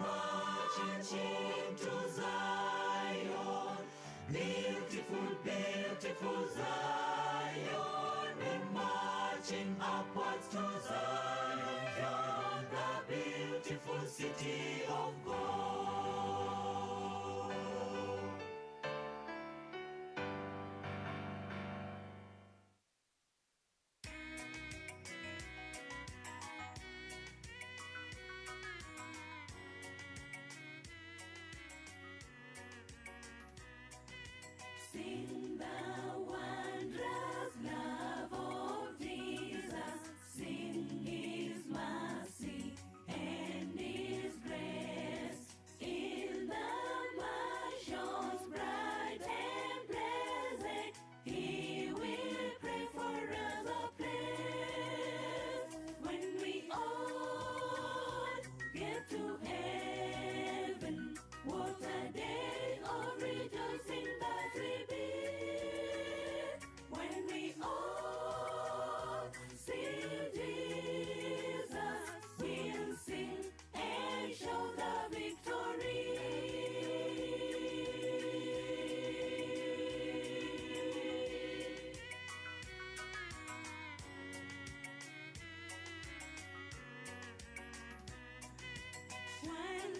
marching to Zion, beautiful, beautiful Zion. We're marching upwards to Zion, the beautiful city of God. Sing the wondrous love of Jesus, sing His mercy and His grace. In the mansions bright and blessed, He will pray for us a place. When we all get to heaven, what a day of rejoicing that will be. When we all see Jesus, we'll sing and shout the victory. When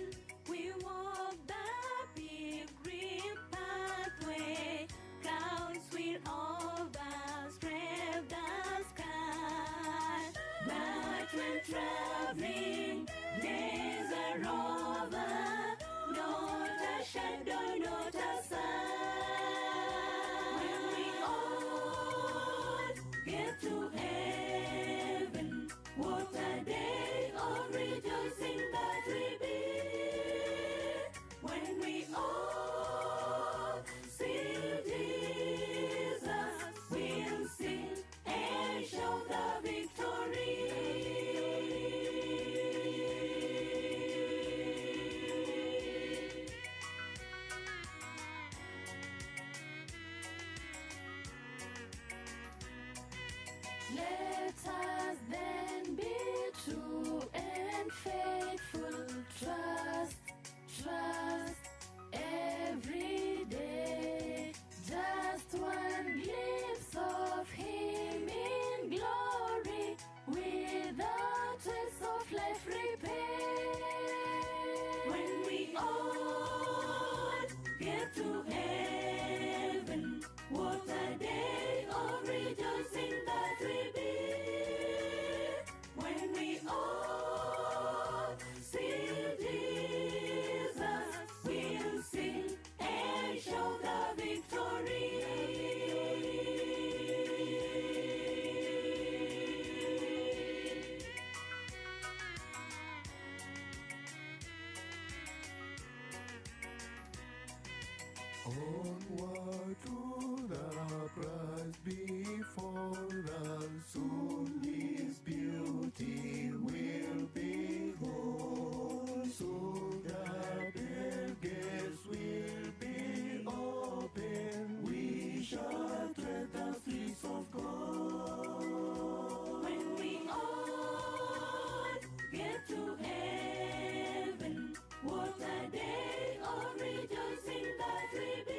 we walk the pilgrim pathway, clouds will overspread the sky. But when traveling days are over, not a shadow, not a sign. When we all get to heaven, what a day of rejoicing that will be. When we all see Jesus, we'll sing and shout the victory. Let us then be true and faithful, trust every day. Just one glimpse of Him in glory, without trace of life repay. When we all get to heaven, what a day of rejoicing that will be. When we all see Jesus, we'll sing and shout the victory. Onward to the prize before us, soon His beauty will behold. Soon the veil gates will be open, we shall tread the streets of gold. When we all get to heaven, what a day of rejoicing that will be.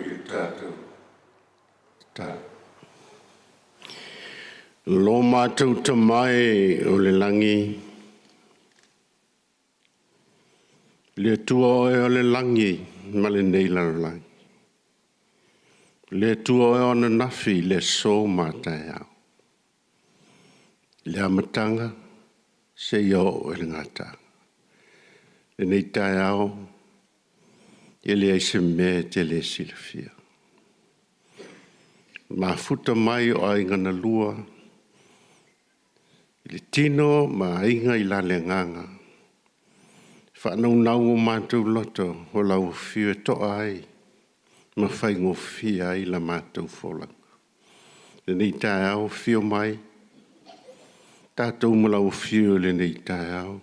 i tātou. Tā. Lo mātou tamai o le langi. Le tua oe o le langi ma le nei langi. Le tua oe o na nafi le so mātai au. Le amatanga se yo o le ngata. Le nei tai au e le aise me te le silafia. Ma futa mai o ai ngana lua. Le tino ma inga I la le nganga. Whanau nau o mātou loto o lau whiu e toa ai. Ma whai ngō whia ai la mātou wholang. Le nei tae au whio mai. Tātou ma lau whiu le nei tae au.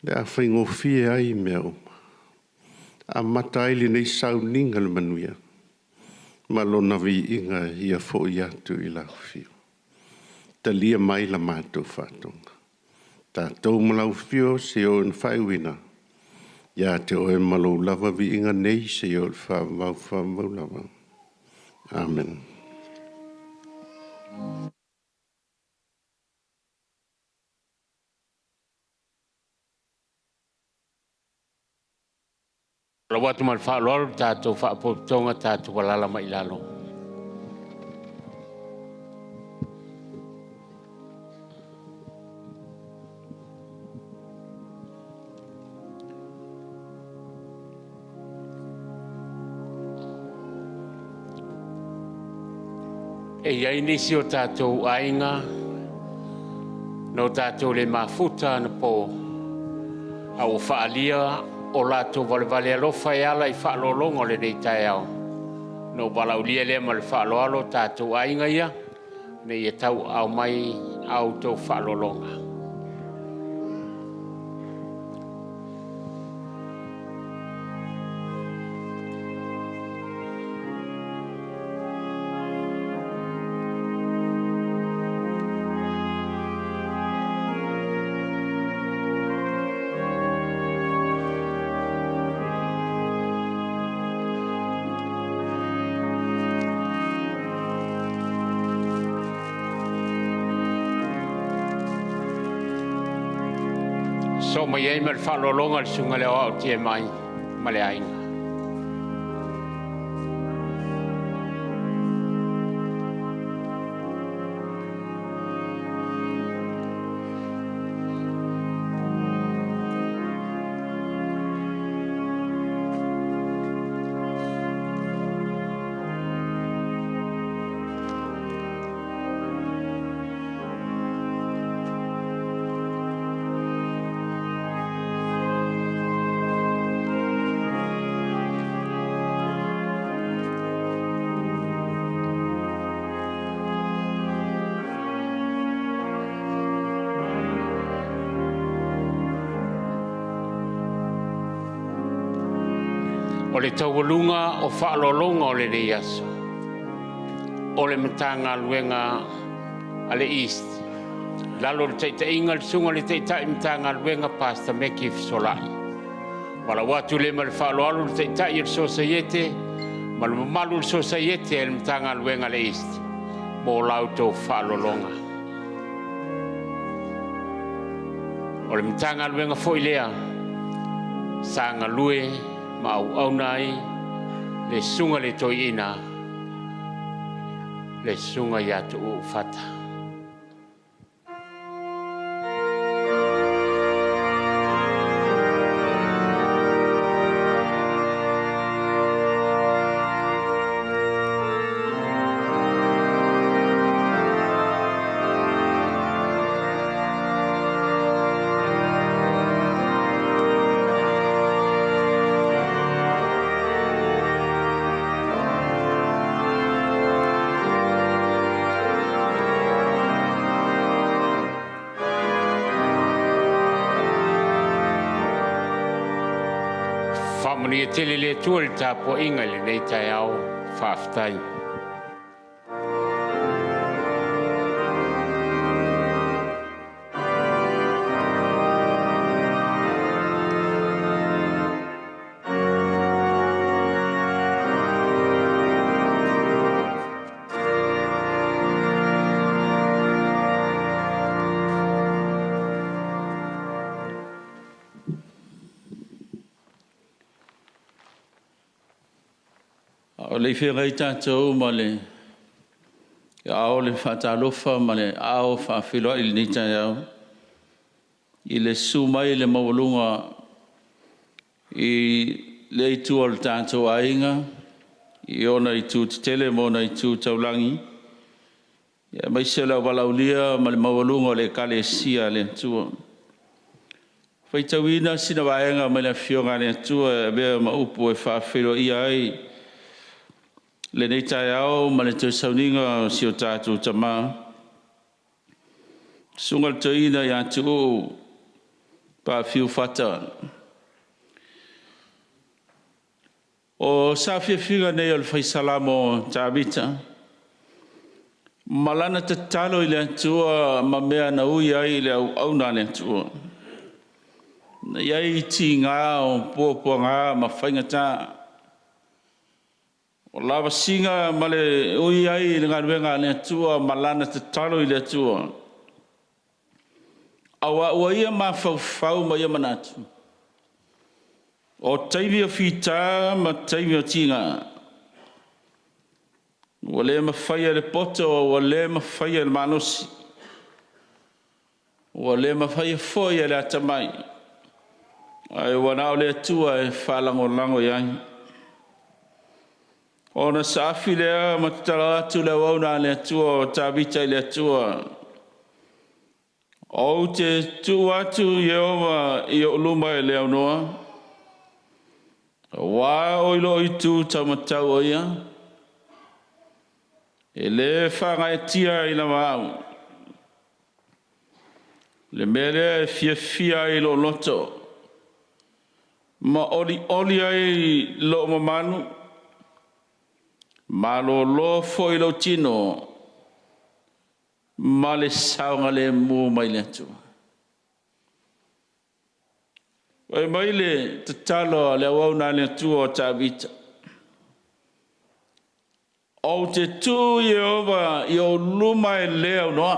Le a whai ngō whia ai mea o. A matai le nei sau ninga le manuia. Ma lona vi inga ia fo I atu I lau whiu. Ta lia mai la mātou whatonga. Tātou malau whio se o in whaiwina. Ia te oe malau lava vi inga nei se o il whamau lava. Amen. La watu mal whaalor tātou whaapotonga tātou walala mai lalo. E iai nisi o tātou ainga, no tātou le mafuta na po, au whaalia o lātou vale alofa e ala I whaalolonga le nei tae au. No walau lia lea ma le whaaloalo tātou ainga ia, nei e tau au mai au tau whaalolonga. So mai ai mal whaalolonga le sunga leo au tie mai, ma le ainga. O le taualunga o whaalolonga o le rei aso. O le matanga luenga a le east. Lalo le teita inga le sunga le teita I matanga luenga pasta meki fisolai. Wala watu le ma le whaaloalo le teita I le sosaiete. Ma le mamalu le sosaiete le matanga luenga le east. Mo lauto whaalolonga. O le matanga luenga foilea. Sanga lue. Ma au nai le sunga le toina le sunga ya tu fata. Whamani e tele le tua le tāpua inga le nei tai au whaafitai. O le whengai tātou ma le ao le whatalofa ma le ao whawhiloa i ni tai au. I le sumai le mawalunga i le itu o le tātou ainga. I ona i tū te tele mo na i tū taulangi. Ia mai se la walaulia ma le mawalunga o le kale sia le tua. Whaitawina sina waenga ma le fionga le tua e bea ma upu e whawhiloa i ai. Le nei tai au ma le tau sauninga si o tātou tama. Sunga le toina i atu Faafiu Fata. O Faafiu nei o le whaisalamo tāwita. Malana te talo i le atua ma mea na ui ai le au na le atua. Na iai ti ngā o pōpua ngā ma whaingata. O lava singa ma le ui ai le ngaruenga le atua malana te talo i le atua. Awa ua ia ma whau ma ia manatu. O taimi o whita ma taimi o tinga. Ua le ma whaia le poto, ua le ma whaia le manosi. Ua le ma whaia foia le atamai. Ai ua nao le atua e whalango lango iai. Ona saafi lea ma tala atu le wauna le atua o tāwita i le atua. O te tu atu Yehova i o luma e leo noa. Wā oilo i tu taumatau o ia. E le whanga e tia i la mau. Le mele e fia i lo loto. Ma oli ai lo mamanu. Ma lo fo i lo tino. Ma le saunga le mu mai le atu. Wai mai le te talo le wauna le atu o tāwita. O te tu Yehova i o luma e leo noa.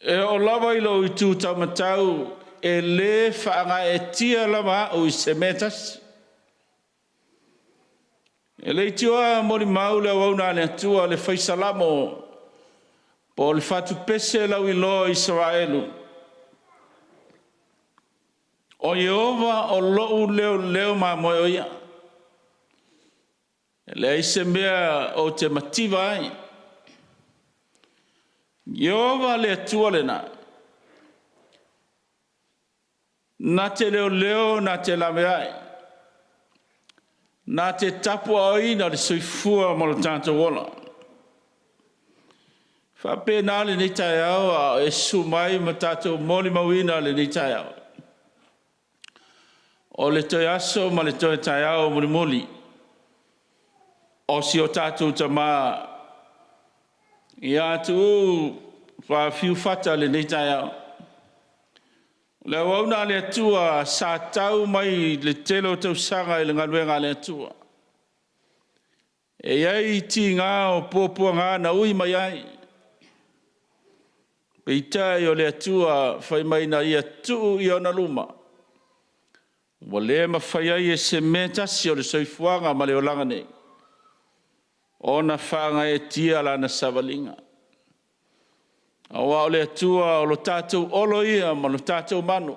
E o lava i lo i tu taumatau e le whaanga e tia lama o i semetas. E le tia mori mau le wauna le atua le whaisalamo po le whatu pese lau i loa Israelu. O Yehova o lou leo ma moe o ia. E le aise mea o te mativa ai. Yehova le atua le na. Na te leo na te lame ai. Na te tapu ai na le soifua mo le tātou wola. Whape nā le nei tai au e sumai ma tātou moli mawina le nei tai au. O le toi aso ma le toi tai au muli muli. O si o tātou tama. I atu Faafiu Fata le nei tai au. Le wauna le atua sa tau mai le telo tau sanga i le ngaluenga le atua. E iai ti ngā o pōpua ngā na ui mai ai. Peitai o le atua whai mai na ia tuu i ona luma. Wa le ma whai ai e se metasi o le soifuanga ma le olanga nei. Ona whaanga e tia la na savalinga. Awa o le atua o lo tātou olo ia ma lo tātou manu.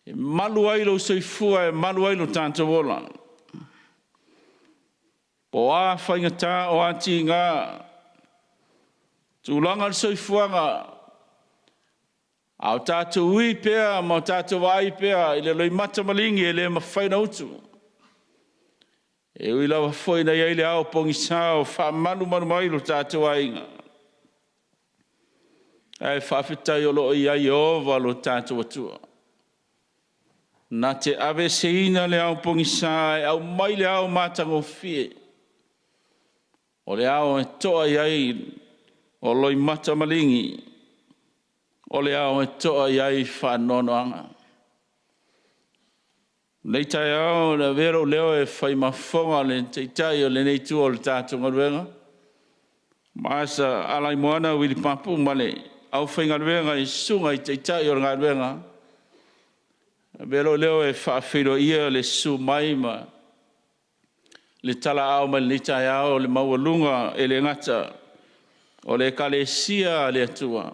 E malu ai lo soifua e malu ai lo tātou ola. Po a whaingata o ati ngā. Tūlanga le soifuanga. Au tātou ui pēa ma tātou ai pēa. I le loi mata malingi e le ma whaina utu. E ui lawa whaina i le au pongisa o wha manu mai lo tātou ai ngā. Ai whawhitai o lo i ai ova lo tātou atua. Nā te awe seina le au pongisa e au mai le au mātango fie. O le au e toa i ai o loi mata malingi. O le au e toa i ai whanonoanga. Nei tai au le vero leo e whai mafonga le teitai o le nei tu o le tātou ngaruenga. Maasa alai moana wili papu male. Au whainga ruenga i sunga i teitai o ngā ruenga. Velo leo e whaafiro ia le su mai ma le tala au ma le tai au le maualunga e le ngata o le kalesia le atua.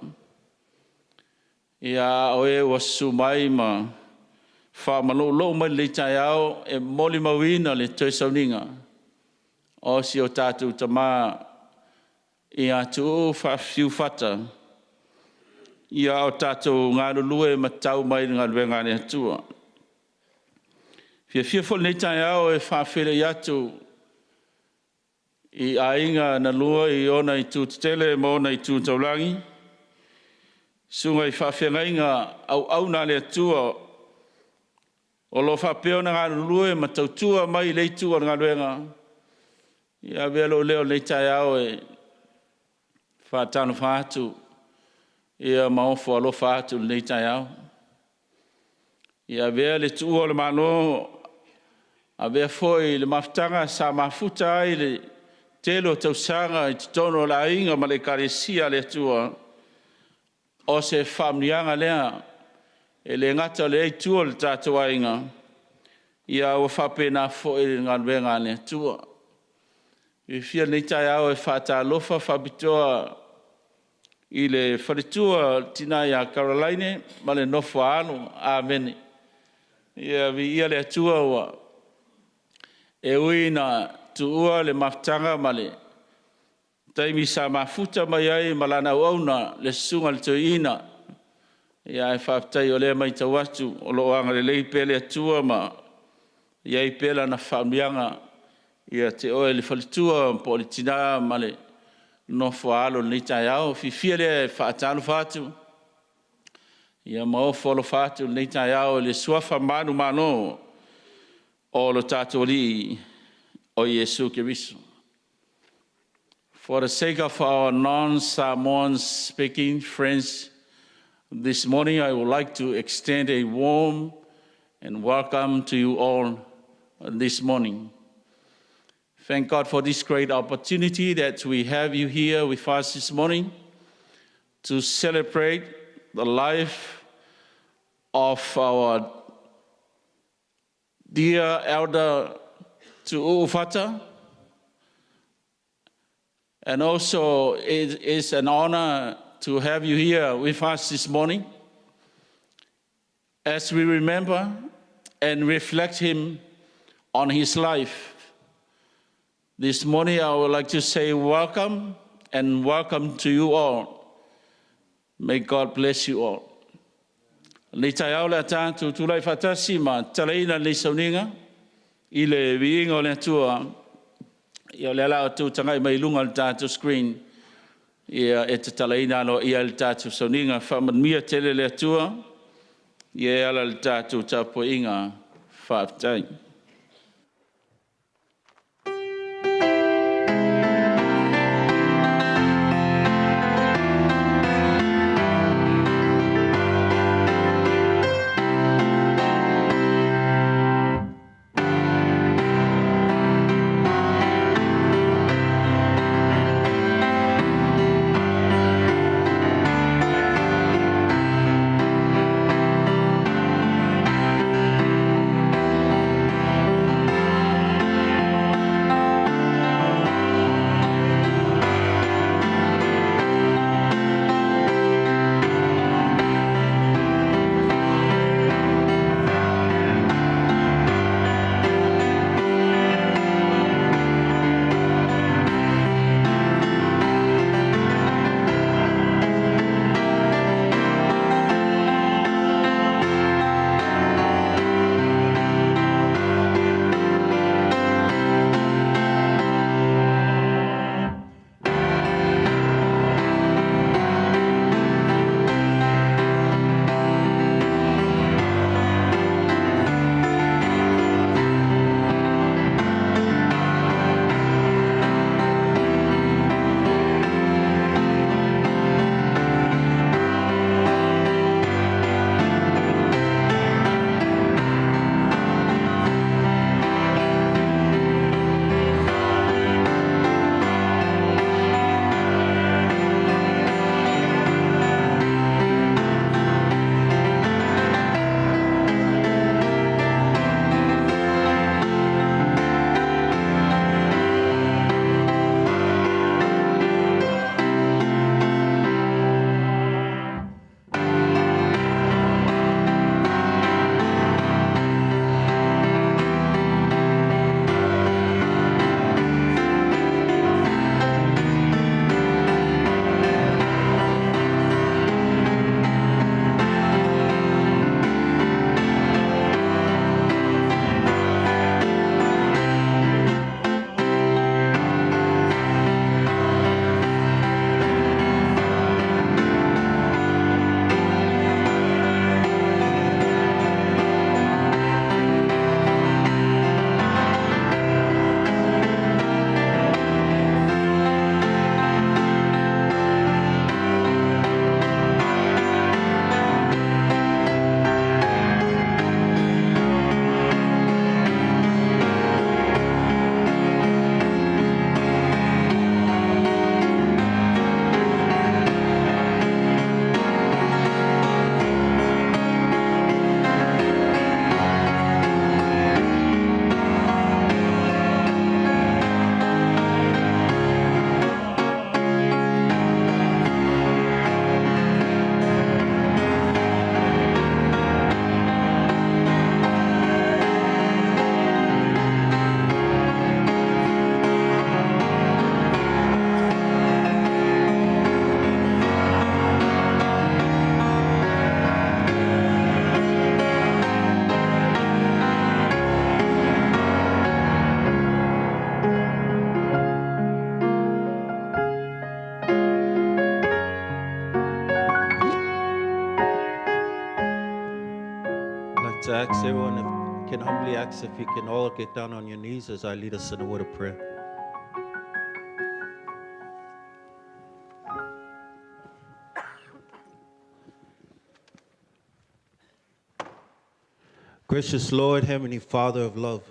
Ia oe wa su mai ma whaamalo lo ma le tai au e moli mawina le toi sauninga. O si o tātou tama ia tu Faafiu Fata. Ia o tātou ngā lulue ma tau mai ngā luenga le atua. Fia fol nei tai au e whaafere i atu I ainga na lua I ona I tū tele mo na I tū taulangi. Sunga I whaafenga inga au nā le atua o lo whapeo na ngā lulue ma tautua mai leitua ngā luenga. Ia velo leo nei tai au e whaatano whaatu. Ia maofo alo whaatu nei tai au. Ia vea le tua le mano a vea foi le maftanga sa mafuta ai le telo tausanga I tono la inga ma le karesia le tua. O se whamnianga lea e le ngata le ei tua le tātua inga. Ia o whapena foi ngā luenga le tua. I fia nei tai au e whata lofa whabitoa I le wharitua tina ia Caroline ma le nofo anu. Amen. Ia vi ia le atua ua. E uina tu ua le maftanga ma le taimi sa mafuta mai ai ma lana uauna le sunga le toina. Ia e whaftai o lea mai tawatu o lo anga le lei pele atua ma ia I pela na whambianga ia te oe le whalitua po le tina ma le nofo alo ni tai au fifia le whaatalo whatu. Ia maofo alo whatu ni tai au le suafa manu mano o lo tātou li o Yesu Kiriso. For the sake of our non-Samoan speaking friends, this morning I would like to extend a warm and welcome to you all this morning. Thank God for this great opportunity that we have you here with us this morning to celebrate the life of our dear elder Faafiu Fata. And also it is an honor to have you here with us this morning as we remember and reflect him on his life. This morning I would like to say welcome and welcome to you all. May God bless you all. Nei tai au le tātou tūlai whatasi ma talaina nei sauninga I le viinga o le atua I o le ala o tū tangai mai lunga le tātou screen ia e te talaina alo ia le tātou sauninga whamanmia tele le atua ia ala le tātou tapo inga whaftai. like to ask everyone if can humbly ask if you can all get down on your knees as I lead us in a word of prayer. Gracious Lord, Heavenly Father of love,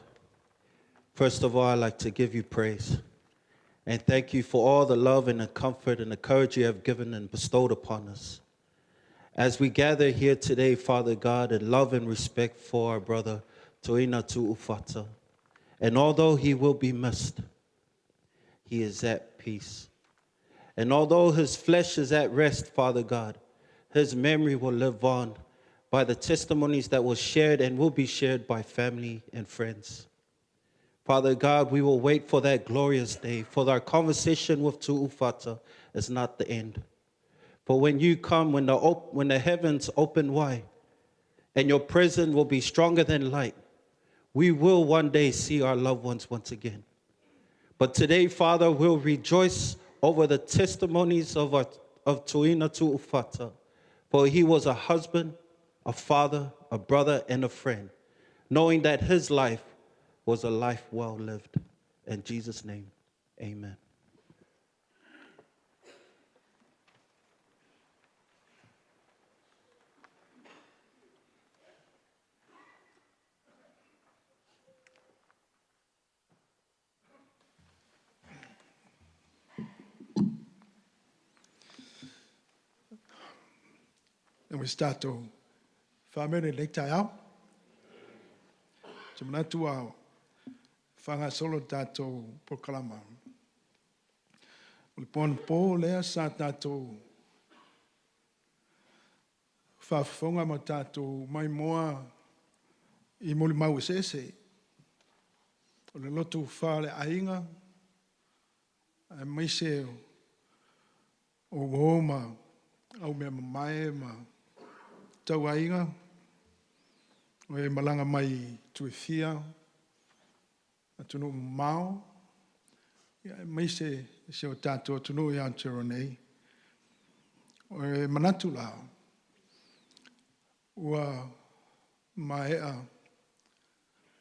first of all, I'd like to give you praise and thank you for all the love and the comfort and the courage you have given and bestowed upon us. As we gather here today, Father God, in love and respect for our brother, Toina Tu'ufata, and although he will be missed, he is at peace. And although his flesh is at rest, Father God, his memory will live on by the testimonies that were shared and will be shared by family and friends. Father God, we will wait for that glorious day, for our conversation with Tu'ufata is not the end. For when you come, when the heavens open wide, and your presence will be stronger than light, we will one day see our loved ones once again. But today, Father, we'll rejoice over the testimonies of Toina Tu'ufata, for he was a husband, a father, a brother, and a friend, knowing that his life was a life well lived. In Jesus' name, amen. And we start to family lecture out. So na tu au fanga solo tato proclama. O pon po le sa tato fa fonga mo tato mai moa I moli mau sese. O le lotu fa le ainga a mai se o goma au me mai ma tau ainga o e malanga mai tuifia atunu mau ia mai se o tato atunu ia antero nei o e manatu la ua maea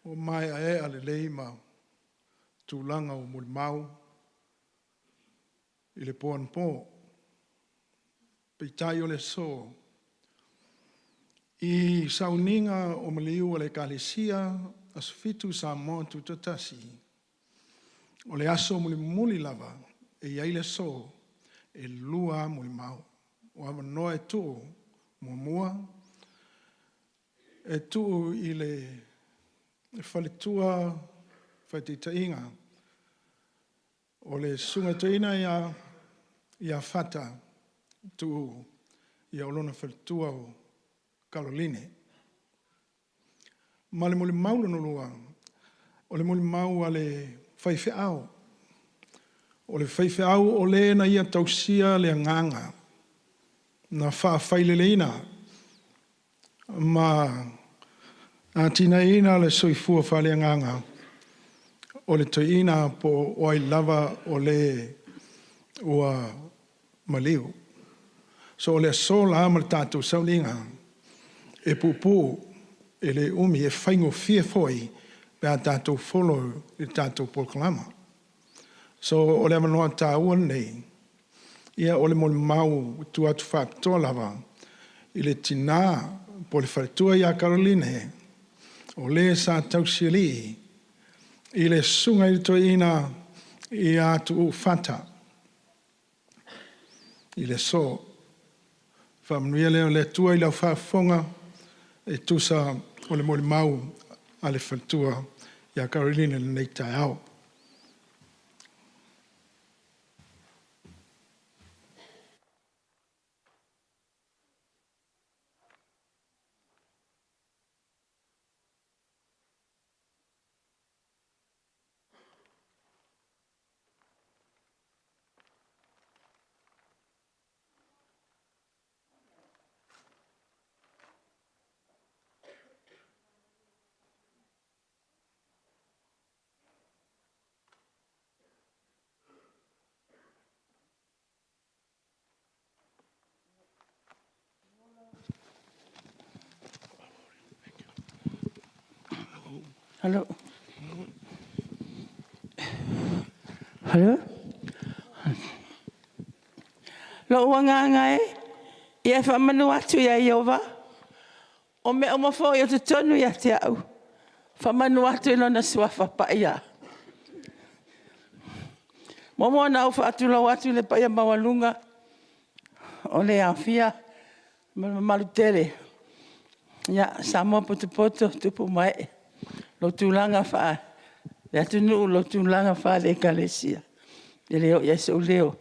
o mai a le leima tūlanga o muli mau I le pōn pō peitai o le so I sauninga o maliu o le kalesia as fitu sa montu tatasi o le aso muli lava e iai le so e lua muli mau o amanoa e tū mua e tū I le whalitua whaititainga o le sunga tuina ia fata tu ia olona whalitua o Caroline. Ma le muli mau no lua, o le muli mau a le whaiwheau. O le whaiwheau o le na ia tausia le nganga na whaafeileleina ma a tina ina le soifua whale nganga o le toina po oi lava o le ua maliu. So o le sola amal tātou saulinga e pupu e le umi e whaingo fia foi pe a tātou follow I tātou polkalama. So o le amanoa tāua nei ia o le moli mau tu atu whapitoa lava I le tina po le whalitua ia Caroline o le sa tausiali I le sunga I toina I atu fata I le so whamanuia leo le tua I lau whafonga e tusa o le moli mau a le whalitua ia Caroline le nei tai au. Hello. Hello. Lo wanga e ia fa manu atu ia Iova. O me o mafo ia te tonu ia te au. Fa manu atu ino na suafa pa ia. Momo na au fa atu lau atu le pa ia mawalunga. O le afia. Malutere. Ia Samoa poto tupu mai. Lo tulanga fa. Le atu nuu lo tulanga fa le kalesia. Le leo ia se leo.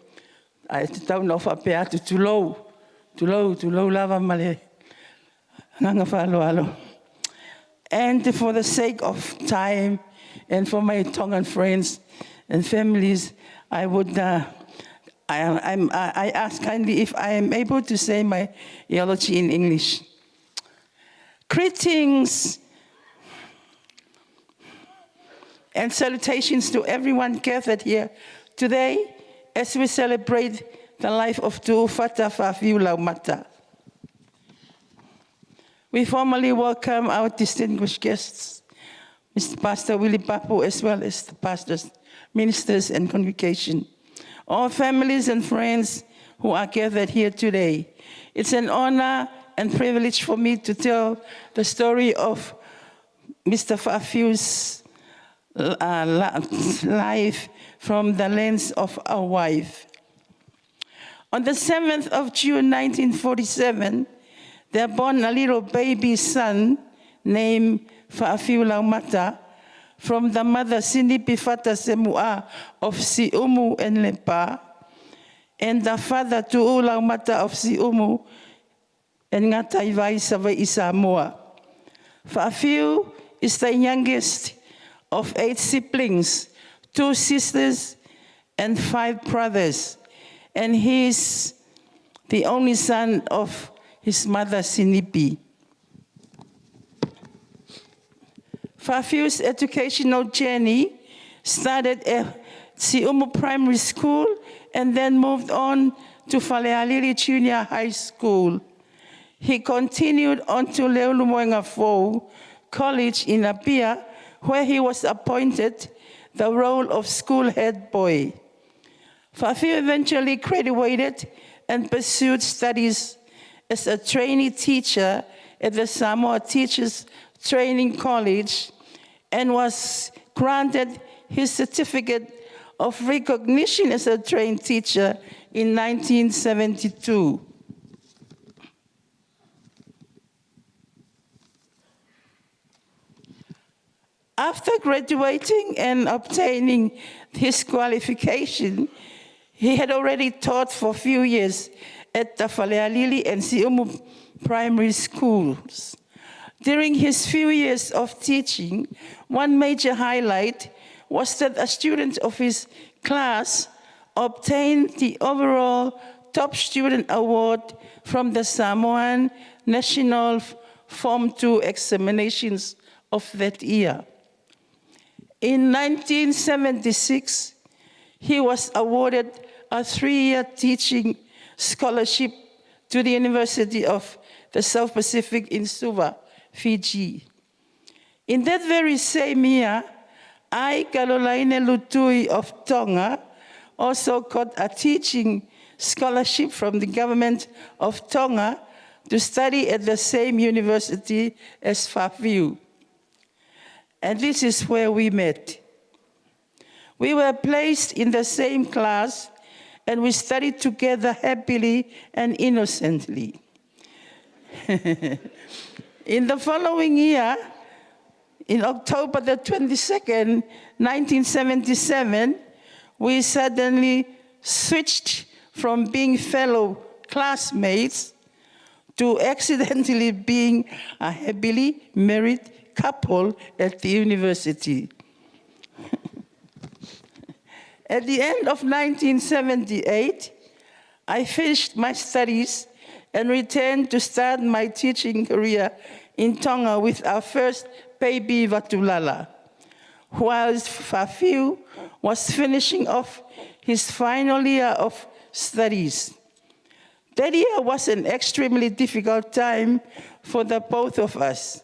Ai te tau no fa pe atu tulou lava male nganga fa alo. And for the sake of time and for my Tongan friends and families, I would I ask kindly if I am able to say my eulogy in English. Greetings and salutations to everyone gathered here today as we celebrate the life of Faafiu Fata-Laumata. We formally welcome our distinguished guests, Mr. Pastor Willie Papu, as well as the pastors, ministers, and congregation, all families and friends who are gathered here today. It's an honor and privilege for me to tell the story of Mr. Faafiu's life from the lens of our wife. On the 7th of June 1947, there born a little baby son named Faafiu Fata-Laumata from the mother Sinipi Fata Semua of Siumu and Lepa, and the father Tu'u Laumata of Siumu and Ngataivai Savai Samoa. Faafiu is the youngest of 8 siblings, 2 sisters and 5 brothers, and he is the only son of his mother Sinipi. Faafiu's educational journey started at Siumu Primary School and then moved on to Falealili Junior High School. He continued on to Leulumoenga Fou College in Apia, where he was appointed the role of school head boy. Faafiu eventually graduated and pursued studies as a trainee teacher at the Samoa Teachers Training College and was granted his certificate of recognition as a trained teacher in 1972. After graduating and obtaining his qualification, he had already taught for a few years at the Falealili and Siumu primary schools. During his few years of teaching, one major highlight was that a student of his class obtained the overall top student award from the Samoan National Form 2 examinations of that year. In 1976, he was awarded a 3-year teaching scholarship to the University of the South Pacific in Suva, Fiji. In that very same year, I, Kalolaine Lutui of Tonga, also got a teaching scholarship from the government of Tonga to study at the same university as Faafiu. And this is where we met. We were placed in the same class and we studied together happily and innocently. In the following year, in October the 22nd, 1977, we suddenly switched from being fellow classmates to accidentally being a happily married couple at the university. At the end of 1978, I finished my studies and returned to start my teaching career in Tonga with our first baby, Vatulala, whilst Faafiu was finishing off his final year of studies. That year was an extremely difficult time for the both of us.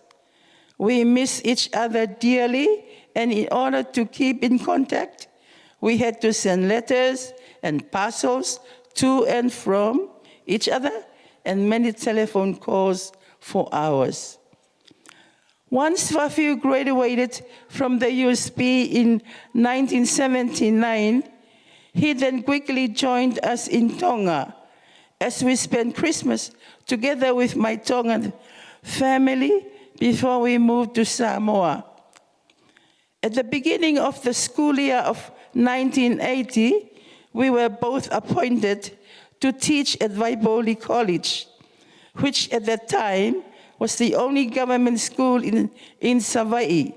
We miss each other dearly, and in order to keep in contact, we had to send letters and parcels to and from each other, and many telephone calls for hours. Once Faafiu graduated from the USP in 1979, he then quickly joined us in Tonga as we spent Christmas together with my Tongan family before we moved to Samoa. At the beginning of the school year of 1980, we were both appointed to teach at Waipoli College, which at that time was the only government school in Savaii.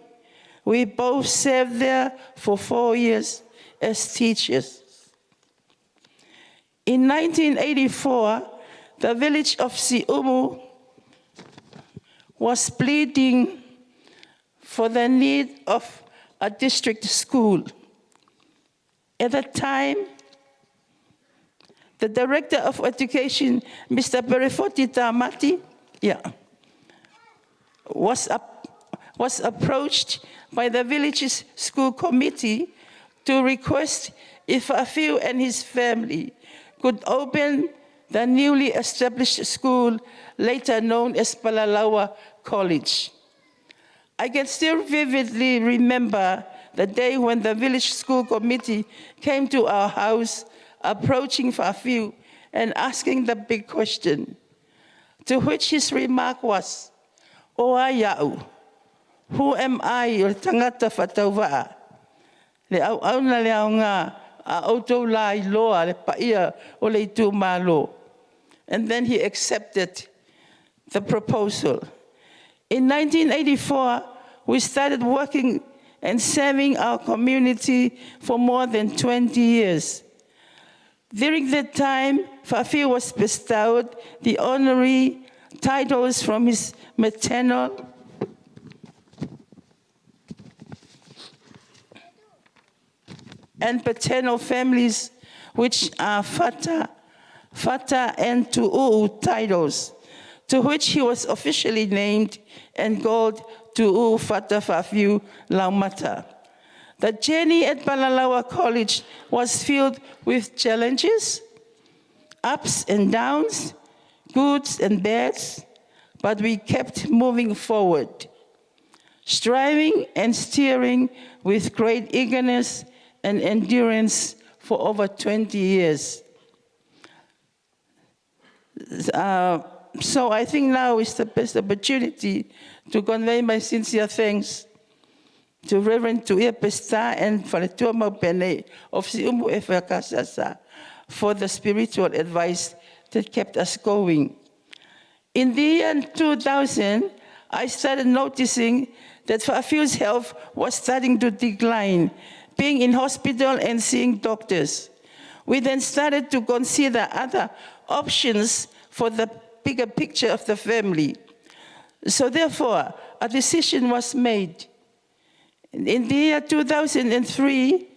We both served there for 4 years as teachers. In 1984, the village of Siumu was pleading for the need of a district school. At that time, the Director of Education, Mr. Faafiu Fata-Laumata, was approached by the village's school committee to request if Faafiu and his family could open the newly established school, later known as Palalaua College. I can still vividly remember the day when the village school committee came to our house, approaching Faafiu and asking the big question, to which his remark was, "Oa iau, who am I, o tangata whatauwaa? Le au auna le au ngā, a outou la I loa le paia o le itu malo." And then he accepted the proposal. In 1984, we started working and serving our community for more than 20 years. During that time, Faafiu was bestowed the honorary titles from his maternal and paternal families, which are Fata and Tu'u titles, to which he was officially named and called Tu'u Fata Faafiu Laumata. The journey at Palalaua College was filled with challenges, ups and downs, goods and bads, but we kept moving forward, striving and steering with great eagerness and endurance for over 20 years. So I think now is the best opportunity to convey my sincere thanks to Reverend Tuia Pesta and Faletua Maupene of Siumu Efekasasa for the spiritual advice that kept us going. In the year 2000, I started noticing that Faafiu's health was starting to decline, being in hospital and seeing doctors. We then started to consider other options for the bigger picture of the family. So therefore, a decision was made. In the year 2003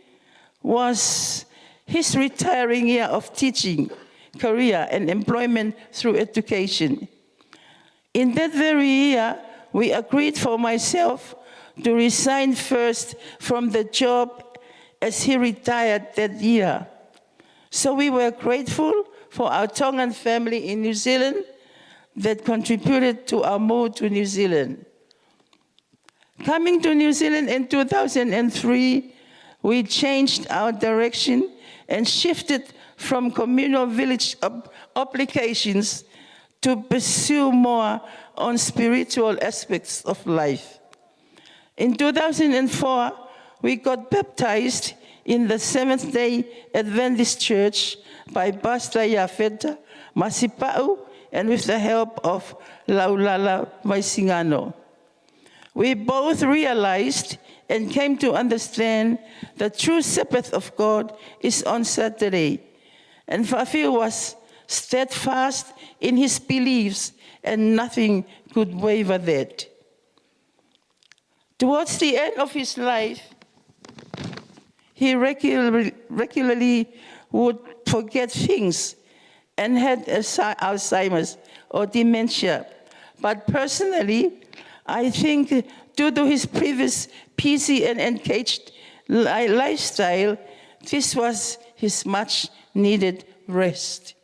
was his retiring year of teaching, career, and employment through education. In that very year, we agreed for myself to resign first from the job as he retired that year. So we were grateful for our Tongan family in New Zealand that contributed to our move to New Zealand. Coming to New Zealand in 2003, we changed our direction and shifted from communal village applications to pursue more on spiritual aspects of life. In 2004, we got baptized in the Seventh-day Adventist Church by Pastor Iafeta Masipau and with the help of Laulala Maisingano. We both realized and came to understand the true Sabbath of God is on Saturday. And Faafiu was steadfast in his beliefs and nothing could waver that. Towards the end of his life, he regularly would forget things and had Alzheimer's or dementia. But personally, I think due to his previous busy and engaged lifestyle, this was his much needed rest.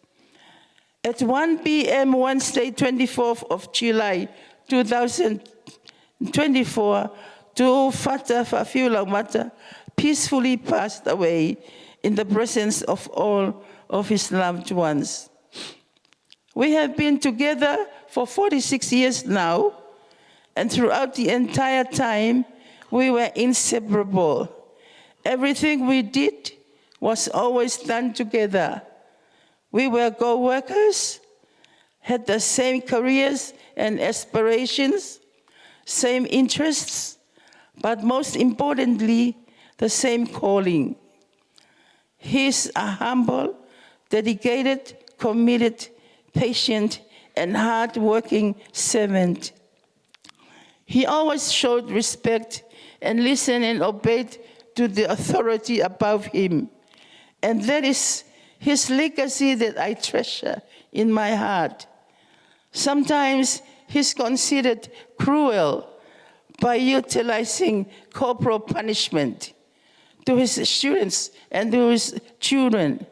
At 1 p.m. Wednesday, 24th of July, 2024, Faafiu Fata-Laumata peacefully passed away in the presence of all of his loved ones. We have been together for 46 years now, and throughout the entire time, we were inseparable. Everything we did was always done together. We were co-workers, had the same careers and aspirations, same interests, but most importantly, the same calling. He's a humble, dedicated, committed, patient, and hard-working servant. He always showed respect and listened and obeyed to the authority above him. And that is his legacy that I treasure in my heart. Sometimes he's considered cruel by utilizing corporal punishment to his students and to his children.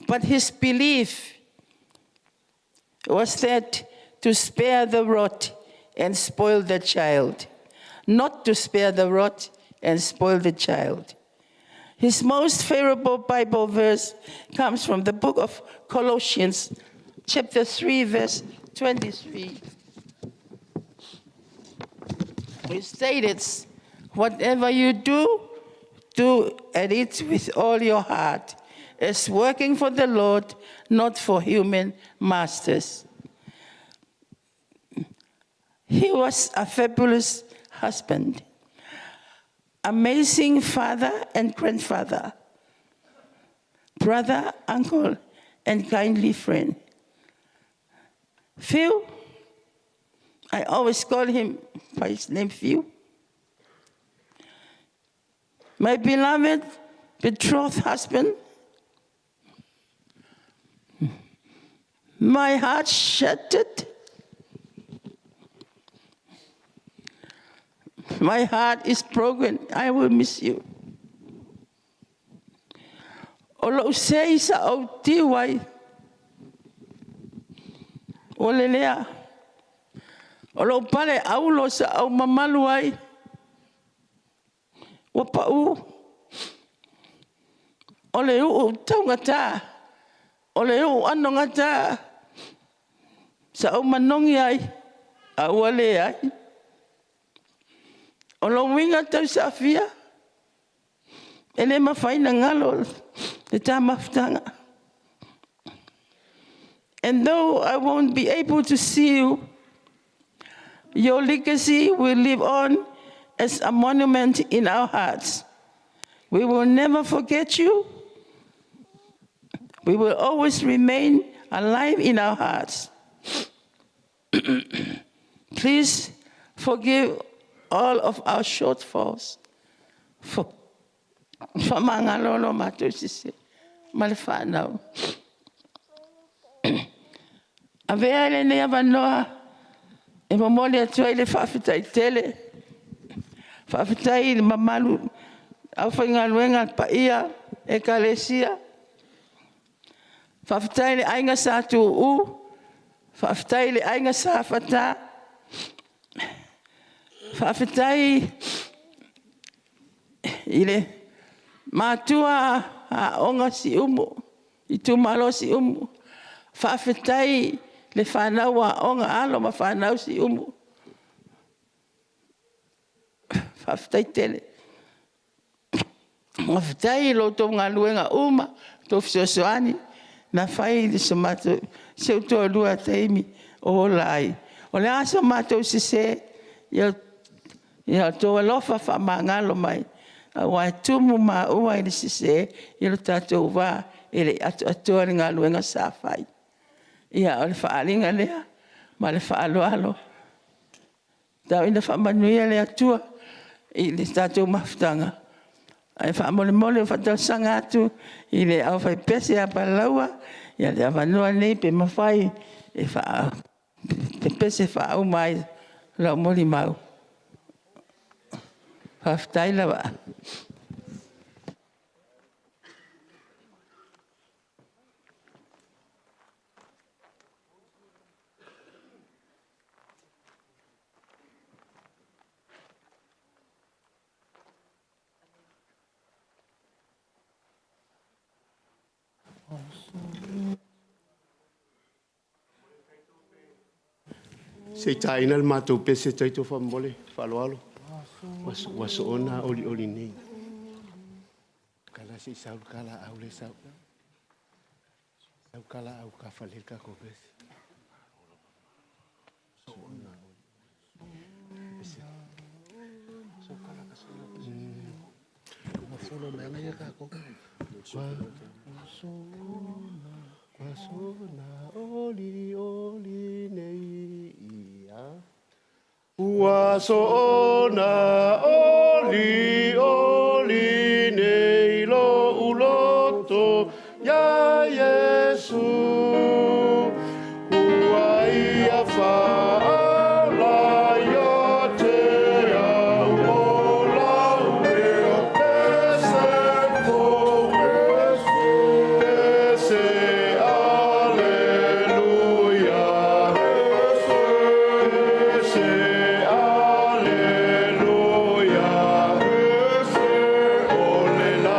But his belief was that to spare the rod and spoil the child, not to spare the rod and spoil the child. His most favorable Bible verse comes from the book of Colossians, chapter 3, verse 23. It states, whatever you do, do at it with all your heart, as working for the Lord, not for human masters. He was a fabulous husband, amazing father and grandfather, brother, uncle, and kindly friend. Phil, I always call him by his name, Phil. My beloved, betrothed husband, my heart shattered. My heart is broken. I will miss you. Olo sei sa au tiwai. Ole lea. Olo pale aulo sa au mamaluai. Wapau. Ole u taungata. Ole u anongata. Sa au manongi ai. Au ale ai. Olo winga tau safia. Ele mawhaina ngalo. Te tā maftanga. And though I won't be able to see you, your legacy will live on as a monument in our hearts. We will never forget you. We will always remain alive in our hearts. Please forgive all of our shortfalls. For mangalono matusisi malfano. Avea le ne avanoa e mamole atua ile whawhitai tele. Whawhitai ile mamalu au whaingaluenga paia e kalesia. Whawhitai ile ainga sa tu u. Whawhitai ile ainga sa whata. Whawhitai ile matua a onga si umu. I tu malo si umu. Whawhitai le whanau a onga alo ma whanau si umu. Whawhitai tele. Whawhitai lo tō ngā luenga uma, tō whisosoani, na whai le somato, seu tō lua teimi o lai. O le aso mato si se, ia tō alofa whamangalo mai, a wai tumu ma ua ili si se, ia lo tātou wā, ele atua ni ngā luenga sa whai. Ia o le whaalinga lea, ma le whaaloalo. Tau ina whamanuia le atua, i le tātou mawhtanga. Ai whaamole mole o whatau sanga atu, i le au whai pese a palaua, ia le awanua nei pe mawhai, e wha, pe pese whaau mai, Lau moli mau. Whaftai lawa. Se taina le matou pese taito whamole, whaloalo. Waso ona oli nei. Kala si sau kala au le sau. Sau kala au ka whale ka ko pese. Solo me ngai ka ko. Wasona oli nei ia. Wasona oli nei lo uloto ya Yesu. Ia fa la yo te au la o pese ko pese alleluia pese alleluia pese ole la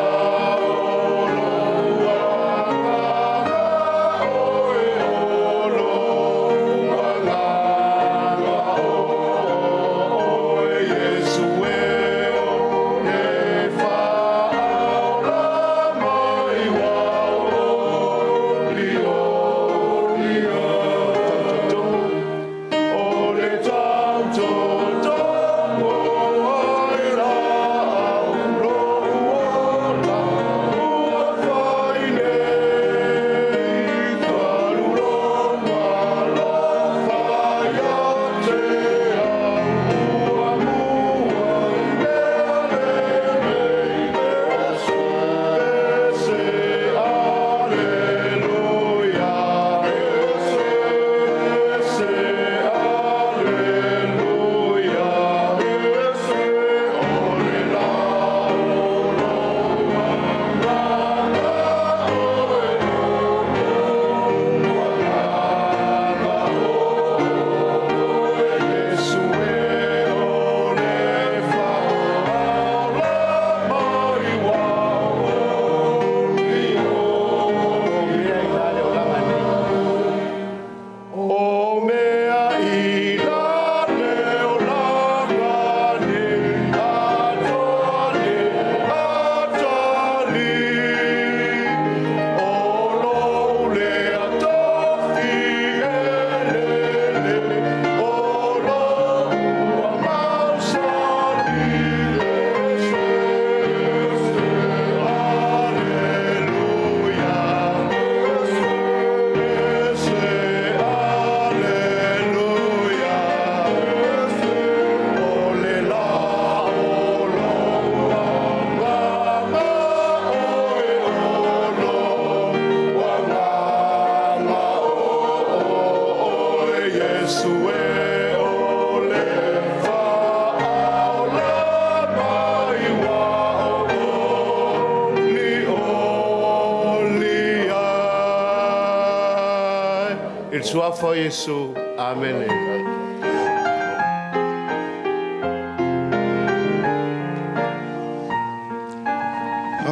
Il suo for Gesù. Amen.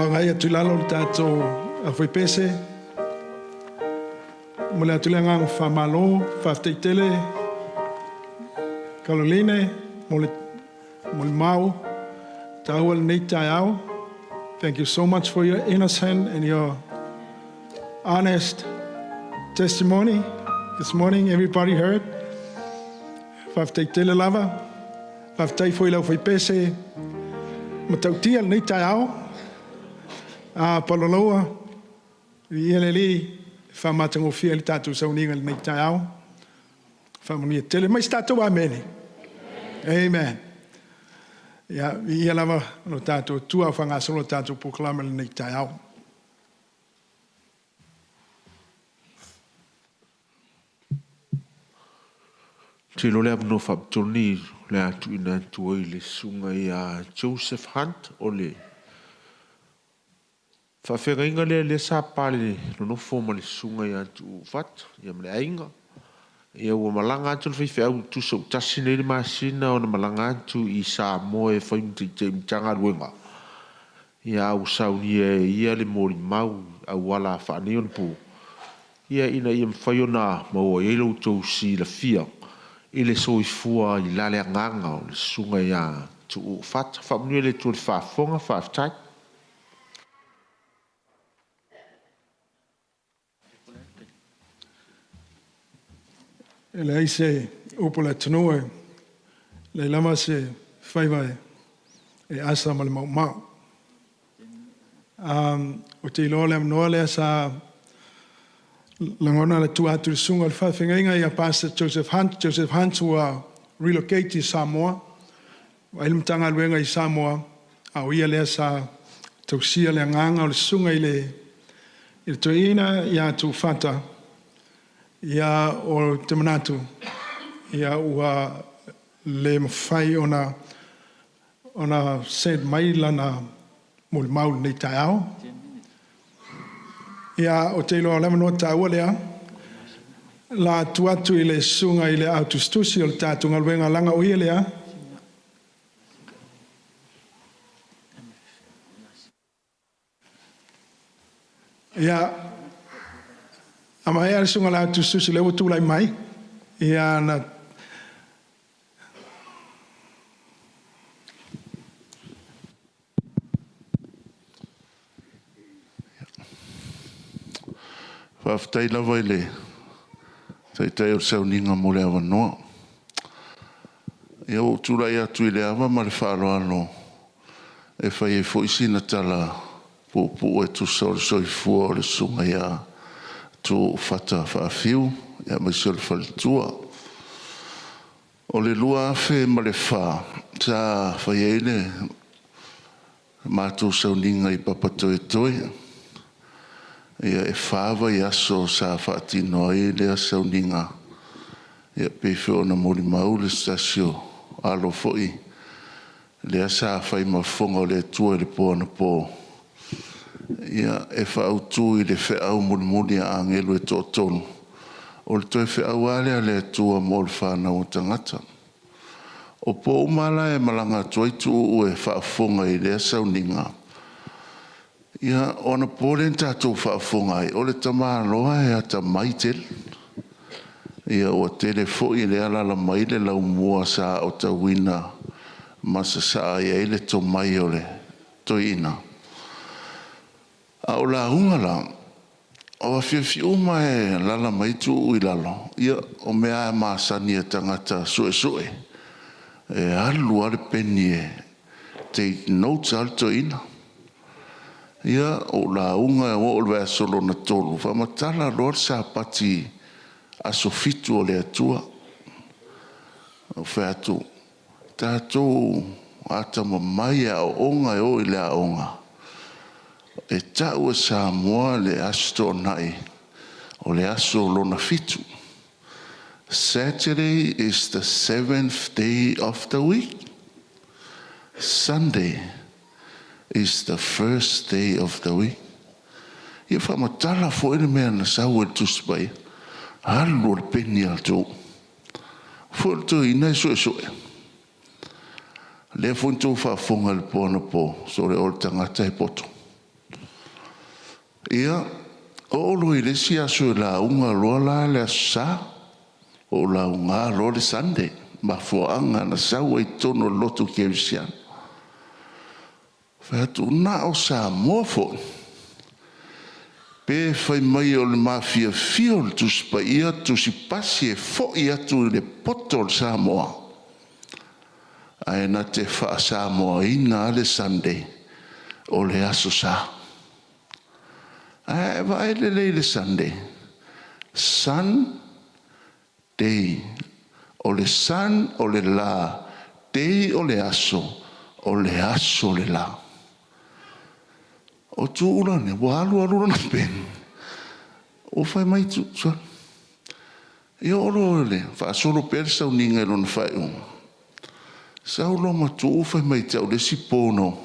Ngai atu lalo le tātou a whai pese. Mole atu le ngang whamalo, whafteitele, Caroline, mole mau, tāua le nei tai au. Thank you so much for your innocent and your honest testimony. This morning, everybody heard. Whafteitele lava, whaftei fwoi lau whai pese, matautia le nei tai au. Paloloa, i eleli, whamatango fia li tātou sauninga li nei tai au. Whamania tele, mai tātou amene. Amen. Ia, i lava no tātou tua whangasolo tātou poklama li nei tai au. Tilo le amno whaptoni le atu ina tuai le sunga i a Joseph Hunt o le whawhenga le sa pale no fōma le sunga i atu fat ia mle ainga ia ua malanga atu le whaiwhi au tu sau tasi nei le masina o na malanga atu i sa moe whaimti te mtanga ruenga ia au sauni ia le mori mau au wala whaane on pu ia ina ia mwhaiona maua i lau tau si la fia i le soifua i lale nganga o le sunga ia tu fat whamnui le tu le whafonga whaftai e le aise upola tunue le lama se whaiwai e asa ma le mau mau. O te iloa le amnoa lea sa langona le tu atu le sunga le whawhenga ia Pastor Joseph Hunt. Joseph Hunt ua relocate i Samoa. Wa ilmtanga luenga i Samoa. Au ia lea sa tausia le nganga o le sunga i le toina ia tu fata. Ia o te manatu. Ia ua le mawhai ona St. Mailana mo le maul nei tai au. Ia o te iloa lema noa taua lea. La tuatu i le sunga i le autostusi o le tātunga luenga langa o ia lea. Ia ama ea le sunga le autostusi le utu lai mai. Ia na whaftai lawa i le tai o sauninga mo le awa noa. Ia o tūrai atu i le awa ma le whaaloalo e whai e fōisina tala pōpō e tu sau le soifua o le sunga ia tō fata Faafiu ia mai se le whalitua. O le lua awhi ma le wha sa whai e le mātou sauninga i papatoe toe. Ia e whāwa i aso sa whaatino ai lea sauninga. Ia pewhio na mori mau le stasio alo foi. Lea sa whai mawhonga o le tua le pō na pō. Ia e whaautu i le whiau mori a angelu e tōtonu. O le toi whiau alea le tua mo le whanau o tangata. O pō umala e malanga tuaitu u e whaafonga i lea sauninga. Ia ona pōlen tātou whaafongai, o le tamāloa e ata maitel. Ia o tele fōi le alala mai le lau mua sa o tawina masa sa ia ele tō mai o le toina. A o la ungala, o a whiawhiuma e lala mai tu ui lalo. Ia o mea e maasani e tangata sue. E alu ale peni e take notes al toina. Ia o la unga o le solo na tolu fa matala lor sa pati a sofitu o le atua o fatu tato ata mai a onga o ile a onga e tau sa moa le asto nai o le aso lo na fitu. Saturday is the 7th day of the week. Sunday is the first day of the week. Ia whamatala fo ene mea na sau e tuspai. Halo le peni al tō. Fo le tō ina e soe. Le fonto whaafonga le pōna pō. So le ol tangata e poto. Ia o olo i lesi aso e la unga loa la le asa. O la unga loa le Sunday. Ma fuanga na sau e tono loto kevisian. Fatu na o sa mofo. Pe fai mai o le mafia fiol tu spa ia tu si pasi e fo ia tu le potol sa moa. Ai na te fa sa moa ina le Sunday o le aso sa. Ai vai le Sunday. Day. O le sun o le la. Day o le aso. O le aso le la. O tu ulane, wa alu na pen. O fai mai tu, Ia oro le, whaasolo pere sau ninga lona whai unga. Sau lo matu uwhai mai tau le si pono.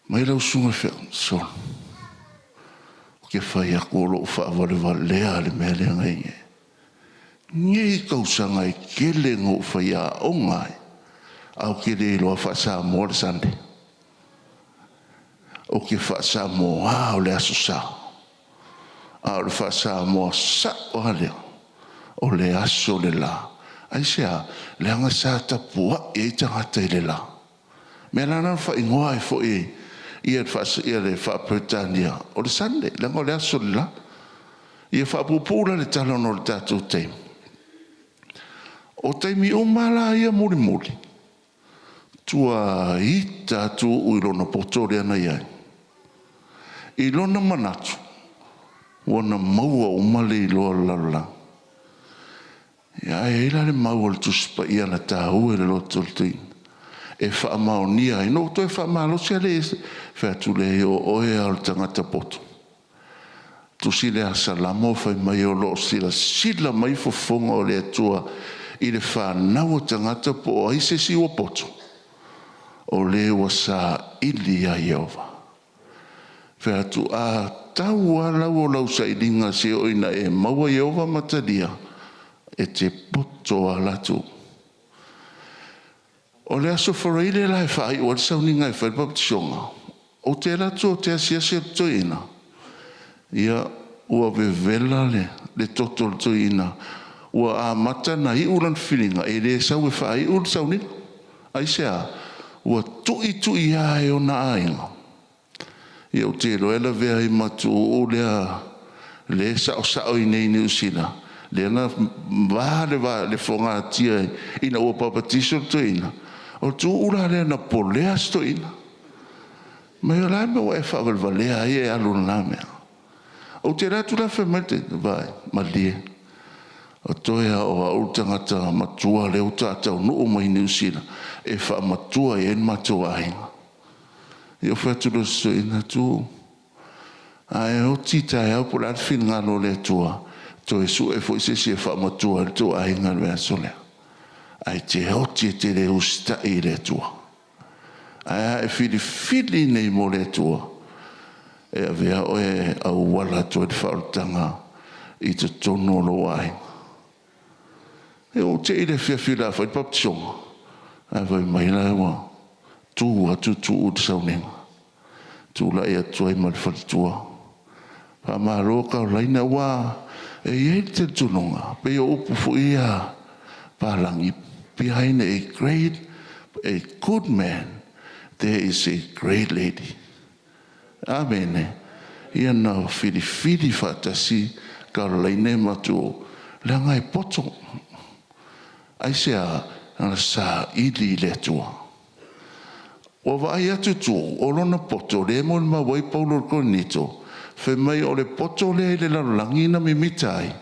Mai lau sunga whea, so. Ke whai a kolo whaavale lea le mea lea ngai nge. Ngai kausanga i kele ngō whai a o ngai. Au kele loa whaasa mo le sande. O ke whaasa mo o le aso sa. Au le whaasa mo sa o halea. O le aso le la. Ai sea, le anga sa tapua e tangata i le la. Mea lana whai ngoa e fo e. Ia le whaapretania. O le sande, le anga o le aso le la. Ia whaapupura le talon o le tātou teim. O teimi o mala ia muri muri. Tua i tātou uilona portore ana iai. Ilona manatu. Wana maua o male i loa lala. Ia e ila le maua le tuspa ia na tāu e le loto le tuin. E whaamao nia. I no to e whaamalo sia le whatu le o oe al tangata poto. Tu sile a salamo whai mai o lo sila mai fofonga o le atua i le whanau tangata po o aise si o poto. O le wa sa ili a Yehova. Whatu a tau a lau o lau sa ilinga se o ina e maua Yehova matadia e te poto a latu. O le aso whareile lai whai o le sauninga e whai papationga. O te latu o te asia se toina. Ia ua vevela le toto le toina. Ua a mata na i ulan whilinga e le sau e whai ul sauninga. Ai sea, ua tui a e o na ainga. Ia o te loela vea i matu o lea le sao i nei ni usila. Le na le fonga tia ina ua papatiso toina. O tu ura le na polea stoina. Mai o lai me o e whavalvalea i e alu na mea. O te ratu la whamate, vai, malie. O toia o a utangata matua le utatau nuu mai ni usila. E wha matua e en matua ainga. Ia whatu lo stoina tu. Ai o tita e au po la fin ngalo le tua. To e su e fo se se wha matua le tua ainga le solea. Ai te hoti e te le usta i le tua. Ai e fili nei mo le tua. E a vea o e au wala to e whautanga i te tono lo ai. E o te i le whiawhila whai paptionga. Ai vai mai lai wa. Tu atu tu ut sauninga. Tu la e atua i mal whalitua. Pa maa roka o laina wa. E iei te tunonga. Pe o upu fu ia. Palangi. Behind a good man, there is a great lady. Amen. Ia na fili fatasi ka laine matu. Langa e poto. Ai sea na sa ili le tua. O vai atu tu, o lona poto, le mo ma wai paulo konito. Fe mai o le poto le langi na mimitai.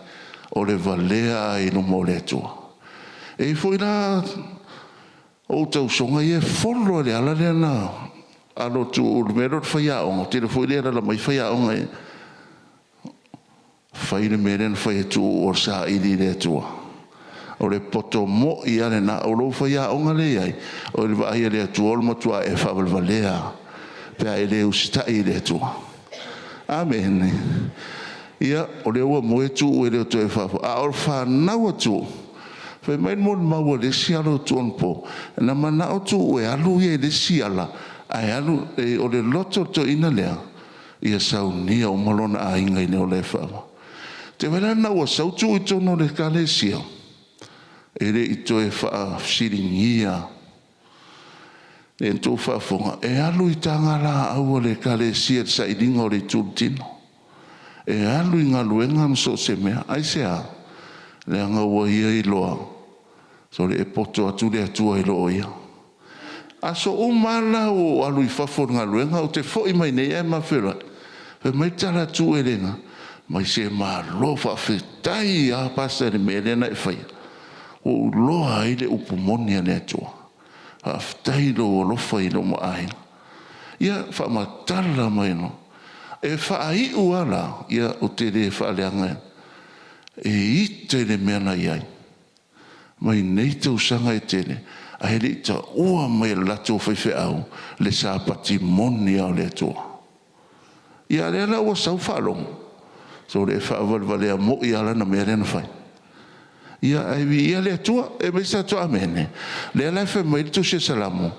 O le valea i no mo le tua. E foi la o tau songa e follo le ala le na alo tu o mero faya o te foi le la mai faya o ngai fai le meren fai tu o sa i le tua o le poto mo i ale na o lo faya o ngale ai o le vai le tu o mo tu e fa valea pe ele usta i le tua amen ia o le o mo tu o le tu e fa a o fa na o tu fe mai mo mau le sialo tonpo na mana o tu e alu e le siala ai alu e o le loto to ina lea ia sau ni o malona a inga ni o le fa te vela na o sau tu i tono le kalesia e le i to e fa siringia e to fa fonga e alu i tanga la au le kalesia sa i dingo le tutino e alu i ngaluenga mso se mea ai sea le anga ua ia i loa so le e poto atu le atua i loa ia aso o mala o alu i fafo ngā luenga o te fo i mai nei e mawhera pe mai tala tu e renga mai se ma lofa whetai a pasa le me rena e whai o loa i le upumoni a le atua a whetai lo o lofa i lo mo ahinga ia wha matala mai no e wha ai uala ia o te re wha leanga e ite le mena iai. Mai nei tau sanga e tene, a hele ita ua mai lato whaiwhi au, le sa pati moni au le atua. Ia le ala ua sau whalong, so le whaawalwale a mo i ala na mea rena whai. Ia aiwi ia le atua, e me sa toa mene, le ala e mai le tusia salamu,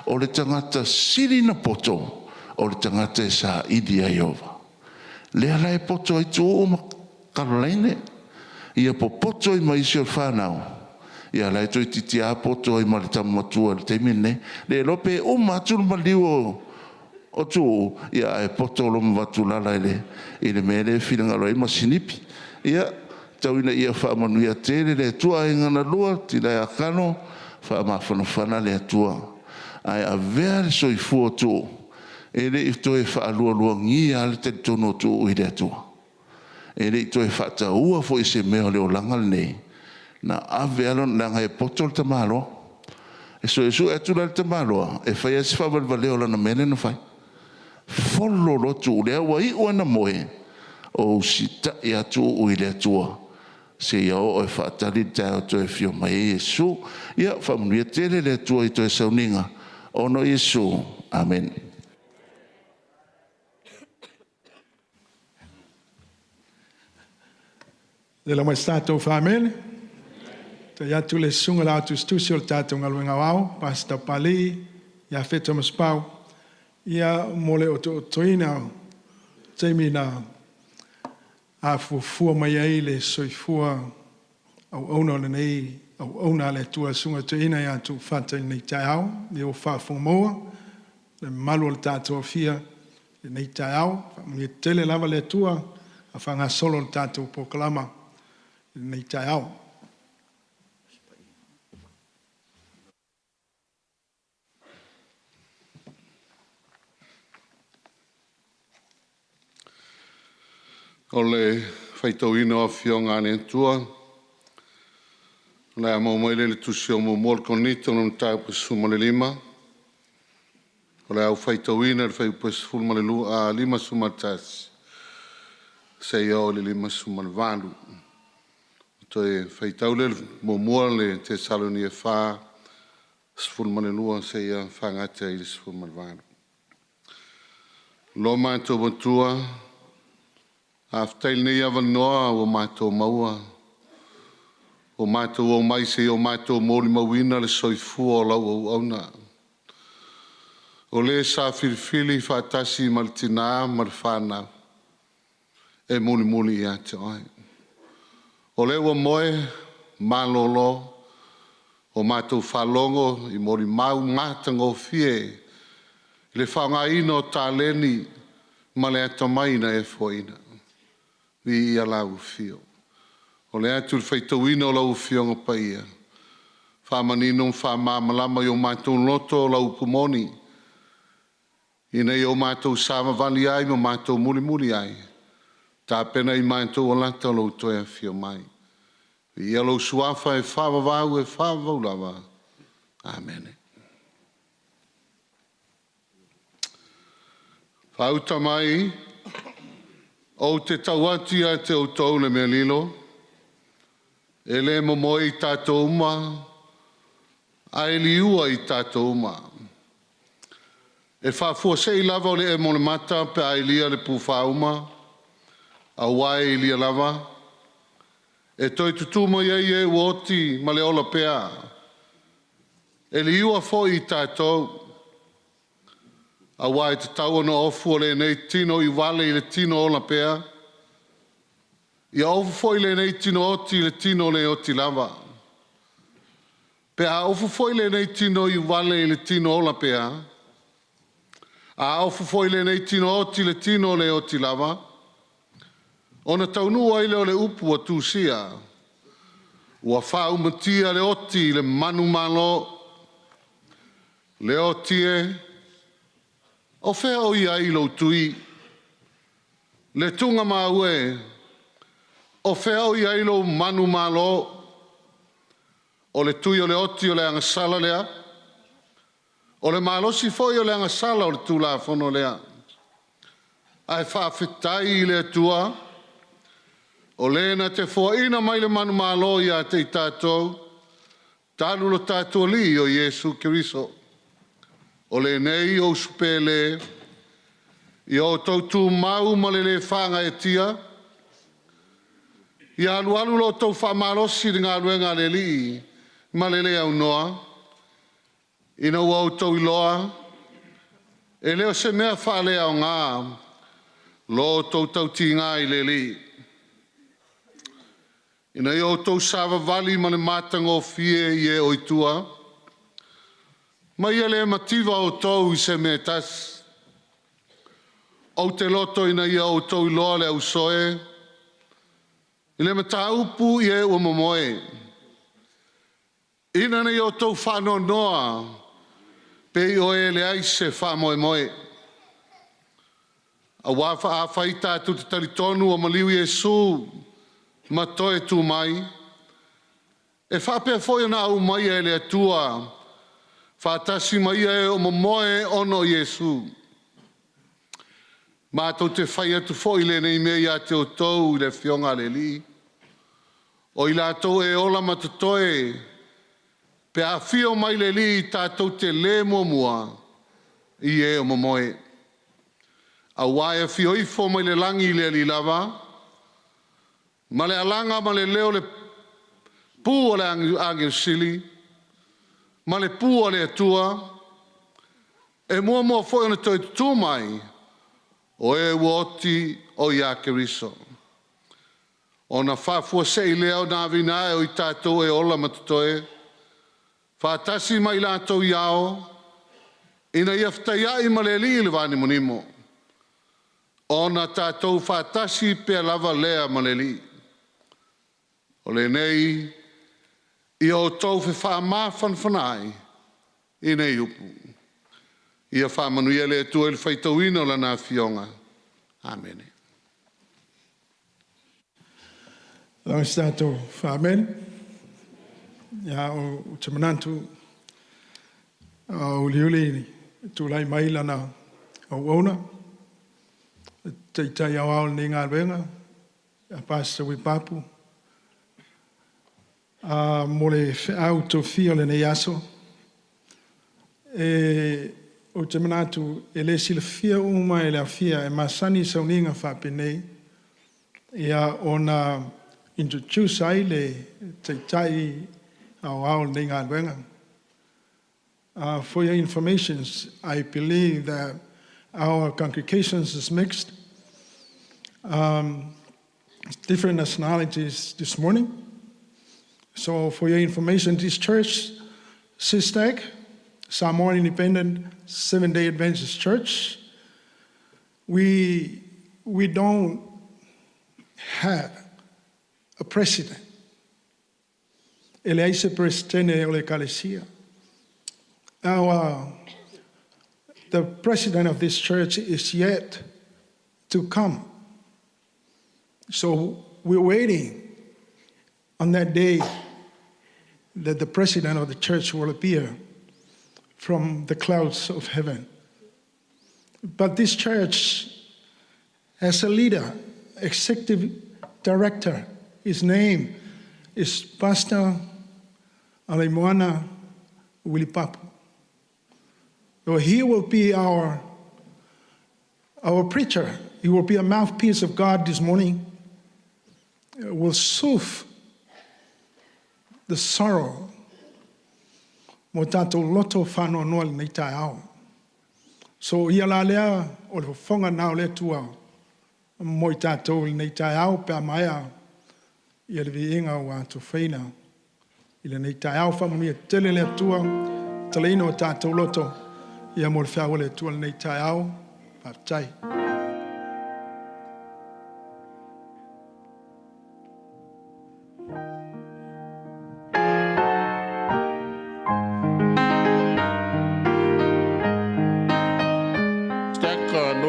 o le tangata siri na poto, o le tangata e sa idi a Iova. Le ala e poto ai tu o Caroline, ia po poto i maisi o whanau, ia lai toi titi a poto i mali tamu matua le temine, le lope o matul maliu o tu, ia e poto lo mwatu lala i le mele whilanga lo i masinipi, ia tauina ia whaamanuia tere le tua e ngana lua, tila e akano, whaamawhanawhana le tua, ai a vea le soifua tu, e le i toi whaalua lua ngia le te tono tu i le tua. E le i toi whata ua fo i se meo leo langa le nei, na ave alon langa e potol te malo, e so e su e tu la te malo, e whai esi whawalwaleo lana mene na whai. Folo lotu lea wa i ua na moe, o si ta i atu ui lea tua, se ia o e whaatari tau to e fio mai Yesu, ia whamunia tere lea tua i to e sauninga, ono Yesu, amen. Le la mai stato famene. Te ia tu le sunga la tu stusi o tato ngaluenga wao, pasta pali, ia feto maspau, ia mole o toina, teimi na a fua mai ai le soifua au ona le nei, au ona le tua sunga toina ia tu fata nei taiao, le o Faafiu moa, le malu o tato fia, le nei taiao, mi tele lava le tua, a whanga solo o tato poklama, nei taiao. O le whaitauina o whionga ane tua. Le amo moile le tusi o mo konito no tau pa suma le lima. O le au whaitauina le whaiu pa suma le lima suma tas. Se o le lima suma le vandu. To e whaitaule mo mua le te saloni e wha sfulma le lua se ia whangata i le sfulma le vandu. Lo mātou matua aftail nei ava noa o mātou maua. O mātou o mai se o mātou mōli mawina le soifua o lau au auna. O le sa filifili whaatasi maltina mal whana. E muli ia te oi. O le ua moe malolo o mātou whalongo i mori mau mātango fie. Le whanga ino tāleni ma le atamaina e foina. Vi ia lau fio. O le atu whaitauina o lau fio ngā paia. Whamanino whamamalama i o mātou loto o lau pumoni. Ina i o mātou sama vali ai mo mātou muli ai. Tā pena i mātou o lata o lau toia fio mai. Vi ia lau suafa e whawawau e whawaulawa. Amen. Whauta mai, o te tauati a te autou le mea lilo, e le momo i tātou uma, a e liua i tātou uma. E whafua se i lava o le e mole mata pe a ilia le puwha uma, a wae i lia lava, e toi tutuma iei e uoti ma le ola pea. E liua fo i tātou, a wai te tau ana ofu o le nei tino i wale i le tino o la pea. Ia ofu foi le nei tino oti le tino le oti lava. Pea ofu foi le nei tino i wale i le tino o la pea. A ofu foi le nei tino oti le tino le oti lava. Ona taunua i le o le upu a tūsia. Ua whau matia le oti le manu malo. Le oti e. O whea o ia i lo tui, le tunga maue, o whea o ia i lo manu malo, o le tui o le oti o le angasala lea, o le malosi foi o le angasala o le tula fono lea. Ai whawhitai i le tua, O lena te fōina mai le manu malo ia te i tātou, talu lo tātou li o Iesu Kiriso. O le nei o supele, i o tautu mau ma le whanga e tia, i alu alu lo tau whamalosi di ngā luenga le li, ma le au noa, ina ua o tau iloa, e leo se mea whale au ngā, lo tau tau ti ngā i le li. Ina i o tau sawa vali ma le mātango fie i e oitua, ma ia le mativa o tau i se me tas. O te loto ina ia o tau iloa le au soe, i le mata upu i e ua momoe. Ina nei o tau whano noa, pe i o e le aise wha moe moe. A wafa a whaita tu te taritonu o maliu Iesu, ma toe tu mai. E whapea foi ana au mai e le atua, whatasi mai e o momoe ono Iesu. Mātou te whai atu fo i le nei mea ia te o tau i le whionga le li. O i lātou e ola matatoe, pe a whio mai le li tātou te le mua i e o momoe. A wae whio ifo mai le langi le li lava, ma le alanga ma le leo le pū o le angel sili, ma le pū o le atua, e mua fo i ona toi tu mai, o e woti o ia Keriso. O na whafua se i leo na vina e o i tātou e ola matatoe, whātasi mai lātou iao, ina iaftaia i maleli i le vāni monimo. O na tātou whātasi pia lava lea maleli. O le nei, i o tau whi whāma whanwhanai, i nei upu. Ia whamanuia le tua il whaitauina o lana whionga. Amen. Langs tātou whamen. Ia o te manantu o liuli tūlai mai lana o ona. Te tai au au ni ngā ruenga. A pasta wi papu. Mo le au to fia le nei aso. O te manatu e le sila fia uma e le fia e masani sauninga whapenei ia ona introduce ai le te tai au nei ngā ruenga. For your information, I believe that our congregations is mixed. Different nationalities this morning. So for your information, this church, SISTAG, Samoan Independent Seventh-day Adventist Church, we don't have a president. Ele aise presidente o le kalesia. The president of this church is yet to come. So we're waiting on that day that the president of the church will appear from the clouds of heaven. But this church has a leader, executive director. His name is Pastor Alaimoana Wilipapu. So he will be our preacher. He will be a mouthpiece of God this morning. Will soothe the sorrow mo tātou loto whānoa noa nei tai au. So ia la lea o le whonga nao le tua mo i tātou nei tai au pēr mai au. Ia le vi inga o atu whaina. I le nei tai au whamuni e tele le tua taleino o tātou loto. Ia mo le whiawa le tua nei tai au. Pātai.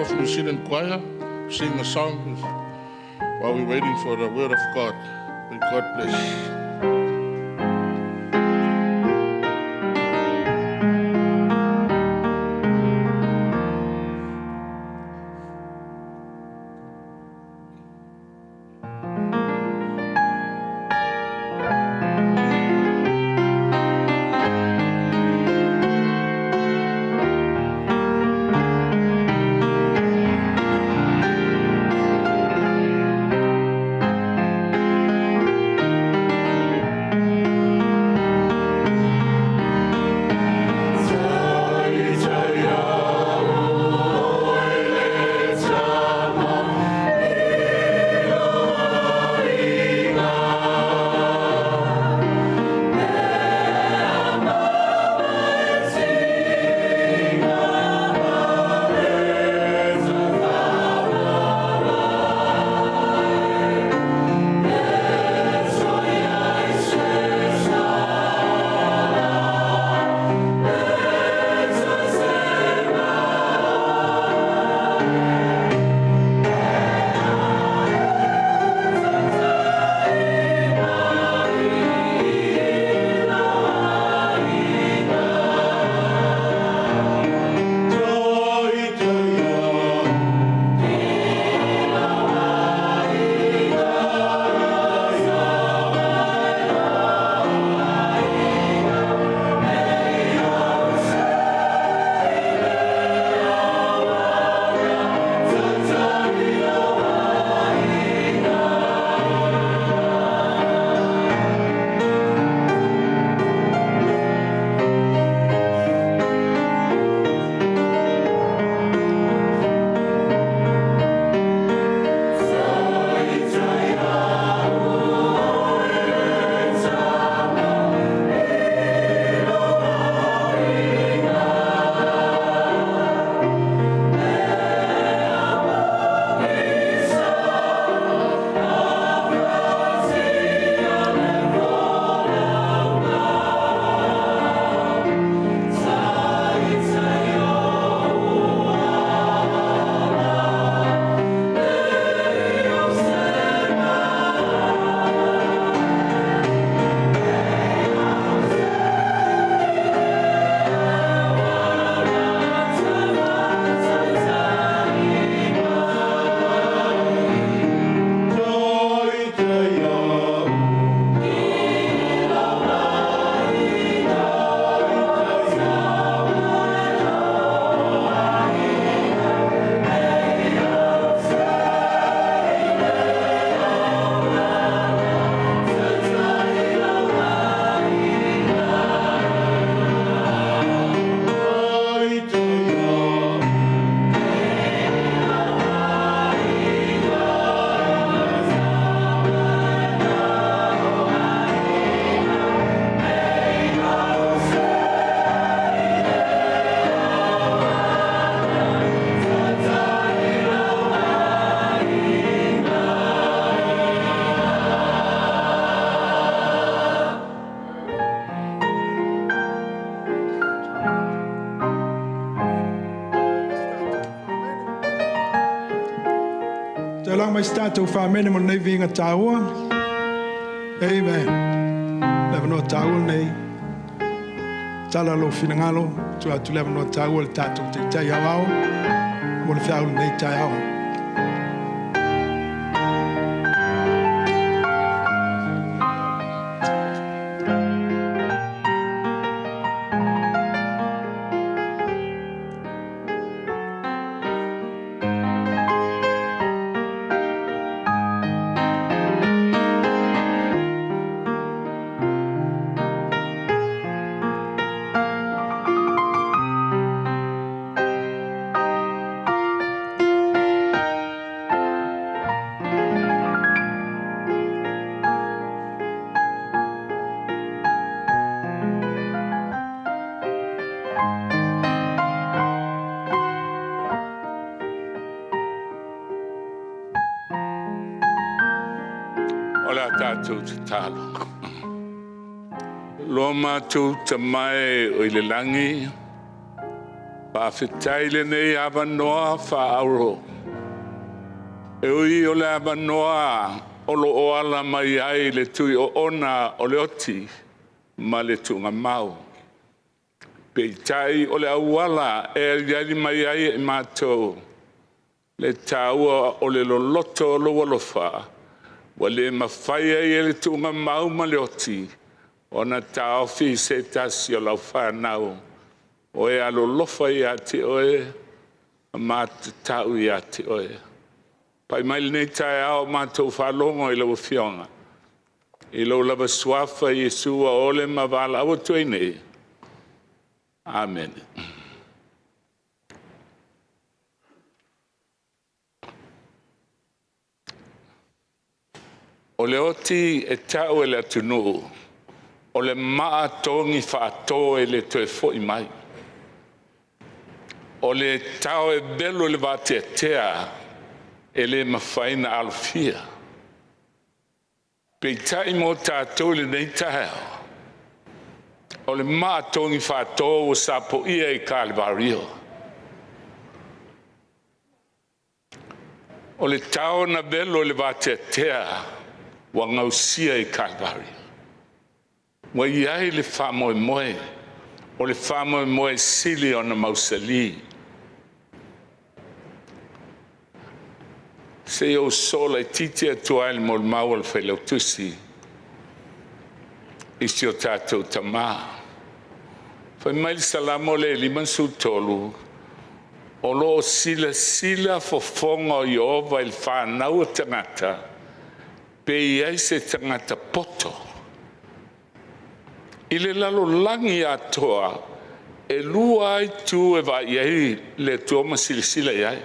New Zealand Choir, sing a song while we're waiting for the word of God. May God bless. lang mai tātou whamene mo nei vinga tāua. Amen. Lewa no tāua nei. Tala lo finangalo. Tua tu lewa no tāua le tātou te tai hawao. Mo le whiau nei tai hawa. Ola tātou te tālo. Loa mātou te mai o i le langi. Pāwhitai le nei awanoa whaaro. E ui o le awanoa olo o ala mai ai le tui o ona o le oti ma le tunga mau. Peitai o le awala e aliali mai ai e mātou. Le tāua o le loloto o lo walofa. Wa le mawhaia i le tunga mau ma le oti. O na tau fi se tasi o lau whanau. O e alo lofa i ati oe. A mata tau i ati oe. Pai mai le nei tae ao mātou whalongo i lau fionga. I lau lava swafa i Yesua ole ma wala awa tui nei. Amen. O le oti e tau e le atunu, o le maa tongi whaato e le toe fo i mai. O le tau e belo le vate tea e le mawhaina alfia. Pei tai mo tātou le nei taheo. O le maa tongi whaato o sapo ia i Kalvario. O le tau na belo le vate tea wa ngausia i Kalvari. Wa iai le whamoe moe, o le whamoe moe sili o na mausali. Se o sola i titi atua il mo le mau al whailau tusi. Isi o tātou tamā. Whai mai salamo le liman su tolu, o lo sila sila fofonga o Iova il whanau tangata, pe iai se tangata poto. I le lalo langi atoa, e lua ai tu e va iai le tuoma silisila iai.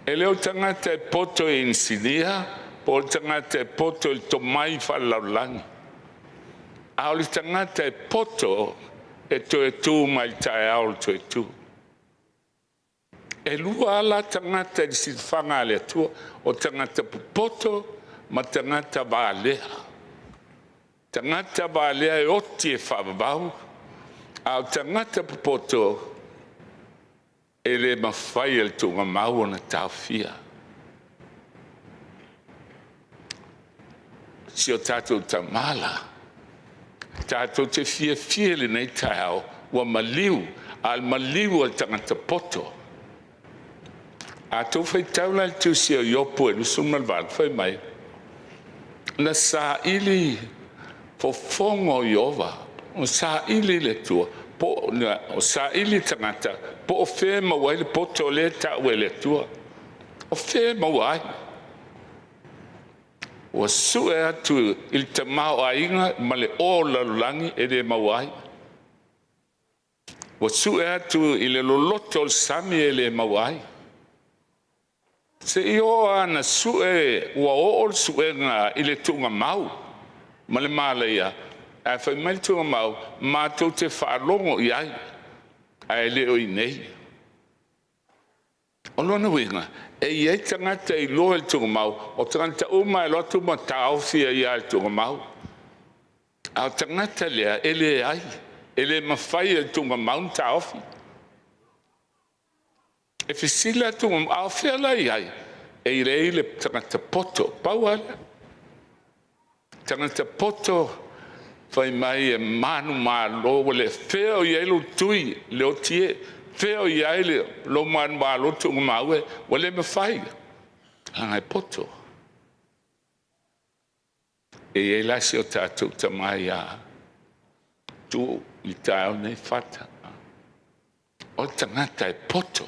E leo tangata e poto e insinia, po tangata e poto il tomai whalau langi. A le tangata e poto e to e tu mai tae au to e tu. E lua ala tangata di silfanga le tua, o tangata poto, ma tangata baalea. Tangata baalea e oti e whababau, a tangata poto, e le mawhai el tunga mau na tawhia. Si o tātou tamala, tātou te fia le nei tau, wa maliu, al maliu al tangata poto. A tau whai taula al tu si o yopo e lusum malval, whai mai. Na sa ili fo fongo Iova, o sa ili le tua, o sa ili tangata, po o whē mawai le poto le tau e le tua. O whē mawai. O su e atu il te mau a inga ma le o lalulangi e le mawai. O su e atu i le loloto al sami e le mawai. Se i o ana su e ua o ol su e nga i le tunga mau. Ma le mala ia. A whai mai tunga mau, mātou te whaalongo i ai. A e le o i nei. O lona winga, e iei tangata i loa il tunga mau, o tangata uma e lotu ma taofia i ai tunga mau. A tangata lea, e le ai, e le mawhai il tunga mau taofi. E fisila tunga mau, a whiala i ai, e le tangata poto pauala tangata poto fai mai e manu malo le feo i elu tui le otie feo i ele lo man malo tu mawe wale me fai ai poto e la si o tatu tamaya tu i tau nei fata o tangata e poto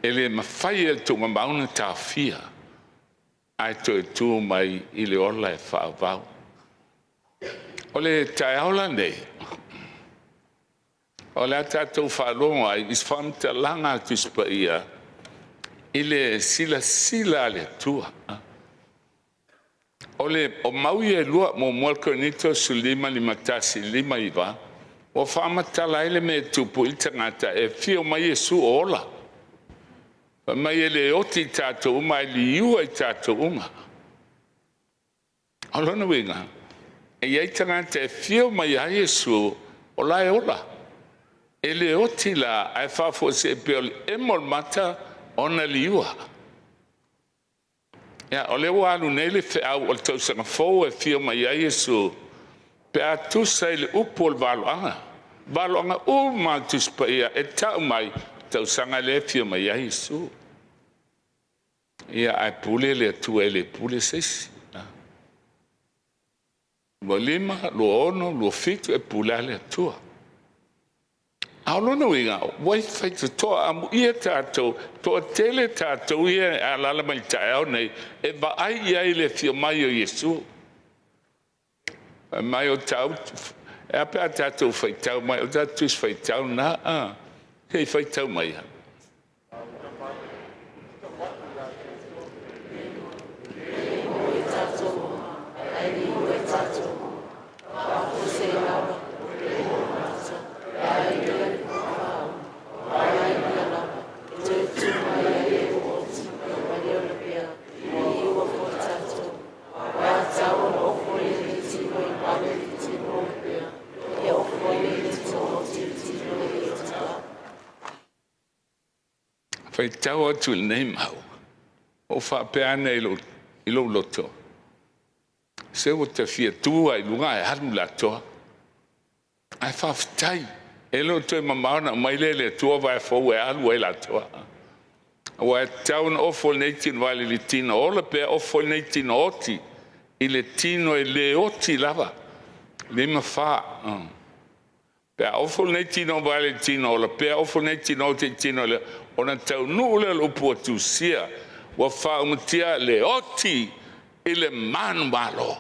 ele ma fai e tu mauna ta fia ai tu mai i le ola e fa vau o le tai aula nei o le tatu whalonga i isfam te langa tuspa ia i le sila le tua o le o maui e lua mo mwalko nito su lima matasi lima iwa o whamatala ele me tupu i tangata e fio mai e su ola mai e le oti tatu uma e li iua i tatu uma o lona winga e iei tangata e fio mai a Yesu o la e ola e le oti la ai whafo se peol e mol mata ona li iua ya o le walu nei le wheau o le tausanga fau e fio mai a Yesu pe a tusa i le upo o le waloanga u mātus pa ia e tau mai tausanga le fio mai a Yesu ia ai pule le atua e le pule sesi Lo lima, lo ono, lo fitu e pula le atua. Aolona winga, wai fai te toa amu ia tātou, toa tele tātou ia a lala mai tae au nei, e ba ai ia i le fio mai o Yesu. Mai o tau, e apea tātou fai tau mai, o tātou fai tau na, hei fai tau mai. Fai tau atu nei mau, o whapea nei i lo loto. Se o te fia tua i lunga e haru la toa. Ai whaftai, e lo toi mamauna mai le tua vai fau e haru e la toa. Wa e tau na ofo nei tino vale li tino, ola pea ofo nei tino oti, i le tino e le oti lava. Le ma wha, Pea ofo nei tino vale tino, ola pea ofo nei tino oti tino le, ona tau nuu le lupu atu sia, wa whaumutia le oti i le manu malo.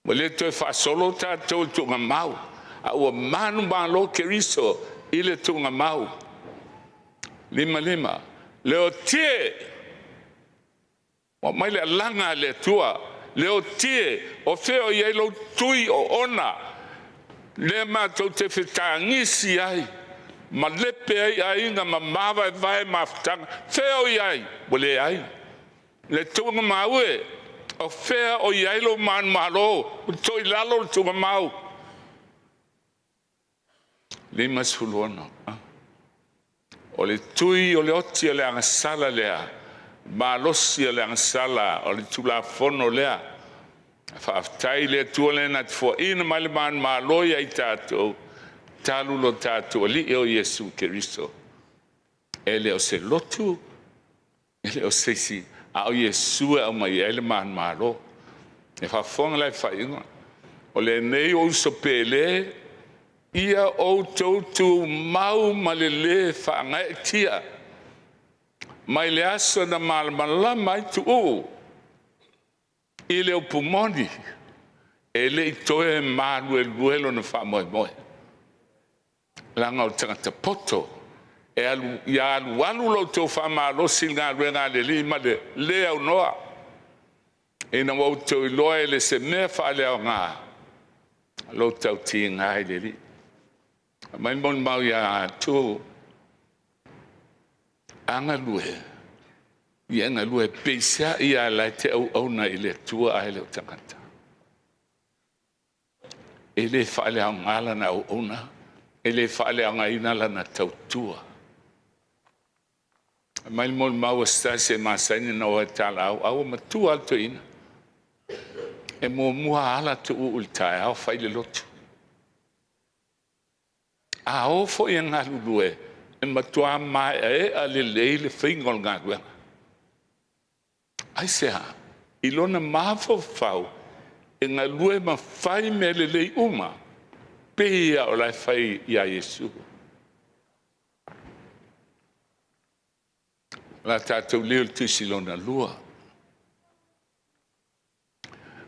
Wa le toi whasolo tātou tunga mau, a ua manu malo keriso i le tunga mau. Lima, le otie, wa mai le langa le tua, le otie, o feo i lo tui o ona, le mātou te whetangisi ai, ma lepe ai inga ma mawa e vai mafutanga, feo i ai, wale ai. Le tunga mau e, o fea o i ailo man malo, o toi lalo tunga mau. Lima suluono. O le tui o le oti o le angasala lea, ma losi o le angasala, o le tula fono lea. Whaftai le tua le na tfua ina mai le man malo i ai tātou, talu lo tātou li o Yesu Keristo. Ele o se lotu, ele o se si, a o Yesu e o mai ele man malo. E whafonga lai whainga. O le nei o uso pele, ia o tautu mau malele whaanga e tia. Mai le aso na malamala mai tu o. I le o pumoni. E le i toe malu e luelo na wha moe moe. Langa o tangata poto. E alu lo tau wha maalosi ngā ruenga le li ma le au noa. E na wau tau i loa e le se mea wha le au ngā. Lo tau ti ngā i le li. Mai mon mau ia tu anga lue. Ia anga lue peisa ia lai te au na i le tua ai le o tangata. E le wha le au ngala na au na. E le wha le au ngaina la na tau tua. Mai mo mau sta se masaini na o tala au matu alto ina. E mo mua ala tu ultai au fai le lotu. A o fo i ngā lulue e matua mai a le le whaingol ngā kua. Ai se ha, i lona mafo fau e ngā lue ma whai me le lei uma pēia o lai whai i a Yesu. La tātou leo tusi lona lua.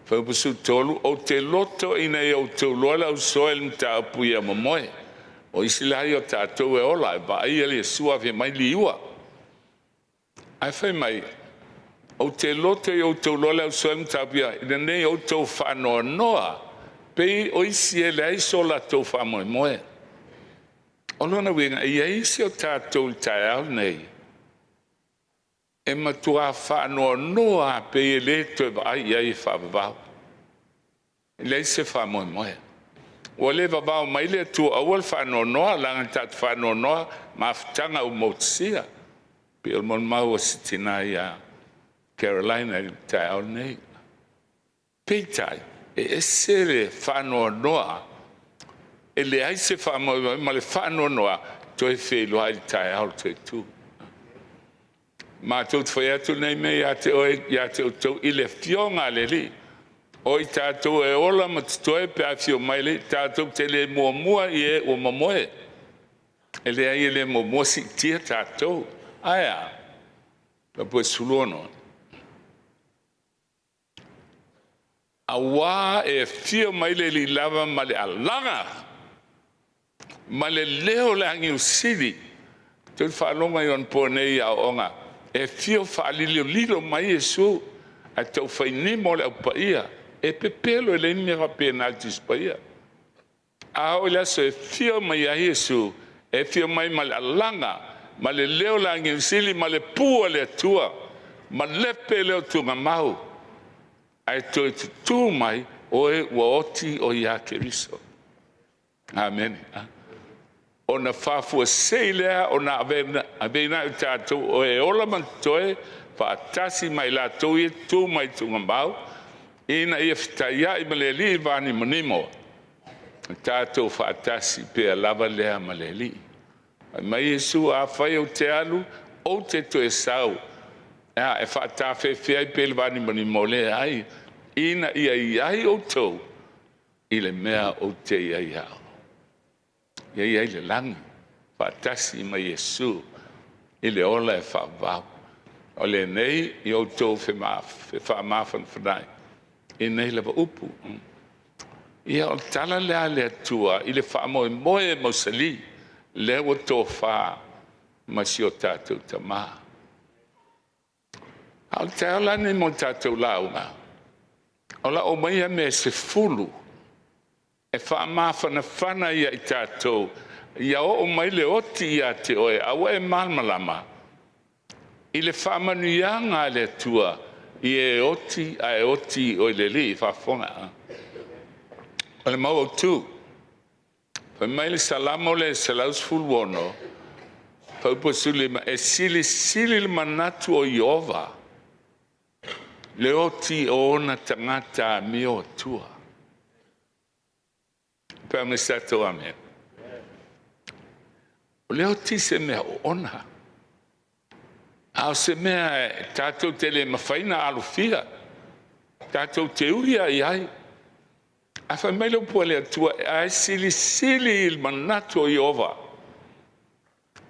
Whaupusu tolu o te loto ina i au tau loala au soel mta apuia mamoe. O isi lai o tātou e ola e ba ai ali e sua fe mai liua. Ai whai mai, o te loto i au tau loala au soel mta apuia, ina nei au tau whanoa noa, pei o isi e lei so la tau whamoe moe. O lona winga, i eisi o tātou tai au nei, e matua whanoa noa pei e le toi ba ai ai whababau. Lei se whamoe moe. O le vavao mai le tu awal whanoa noa, langa tat whanoa noa, mawhtanga o Motsia. Pe o mon mau o sitina i a Carolina i tai au nei. Peitai, e sere whanoa noa, e le aise whamoe, ma le whanoa noa, toi whelua i tai au te tu. Ma tūt whai atu nei me ia te o tau i le fionga le li. O i tātou e ola ma tutoe pe a fio mai le, tātou te le mua i e o mamoe. E le ai e le mua si tia tātou. Aia, pa pue sulono. A wā e fio mai le li lava ma le alanga. Ma le leo le angi usili. Tūt whaalonga i on pōnei a onga. E fio whaalilio lilo mai e su. A tau whaini mo le au pa ia. E pepelo e le mea penaltis pa ia. A o le aso e fio mai a Yesu, e fio mai ma le alanga, ma le leo la ngiusili, ma le pua le atua, ma lepe leo tunga mau. Ai toi tu mai o e waoti o ia keriso. Amen. O na Faafiu seilea, o na avena i tātou, o e ola man toe, whaatasi mai la toi tu mai tunga mau, ina ia fitaia i maleli vani manimo. Tātou whaatasi pēr lava lea maleli. Mai Yesu a whai o te alu, o te toe sau. E whaatawhewhia i pēr vani manimo le ai. Ina ia iai o tau, i le mea o te iai hao. Iai le langi, whaatasi mai Yesu, i le ola e whaavau. O le nei, i o tau whamafan whanai. I nei lewa upu. Ia o tala lea lea tua, i le whaamoe moe mausali, lewa tō wha masi o tātou ta maa. Au te alane mo tātou launga. O la o maia me se fulu, e whaamawhana whana ia i tātou, ia o mai le oti ia te oe, awa e malmalama. I le whaamanuianga le tua, i e oti o le li whafonga. O le mau au tū. Pa mai le salamo le salaus fulwono, pa uposu le ma e sili le manatu o Iova. Le oti o ona tangata mi o tua. Pa me sato amen. O le oti se mea o ona. Au se mea tātou te le mawhaina alufia. Tātou te uia i ai. A whai mai leo pua le atua, ai sili il manatu o Iova.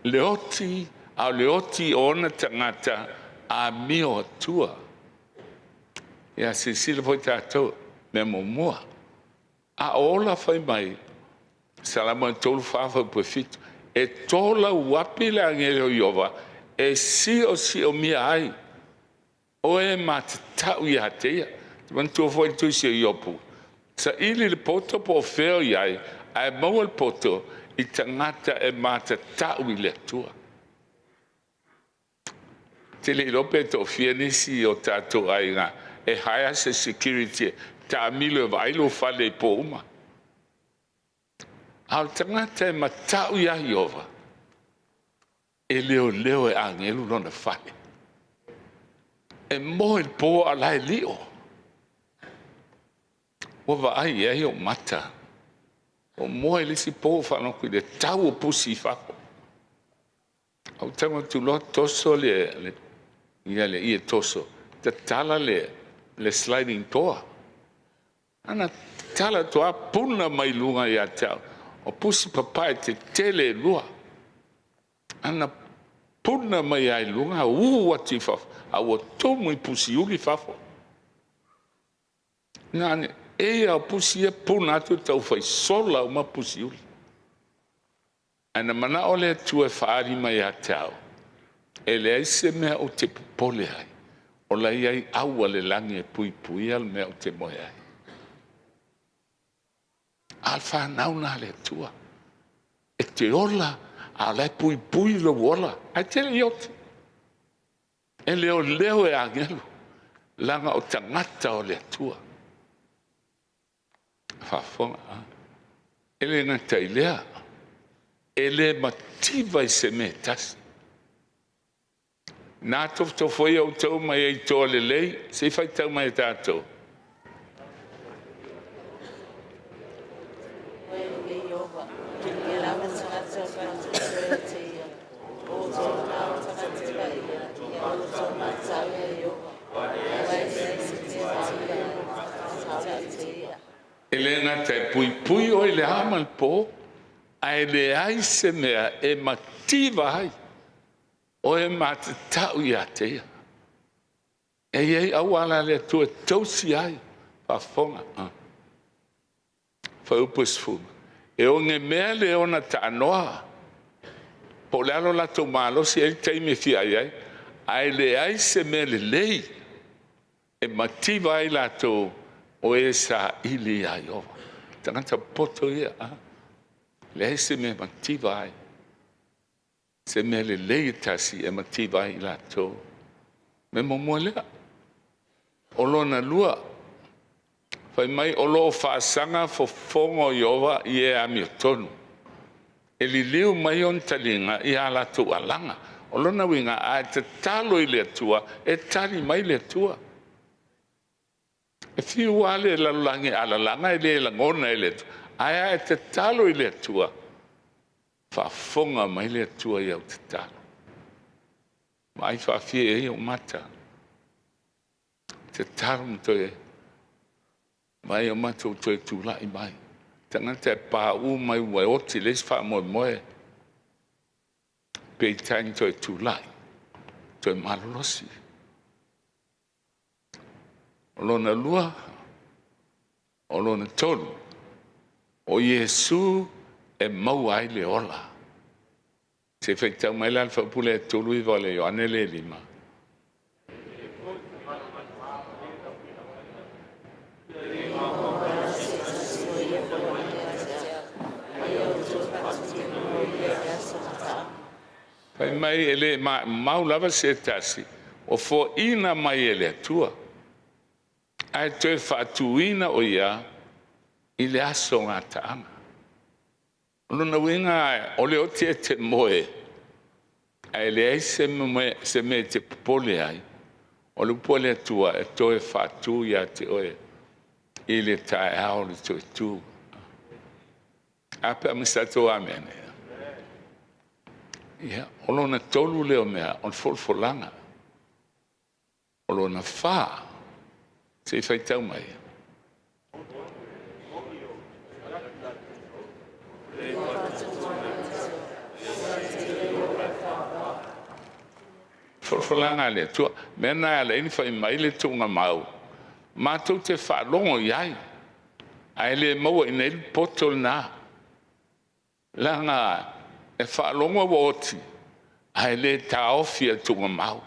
Le oti o ona tangata a mi o atua. Ia sili foi tātou, me mua. A ola whai mai, salama tolu whawha pua fitu, e tola wapi le angere o Iova, e si o mia ai. O e mata tau i hatea. Mantua foi tu si o Iopu. Sa ili le poto po feo iai, ai mau al poto i tangata e mata tau i le tua. Te le ilope to fianisi o tātou ai ngā, e haia se security, ta amilo e vailo fale i po uma. Au tangata e matau i Iova. e leo e angelu lona fale. E mo il po ala e lio. O va ai e o mata. O mo e lisi po whanau kui le tau o pusi whako. Au tama tu lo toso le ia toso. Te tala le sliding door. Ana tala toa puna mai lunga ia tau. O pusi papai te tele lua. Ana puna mai ai lunga wati whafo. A o tomu i pusi uki whafo. Ngane, a pusi e puna atu tau whai sola o ma pusi uki. Ana mana ole tu e whaari mai a tau. E le aise mea o te pole ai. O lai ai aua le langi e pui al mea o te moe ai. Alfa nauna le tua. E te ola a lai pui lo wola. Ai te le ioti. E leo e angelu. Langa o tangata o le tua. Whafonga. E le ngata i lea. E le mativa i se me tasi. Nā tof foi au tau mai ei toa le lei, se fai tau mai tātou. E le ngata e pui o le amal po, ai le ai se mea e mativa ai. O e mate tau i atea. E iei au ala le tu e tausi ai. Whafonga. Whaupus funga. E o nge mea le ona ta anoa. Po le alo la tau malo si e teime fi ai ai. Ai le ai se mea le lei. E mativa ai la tau o e sa ili ai ova. Tangata poto ia. Le ai se mea mativa ai. Se me le lei tasi e mativa i la tō. Me mo lea. O lona lua. Fai mai o lo whaasanga fo fongo iowa i e ami o tonu. E li liu mai on talinga i a la tō alanga. O lona winga a te talo i le tua e tali mai le tua. E fiu ale la langi ala langa i le langona i le tua. Aia e te talo i le tua. Whafonga mai le tua i au te talo. Mai whawhie e o mata. Te talo mtoe. Mai o mata o toe tūlai mai. Tangata e pā u mai ua oti les wha moe. Pei tangi toe tūlai. Toe malolosi. O lona lua. O lona tolu. O Yesu e mau ai le ola. Se whaitau mai lan whapule e tolu i wale o ane le lima. Pai mai ele mau lava se tasi. O fo ina mai ele tua. Ai toe whatuina o ia i le aso ngā taanga. Luna winga o le oti e te moe. Ai le ai se me te pole ai. O le pole atua e toe whatu ia te oe. I le tae ao le toe tū. Ape amisato amene. Ia, o lona tolu leo mea, on folfolanga. O lona wha. Se whaitau mai. Folfolanga le tua. Mena ala ini whai mai le tunga mau. Mātou te whalongo iai. Ai le maua ina ili potol nā. Langa e whalongo wa oti. Ai le taofi a tunga mau.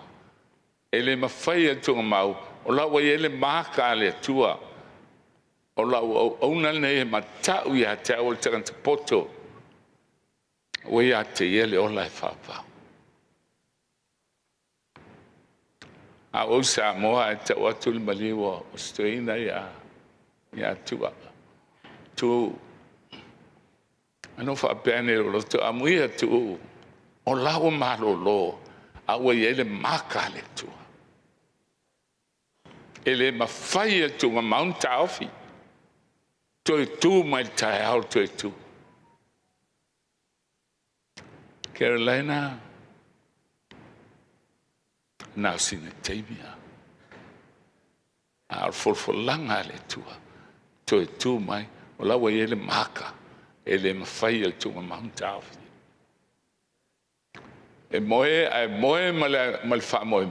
E le mawhai a tunga mau. O la wa ele maka le tua. O la ona ne e matau ia te au le tangata poto. O ia te ele o lai whapau. A o sa moa e te watu le maliwa o stoina ia tua. Tu ano wha pēne o roto amuia tu. O lau malolo, a ua ia le maka le tua. Ele mawhai e tunga maunta ofi. Toi tu mai tai au toi tu. Carolina, nau sina teimia. Al folfolanga le tua. Toi tu mai, o lau ia le maka. Ele mawhai e tunga maunta ofi. E moe mal fa moe.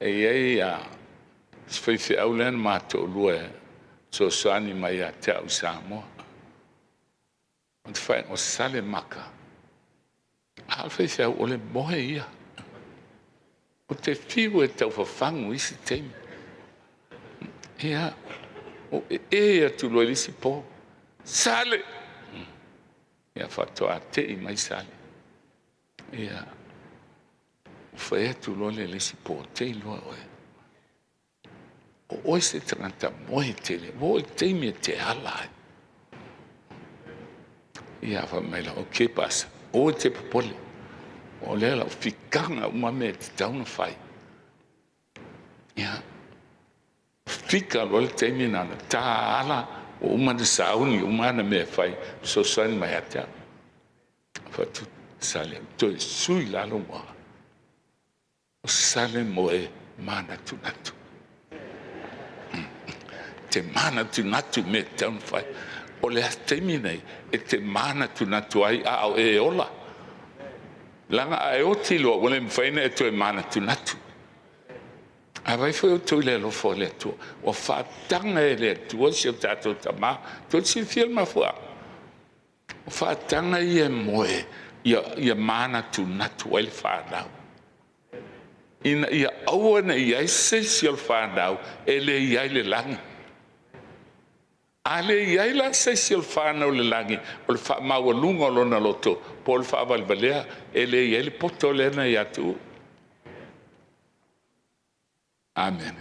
E sfeife au len mato lue so sani mai a te au Samoa. O te whae o sale maka. Al feife au ole moe ia. O te whiu e tau whawhangu isi teimi. Ia, o e atu loe lisi po. Sale! Ia whatoa te I mai sale. Ia, whae atu loe le lisi po te I loe oe. O oi se tranta moe tele, o teimi e te halai. Ia wha meila o ke pasa, o te papole. O lela o fikanga umame te tauna whai. Ia, fika loe teimi nana, tā ala o umana sauni, umana me whai, so sani mai atea. Whatu sale, toi sui lalo moa. O sale moe mana tunatu. Te mana tunatu me taun whai. O le teimi nei, e te mana tunatu ai a au e ola. Langa a e o tilo, wale mwhaina e to e mana tunatu. A vai foi o tui le lofo le tua. O whaatanga e le tua si o tato tama. Toi si filma fua. O whaatanga I e moe. Ia mana tunatu ai le whaanau. Ia awana I ai se si o whaanau. E le iai le langi. Ale iai la se si o whanau le langi, o le wha maua lunga o lona loto, po le wha valvalea, e le iai le poto lena I atu. Amen.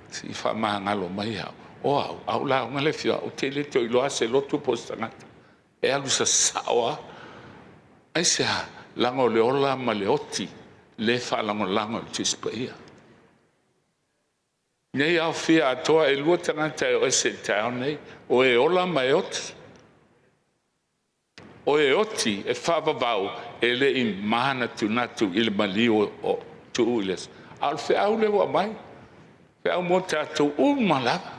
Si wha maa ngalo mai au. O au la o ngale fia, o te le to iloa se loto postangata. E alu sa sawa. Ai se ha, lango le ola ma le oti, le wha lango le tispaia. Nei au fia atoa e lua tangata e o se tau nei, o e ola mai oti. O e oti e whavavau e le I mana tunatu I le malio o tu ules. Al fe au le wa mai, fe au mo tātou malava.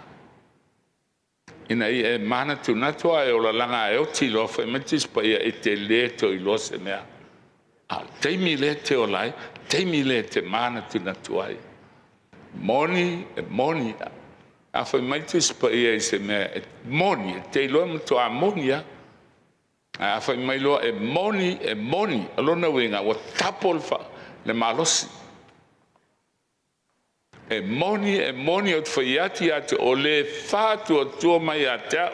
Ina I e mana tunatu a e ola langa e oti lo fe metis pa ia e te le to I lo se mea. Al teimi le te olai, teimi le te mana tunatu ai. Moni, a foi mai tu spa ia se me moni, te lo mo to amonia. A foi mai lo e moni, alona winga o tapol fa le malosi. E moni o foi ati o le fatu o tu mai ata.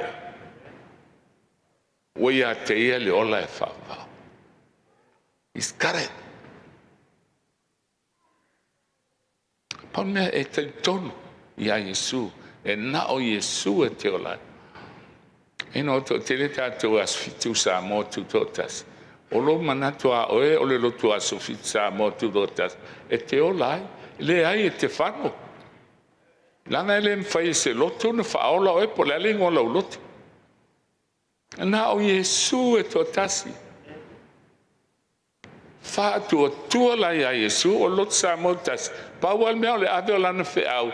O ia te ia le ola e fa. Iskare. Pone e te tonu ia Yesu, e na o Yesu e te olai. E no to te le tātou as fitu sa mo tu totas. O lo manatu a oe o le lotu a so fitu sa mo tu totas. E te olai, le ai e te whano. Langa ele mwhai se lotu na whaola oe po le alingo lau lotu. Na o Yesu e totasi. Fatu o tua lai a Yesu o lot sa motas. Pau al mea le ave o lana fe au.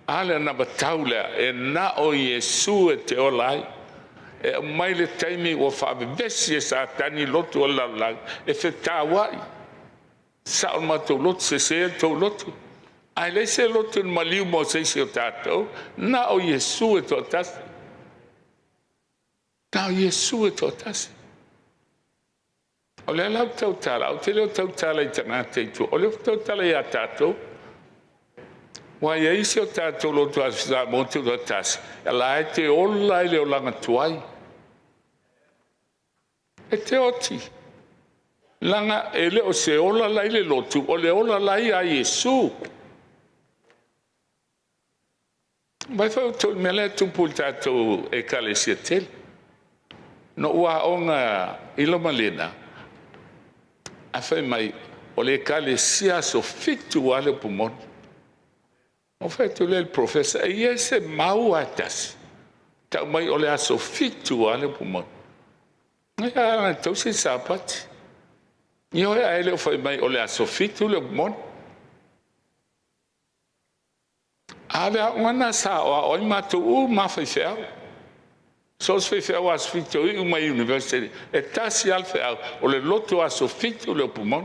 Ale na batau lea. E na o Yesu e te o lai. E mai le taimi o whaave vesi e sa tani lotu o lalang. E fe tāwai. Sa o matou lotu se se tau lotu. Ai le se lotu in maliu mo se se o tātou. Na o Yesu e to tasi. Na o Yesu e to tasi. O le lau tau tala, o te leo tau tala I tangata I tu, o leo tau tala I a tātou. Wa ia isi o tātou lo tu asisa mo te ua tasi. E la e te ola I leo langa tuai. E te oti. Langa e leo se ola lai le lotu, o le ola lai a Yesu. Mai fa to mele tu pulta to e kalesia tel. No ua onga ilo malena. A fa mai o le kalesia so fitu ale pumon. O fa to le professor e ese mau atas. Ta mai o le aso fitu ale pumon. Nga to se sapat. Yo e ele o fa mai o le aso fitu le pumon. Ada wana sa o matu u mafefea. So fefea was fitu u ma university. E tasi alfea o le loto aso fitu le pumon.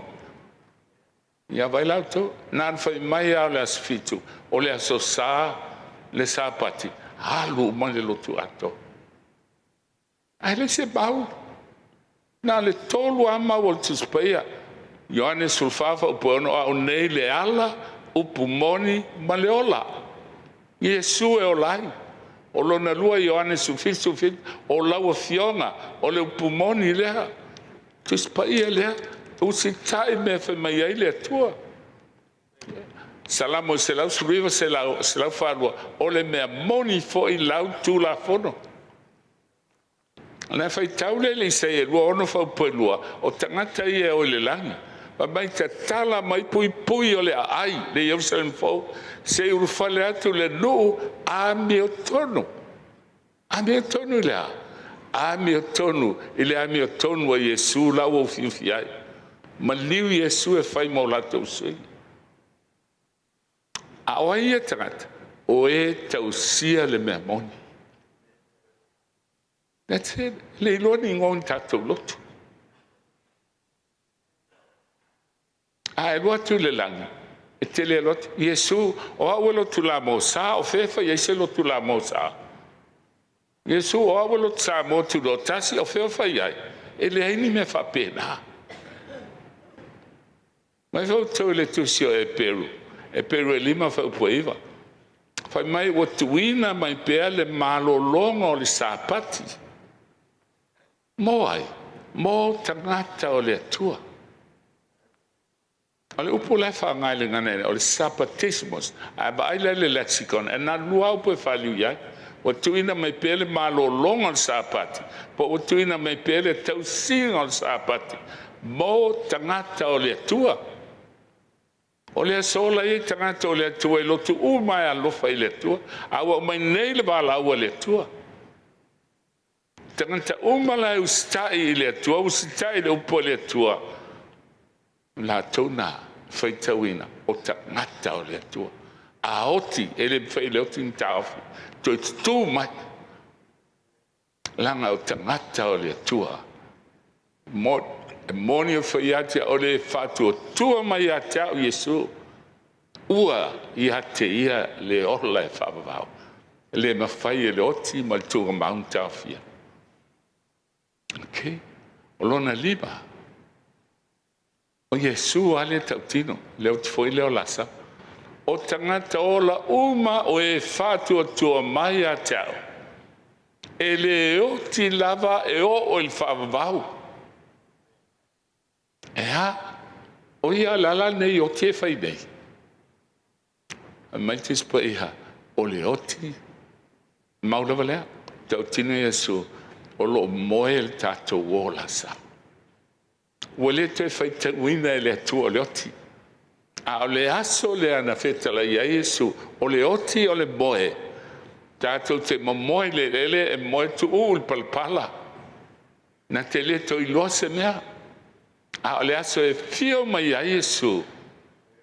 Ya vai lá to nan foi mai o le aso fitu o le aso sa le sapati. Alu ma le loto ato. Ai le se bau. Na le tolu ama o tu speia. Johannes sulfafa o pono o nei le ala o pumoni ma le ola. Yesu e o lai. O lona lua Johannes sufit o lau fionga o le pumoni lea. Tu spaia lea. O si tai me fe mai ai le tua. Salamo se lau suriva se lau farua. O le mea moni fo i lau tu la fono. Na fai taule le se e lua ono fau puelua. O tangata i e o le langi. Ma mai ta tala mai pui o le ai le Jerusalem fo se urufale atu le no a mio tono le a mio tonu ile a mio tonu a Yesu la o fiai ma liu Yesu e fai mo la tau sui a o ia tangata o e tau sia le mea moni that's it le loni ngon tatou lotu a e loa tu le langi. E tele lot Yesu o awelo tu la mosa o fefa Yesu lo tu la mosa. Yesu o awelo sa mo tu lo tasi o fefa yai. Ele ai ni me fa pena. Mas o to le tu sio e Peru. E Peru e lima fa poiva. Fa mai o tuina mai pe le malo longo le sapati. Mo ai. Mo tangata o le tua. Ale upo le fa ngai le ngane o le sapatismos a ba ile le lexicon e na lua upo fa liu ya o tuina mai pele malo long on sapati po o tuina mai pele tau sing on sapati mo tangata o le tua o le sola e tangata o le tua e lo tu u mai a lo fa ile tua a o mai nei le bala o le tua tangata u mala u stai le tua u stai le upo le tua la tona fai tauina o ta ngata o le tua. A oti, ele fai le oti ni taufi. To tu mai. Langa o ta ngata o le tua. Moni o fai atia o le fatu o tua mai atia o Yesu. Ua i hate ia le ola e whapavau. Le mawhai le oti ma le tua maun taufia. Okay. O lona lima. O Yesu ale tautino, leo te foi leo lasa. O tangata ola uma o e fatu o tua mai a tau. E leo ti lava e o il whavavau. E ha, o ia lala nei o te whai nei. A mai te spa iha, o leo ti maulawa lea. Tautino Yesu, o lo moe il tato o lasa. Wale te fai te wina le tua le oti. A o le aso le ana feta la ia Yesu, o le oti o le moe. Tātou te mamoe le lele e moe tu ul palpala. Na te le to iloa se mea. A o le aso e fio mai a Yesu,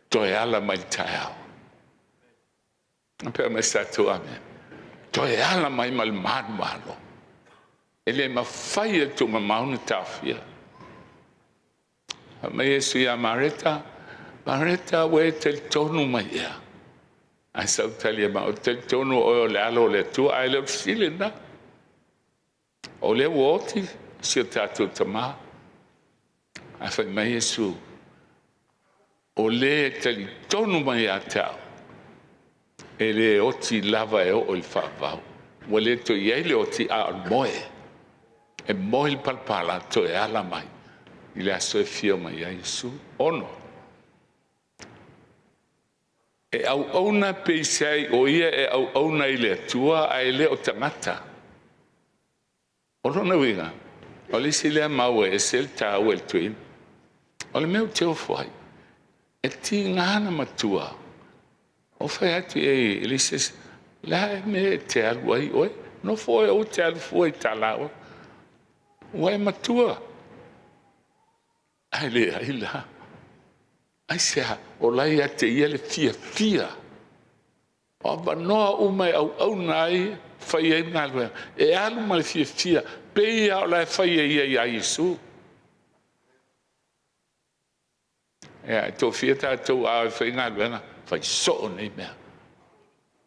to e ala mai taiao. Pea mai statu amen. To e ala mai mal malo. Ele ma fai e tu ma mauna tafia. Ma Yesu ia Mareta we te tonu mai ia. Ai sau talia ma o te tonu o le alo le tua ai le silina. O le woti si o tatu tama. Ai fai ma Yesu o le te tonu mai a tau. E le oti lava e o il whavau. Wa le to iei le oti a moe. E moe il palpala to e ala mai. Il a so fio mai a Yesu ono. E au na peisai o ia e au na ile tua a ile o tangata. O rona winga. O le sile mau e sel ta o el tuin. O le meu teo fwai. E ti ngana matua. O fai atu e elises. La me te aluai oi. No foi o te alu foi talao. Wai matua. Ai le ai la. Ai sea o lai ate ia le fia. O ba noa umai au nai fai e ngalwe. E alu ma le fia. Pe ia o lai fai e ia Yesu. E to fia tātou a fai ngalwe nga. Fai so nei mea.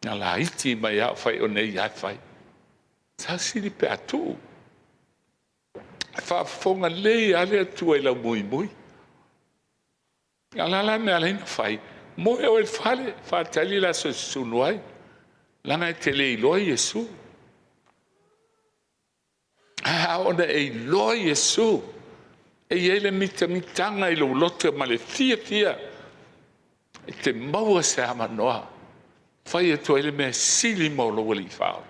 Nga la iti mai au fai o nei ai fai. Sa siri pe atu. Fa fonga lei ale atu e la mui. Nga la me ala ina fai. Mo e o e fale, fa tali la so sunuai. Lana e te le iloi Yesu. Ona e iloi Yesu. E ele mitanga i lo lote ma le fia. E te maua se ama noa. Fai e to ele me sili mo lo wali fao.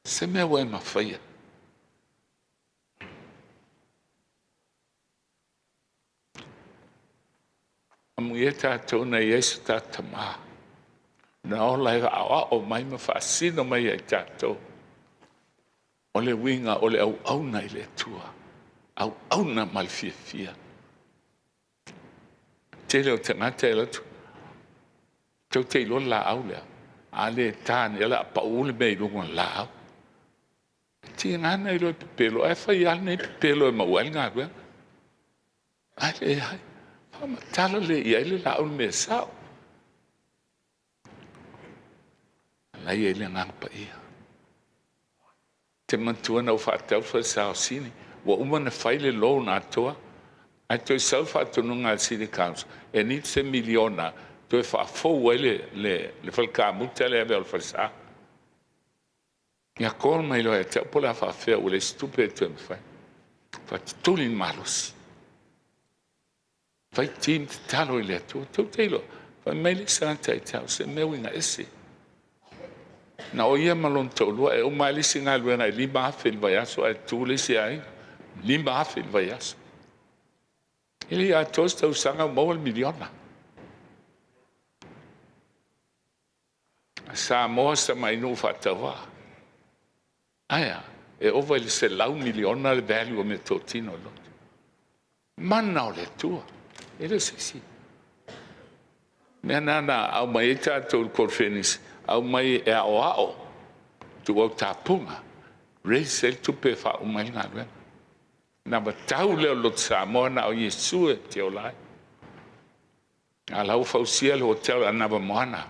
Se me wa ma fai. Amueta to na Yesu ta tama. Na ola awa o mai ma fa sino mai e tato. Ole winga ole au na ile tua. Au na mal fia. Tele o tangata e latu. Tau te ilo la au lea. Ale tāne ala pa ule mei lungon la au. Ti ngana ilo e pepelo. E fai alne e pepelo e mauel ngā kua. Ale hai. Fama tala le ia ile la au me sao. La ia ile ngangpa ia. Te mantua na uwhatau fa sao sini. Wa umana fai le lo na toa. Ai toi salfa tununga City Council. E ni se miliona. Toi fa fo le falka muta le ave al fasa. Ya kol mai lo e te pola fa fe o le stupe tu me fai. Fa tulin malos. Fai tim talo ile tu te lo. Fa mai le santa tau se me winga ese. Na o ia malon tolu e o mai le singa lo na lima fel vai aso e tu le se ai. Lima fel vai aso. Ele a tosta usanga mo miliona. Sa mo sa mai no fatawa. Aya, e over il se lau miliona le value me totino lo. Manna o le tua. Ele si. Me nana au mai ta to conference, au mai e ao. Tu o tapunga. Resel tu pe fa o mai ngā. Na batau le lo sa mo na o Yesu e te olai. Ala u fausia le hotel anava moana.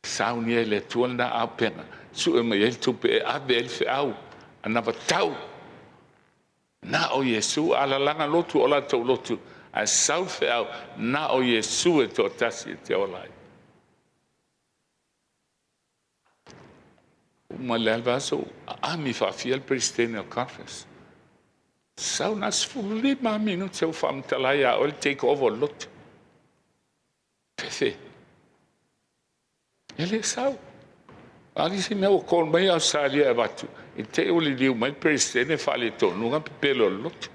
Saunia le tuana a pena. Su e mai el tupe e ave el fe au. Anava tau. Na o Yesu ala langa lotu ola tau lotu. A sau fe au. Na o Yesu e to tasi e te olai. Uma leva so a mi Faafiu Presidential Conference. Sau nas fully ma minutes eu fam talaya or take over lot. Pefe. Ele sau. Ali se meu con mai a salia e batu. E te o li diu mai presidente fale to nunga pelo lot.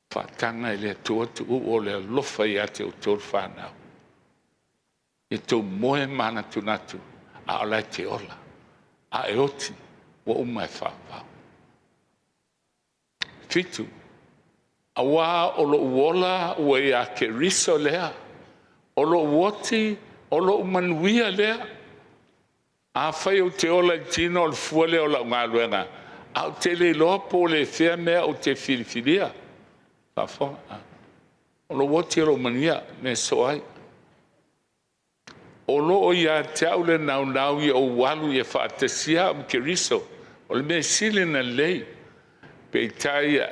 Fatanga ele to o le lofa ia te o tor fanau. E to moe mana tunatu a ola te ola. A eoti. Wa umai whawau. Fitu. Awa o lo uola ua ia ke riso lea. O lo uoti, o lo umanuia lea. A whai o te ola tino o fuale o la ngā luenga. A o te le loa po le whea mea o te whiriwhiria. Whawhonga. O lo uoti o lo umanuia me soai. O lo o ia te aule nau i o walu i e whaatesia o ke riso. O le me sili na lei. Pe tai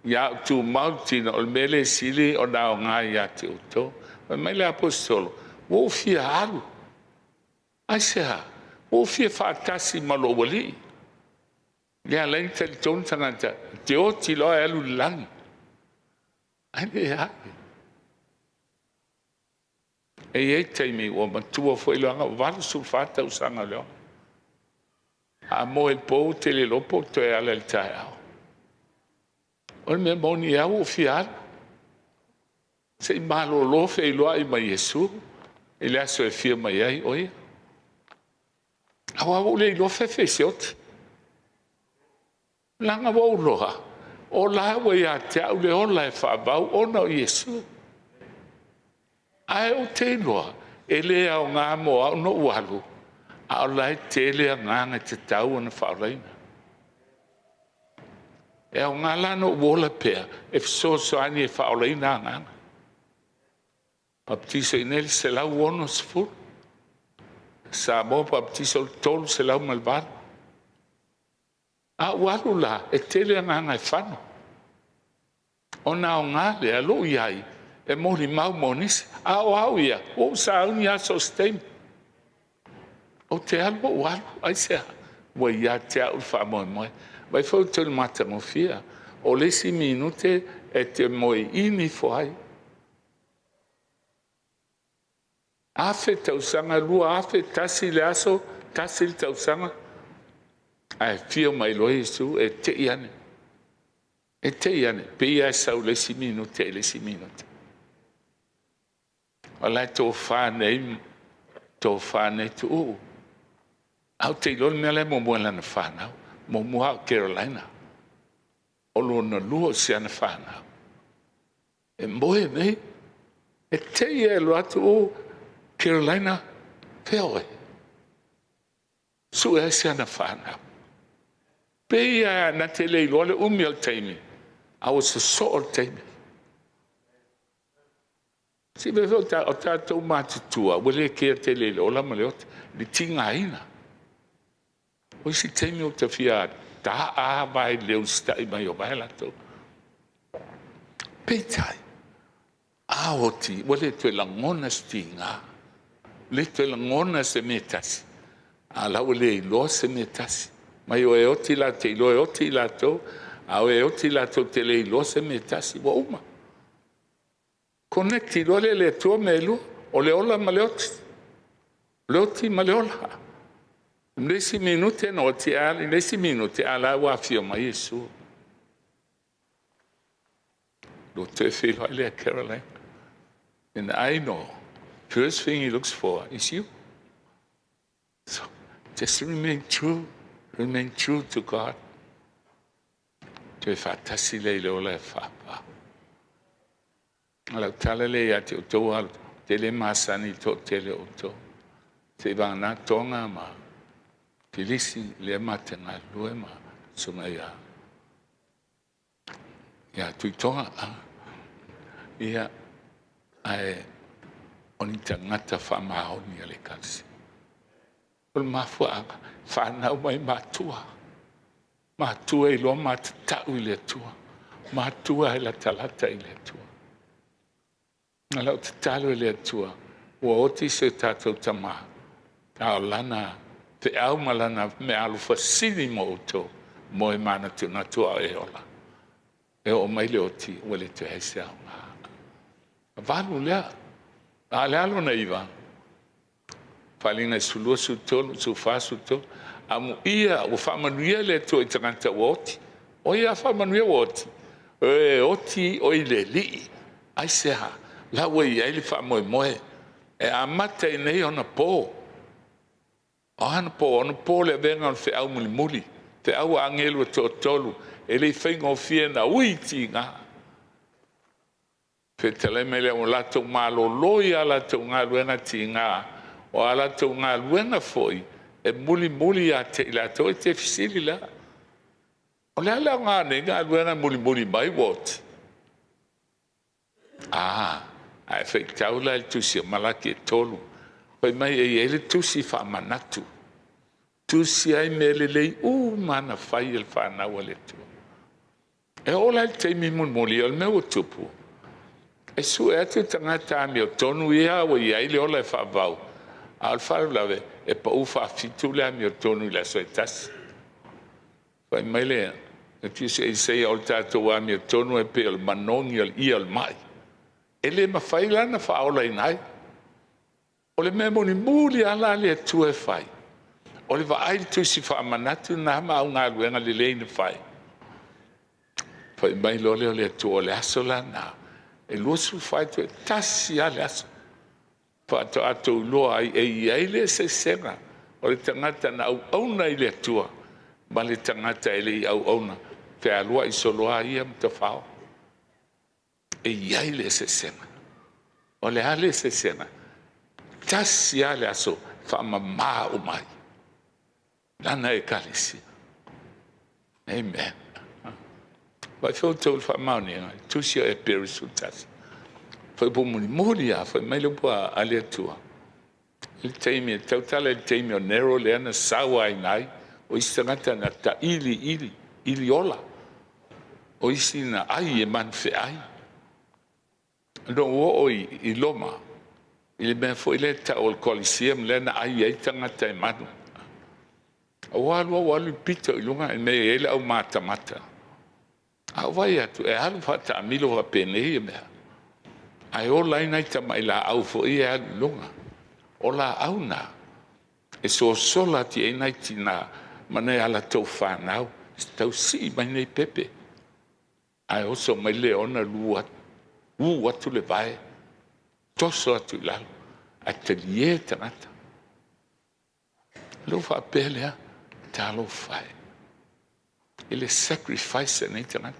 ia tu mauti na o le me le sili o nao ngā ia te uto. O mai le apostolo. Wo fia alu. Ai seha. Wo fia whaatasi malo wali. Lea lein tali tonu tangata. Te oti loa alu langi. Ai le ai. E taimi o matua foi loanga o valu sulfata usanga leo. A mo el pou te le lopo to e ala el tae au. O me moni au o fiar. Se malo lo fe loa i mai Yesu. Ele aso e fia mai ai oi. Awa o le lo fe seot. Langa wo loha. O la wa ya te au le ola e whaabau o na o Yesu. Ai o te loa. Ele au ngā mo au no ualu. A o lai te le a nganga te tau ana whaoraina. E au ngā lano uola pea. E so ani e whaoraina a nganga. Baptiso ineli se lau ono sifuru. Sa mo baptiso tolu se lau malvara. A ualu la e tele a nganga e whano. O na o ngā le alo iai. E mori mau monisi. A o au ia. O sa au ni aso steim. O te albo ualu. Ai sea. Wa ia te au wha moe. Vai fau tolu mata mo fia. O lesi minute e te moe ini foai. Afe tausanga lua afe tasi le aso. Tasi le tausanga. Ai fio mai lo Yesu e te iane. E te iane. Pe ia sau lesi minute e lesi minute. Alai tō whānei, tō whānei tu o. Au te ilon mea le mo lana whānau, mo mua Carolina. O lo na lua si ana whānau. E moe nei, e te ia lo atu o Carolina, peoe. Su e si ana whānau. Pe ia na te leilo le umi al teimi. Au se so al teimi. Si vedo o tātou mātutua, wale kia te lele, o lama leota, li tinga ina. O si teimi o te fia, tā a vai leo stai mai o vai lato. Peitai, a oti, wale tue langona stinga, le tue langona se metasi, a la wale ilo se metasi, mai o e oti la te ilo e oti la to, a o e oti la to te le ilo se metasi, wa uma. Connecti lo le tua melu o le ola ma leoti. Leoti ma le ola. Nesi minute no ti ali, nesi minute ala wa fio ma Yesu. Lo te feel le Caroline. And I know, first thing he looks for is you. So just remain true to God. Te fatasi le ola fa. Ala tala le ya te oto al te le masani to te le oto. Te vana tonga ma te lisi le matenga lue ma suma ya. Ya tui tonga a. Ia ai oni tangata wha mahoni ale kasi. Ol mafua whanau mai matua. Matua i lo matatau i le tua. Matua i la talata i le tua. Alau te talo e lea tua, ua oti se tātou tama, au lana, te au malana me alu fasili mo uto, mo e mana tu na tua e ola. E o mai le oti, ua le te heise au ngā. Valu lea, a le alo na iwa, whalina e sulua su tolu, su wha su tolu, amu ia, ua whamanuia le tua i tangata ua oti, o ia whamanuia ua oti, e oti o i le li, ai se ha, la wei ai le wha moe moe. E a mata i nei ona pō. O ana pō le venga on whi au muli muli. Te au angelu tō tolu. E le whainga o fia na ui ti ngā. Pe te le mele o lato malo loi a lato ngā luenga ti ngā. O a lato ngā luenga foi. E muli muli a te lato e te fisili la. O le ala ngā ne ngā luenga muli muli mai wot. Ai fai taula il tusi o malaki e tolu. Pai mai e ele tusi wha manatu. Tusi ai me le lei mana fai il whanau le tu. E ola il teimi mun moli o le meu tupu. E su e atu tangata mi o tonu ia o ia ile ola e whavau. Al wharu lawe e pa uwha fitu le mi o tonu i la soe tasi. Pai mai le E tu se o tātou a mea tonu e pe o manongi o ia o mai. E le mawhai lana whaola inai. O le mea moni muli ala le tu e whai. O le vaai tu si whaamanatu na hama au ngā luenga le leine whai. Whai mai lole o le tu o le aso lana. E luosu whai tu e tasi a le aso. Whaato ato uloa ai e iai le se senga. O le tangata na au auna i le tua. Ma le tangata e le i au auna. Te alua i soloa ia mta whao. E iai le se senga. O le ale se senga. Tasi a le aso. Whaamama o mai. Lana e kalisi. Amen. Vai fo tau whaamauni ngai. Tusia e perisu tasi. Fai po muli a. Fai mailo po a ale atua. Il teimi, tautala il teimi o nero le ana sawa ai nai. O istangata na ta ili ola. O isi na ai e manfe ai. No o i loma. Ili mea fo ile ta o kolisiam le na ai ai tangata e manu. Walu pito i lunga e me ele au mata. A vai atu e alu fata amilo wa pene e mea. Ai o laina i tamai la au fo i e alu lunga. O la au na. E so sola ti e nai tina mana e ala tau whanau. Tau si mai nei pepe. Ai oso mai le ona lua. Atu le vai. Toso atu i lalo. A te lie tangata. Lo fa pelea. Talo fai. Ele sacrifice nei tangata.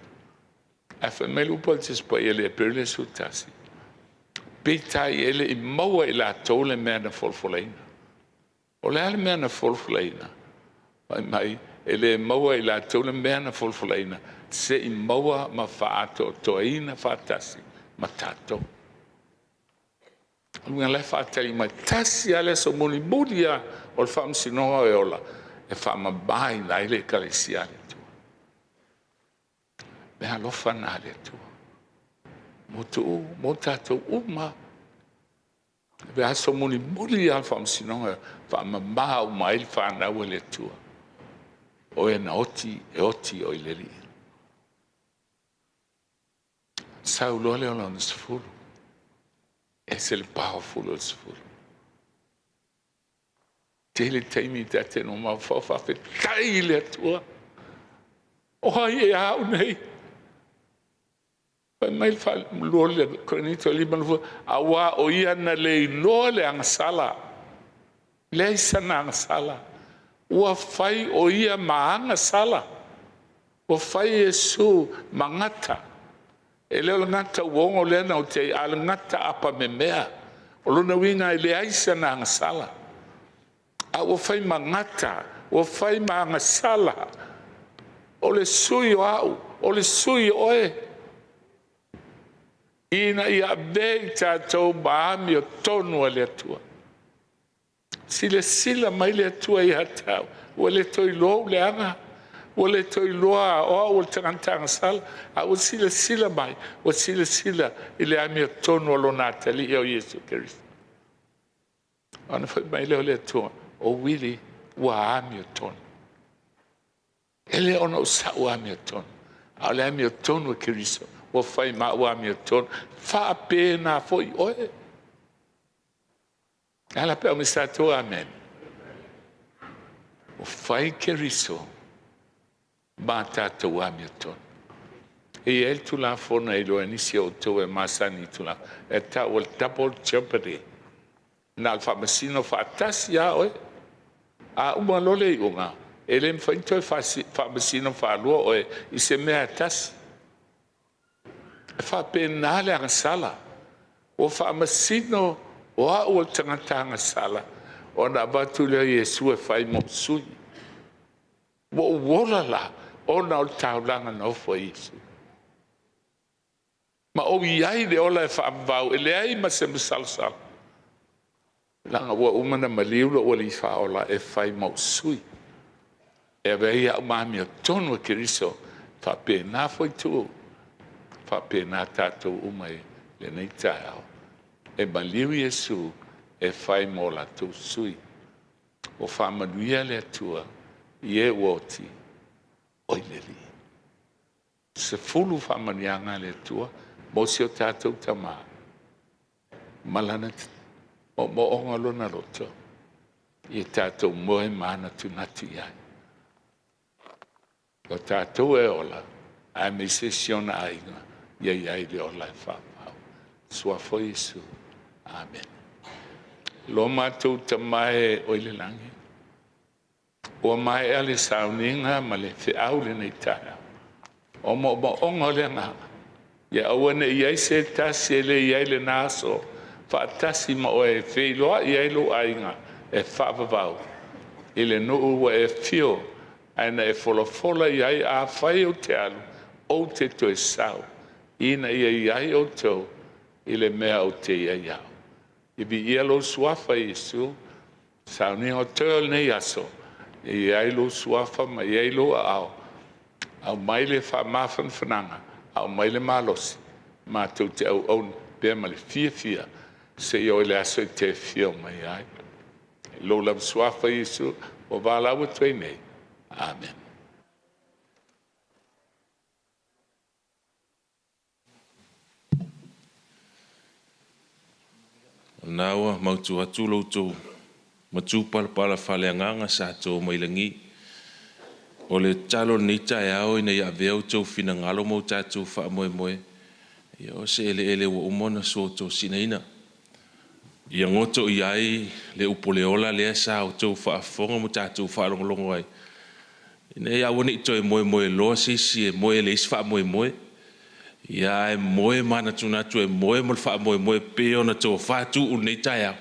A fa me lupa tis pa ele pele sutasi. Petai ele i maua i la tole mea na folfolaina. O le ale mea na folfolaina. Mai ele maua i la tole mea na folfolaina. Se i maua ma faato toaina fatasi. Ma tato. Lunga le fatali ma tasi ale so moni budia o le famsinoa e ola. E whaamabai na ele kalesiale tua. Mea lofa nale tua. Mo tātou uma. Ve aso muli al whaamsinonga whaamamau mai le whanau ele tua. O e na oti o ileri. Sau lole o lana sifuru. E se le powerful o sifuru. Tele teimi te no ma whawhawhi tai le tua. O hai e au nei. Pai mai wha lole korenito liban fu. Awa o ia na le lole angasala. Le isana angasala. Ua whai o ia ma angasala. Ua whai e su mangata. E leo ngata uongo lena o te ala ngata apa me mea. O lona winga e le aisana angasala. A o fai mangata, o fai mangasala, o le sui o au, o le sui o e. Ina ia vei tātou maami o tonu a le atua. Si le sila mai le atua i hatau, o le toi loa le anga, o le toi loa o le tangantanga sala, a o si le sila mai, o si le sila i le ami o tonu o lo natali i o Yesu Christ. Ana fai mai leo le atua. O wili wa ami o tonu. Ele ona o sa o ami o tonu. A le ami o tonu e kiriso. O fai ma o ami o tonu. Fa pena foi oe. Ala pe o misato amen. O fai kiriso. Ma tata o ami o tonu. E el tu la fona e lo inisia o to e masani tu la. E ta o double jeopardy. Na alfa masino fa tasi ya oe. A uma lole i unga. E le mwhainto e whamasino whalua oe i se mea tasi. E whapenale anga sala. O whamasino o a ua tangata anga sala. O na batu leo Yesu e whai mo sui. Mo uola la. O na o taulanga na ofo Yesu. Ma o iai le ola e whaamvau. E le ai ma se msalsal. Langa ua umana maliula ua li whaola e whai mausui. E vei au mami o tonu a kiriso, whapena foi tu, whapena tātou umai le nei tae au. E maliu Yesu e whai mola tu sui. O whamanuia le atua, i e woti, oileli. Se fulu whamanianga le tua, mo si o tātou tama. Malana o mo onga lona roto. I tātou moe mana tunati ai. O tātou e ola, a me se siona ainga, ia le ola e whapau. Sua fo Yesu. Amen. Lo mātou tamae o ile langi. O mai ale sauninga ma le te au le nei taia. O mo onga le ngā. Ia awane iai se tasi ele iai le naso. Whaatasi ma o e whiloa iai lo ainga. E whapavau. Ile nuu wa e fio. Aina e fola iai a whai o te alu. O te toe sau. Ina iai o tau. Ile mea o te iai au. Ibi ia lo suafa Yesu. Sauni o tau nei aso. Iai lo suafa ma iai lo au. Au maile wha mawhan whananga. Au maile malosi. Ma tau te au bea male fia. Se i oile aso i te fia o mai ai. Lo lam suafa Yesu. O wala ua tui nei. Amen. Nawa mautu atu loutou matu palapala whaleanganga sa tō mailangi. O le talo ni tae au ina ia veo tō whina ngalo mau tātou wha moe moe. Ia o se ele wa umona so tō sinaina. Ia ngoto i ai le upoleola lea sa o tō wha afonga mau tātou wha longolongo ai. Ina ia wane i tō e moe moe loa sisi e moe le isi wha moe moe. Ia e moe mana tunatu e moe mal wha moe peo na tō whātu u nei tae au.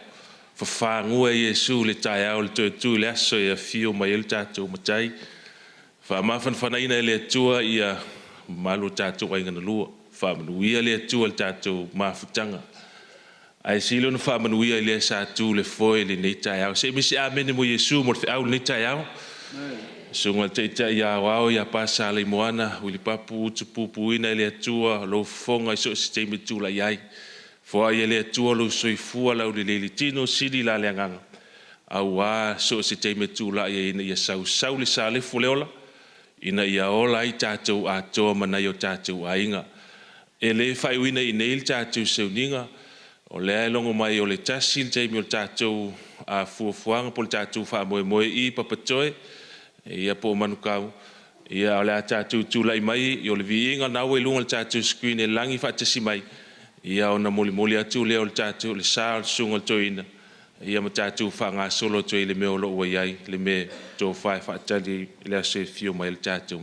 Whangua Yesu le tae au le tō le aso e a fio mai el tātou matai. Whamawhan whanaina e le atua ia malu tātou ai ngana lua. Whamanuia le atua le tātou mawhutanga. Ai silo na whamanuia le sātu le foe le nei tae au. Se misi amene mo Yesu mo le au nei tae au. Sunga te ia wao ia pasa le moana uli papu tupupu ina le atua lo fonga so se me tu la yai fo ai le atua lo soifua la le tino sili la le nganga awa so se me tu la ina ia sau le sale fuleola ina ia ola i tatu a to mana yo tatu ainga ele fai wina i neil tatu seuninga o le longo mai o le tasil te mi tatu a fuafuanga pol tatu fa moe i papatoe ia po manukau ia ole tatu tulai mai yo le viinga na we lunga tatu screen e langi fa tsi mai ia ona moli atu le o tatu le sa sunga toina ia matatu fa nga solo to ile me o lo wai le me to fa tali le se fio mai le tatu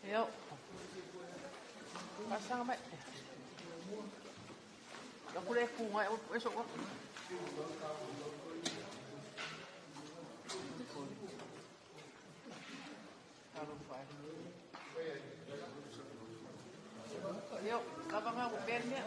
Yo. Pasang mai. Aku dah kungai esok kau. Yo, abang aku pennya.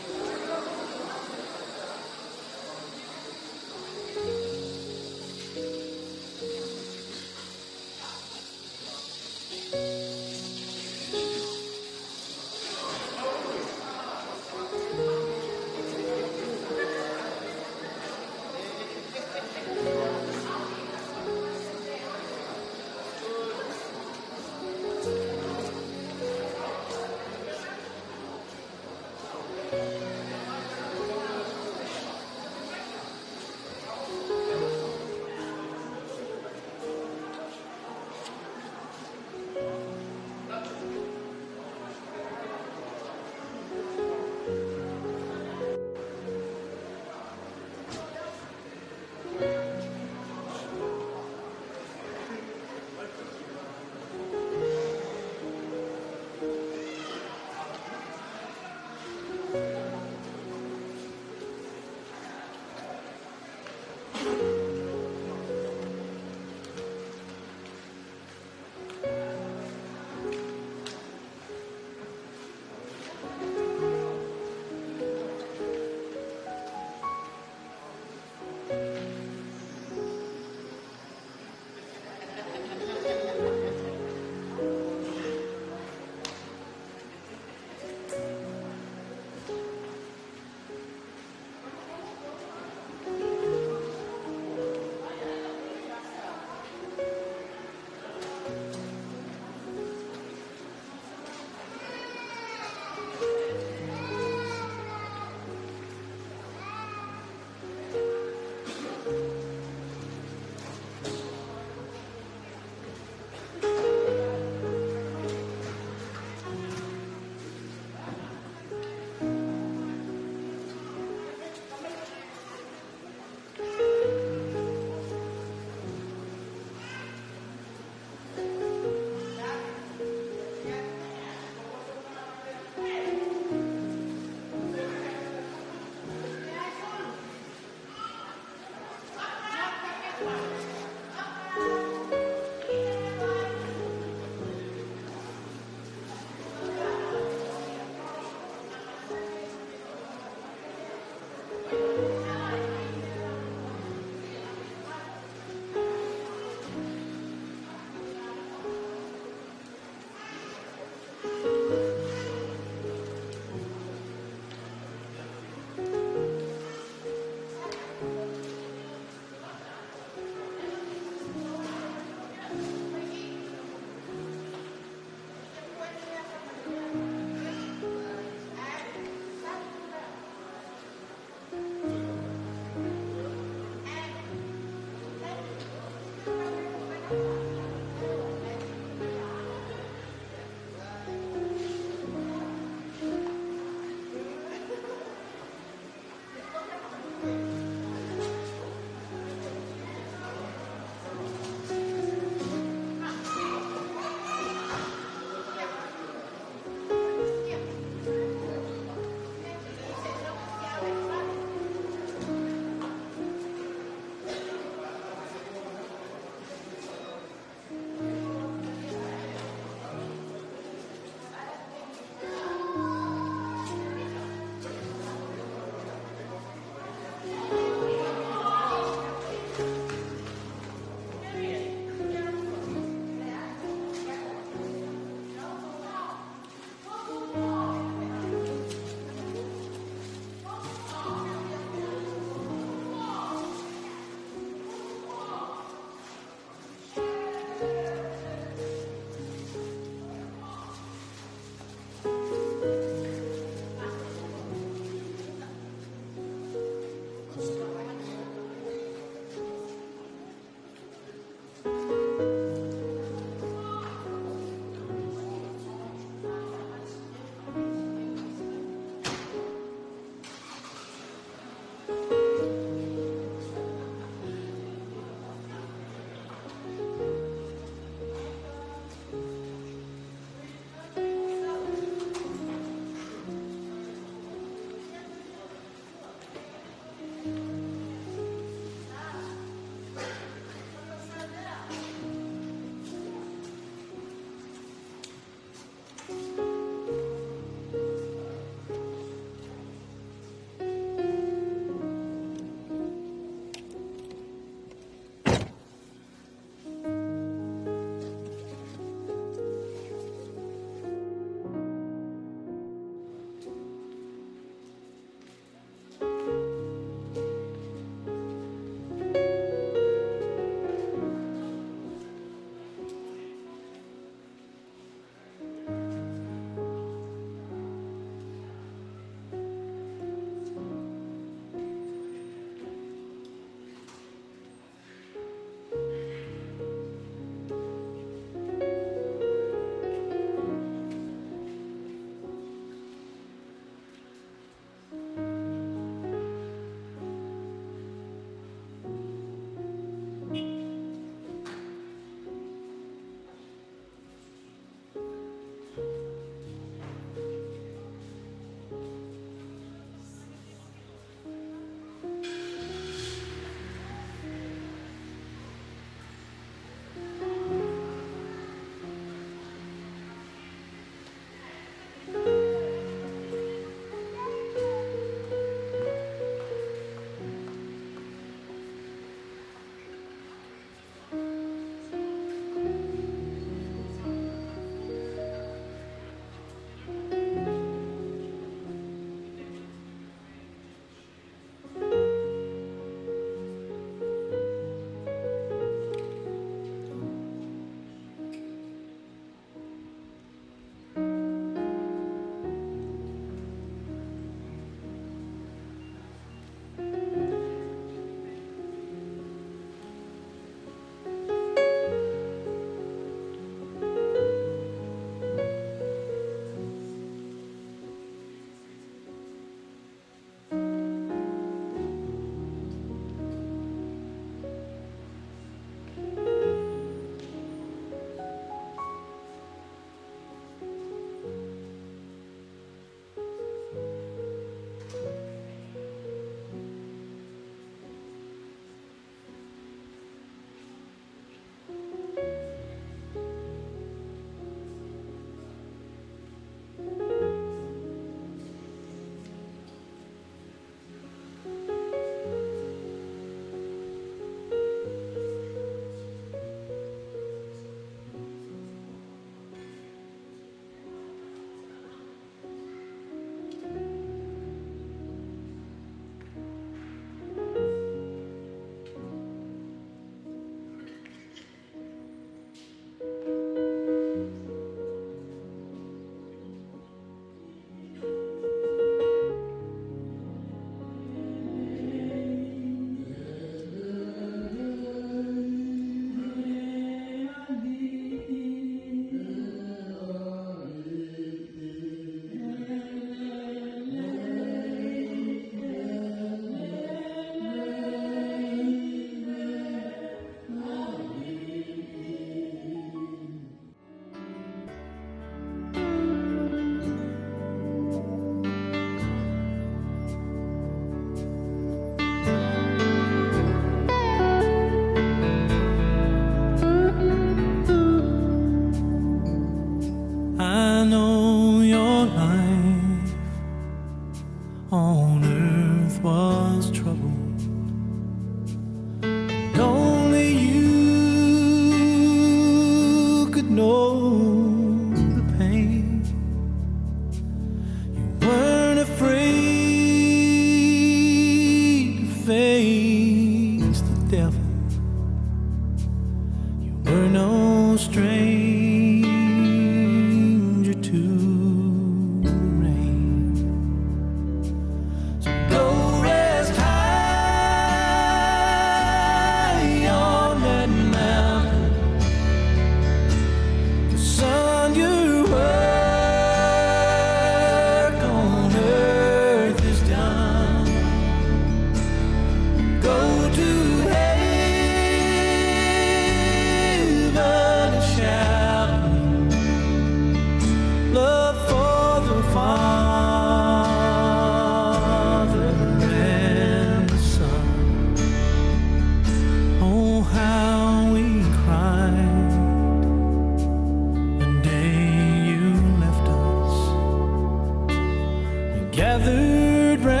gathered round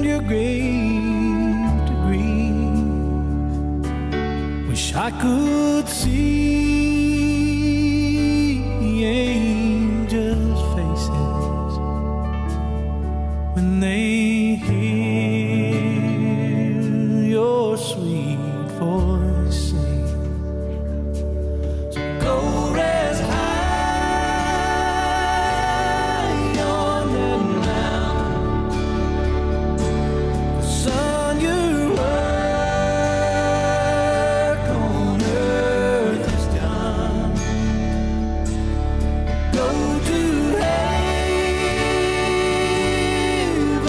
your grave to grieve. Wish I could see angels' faces when they hear your sweet voice sing. So go rest high on that mountain. Son, your work on earth is done. Go to heaven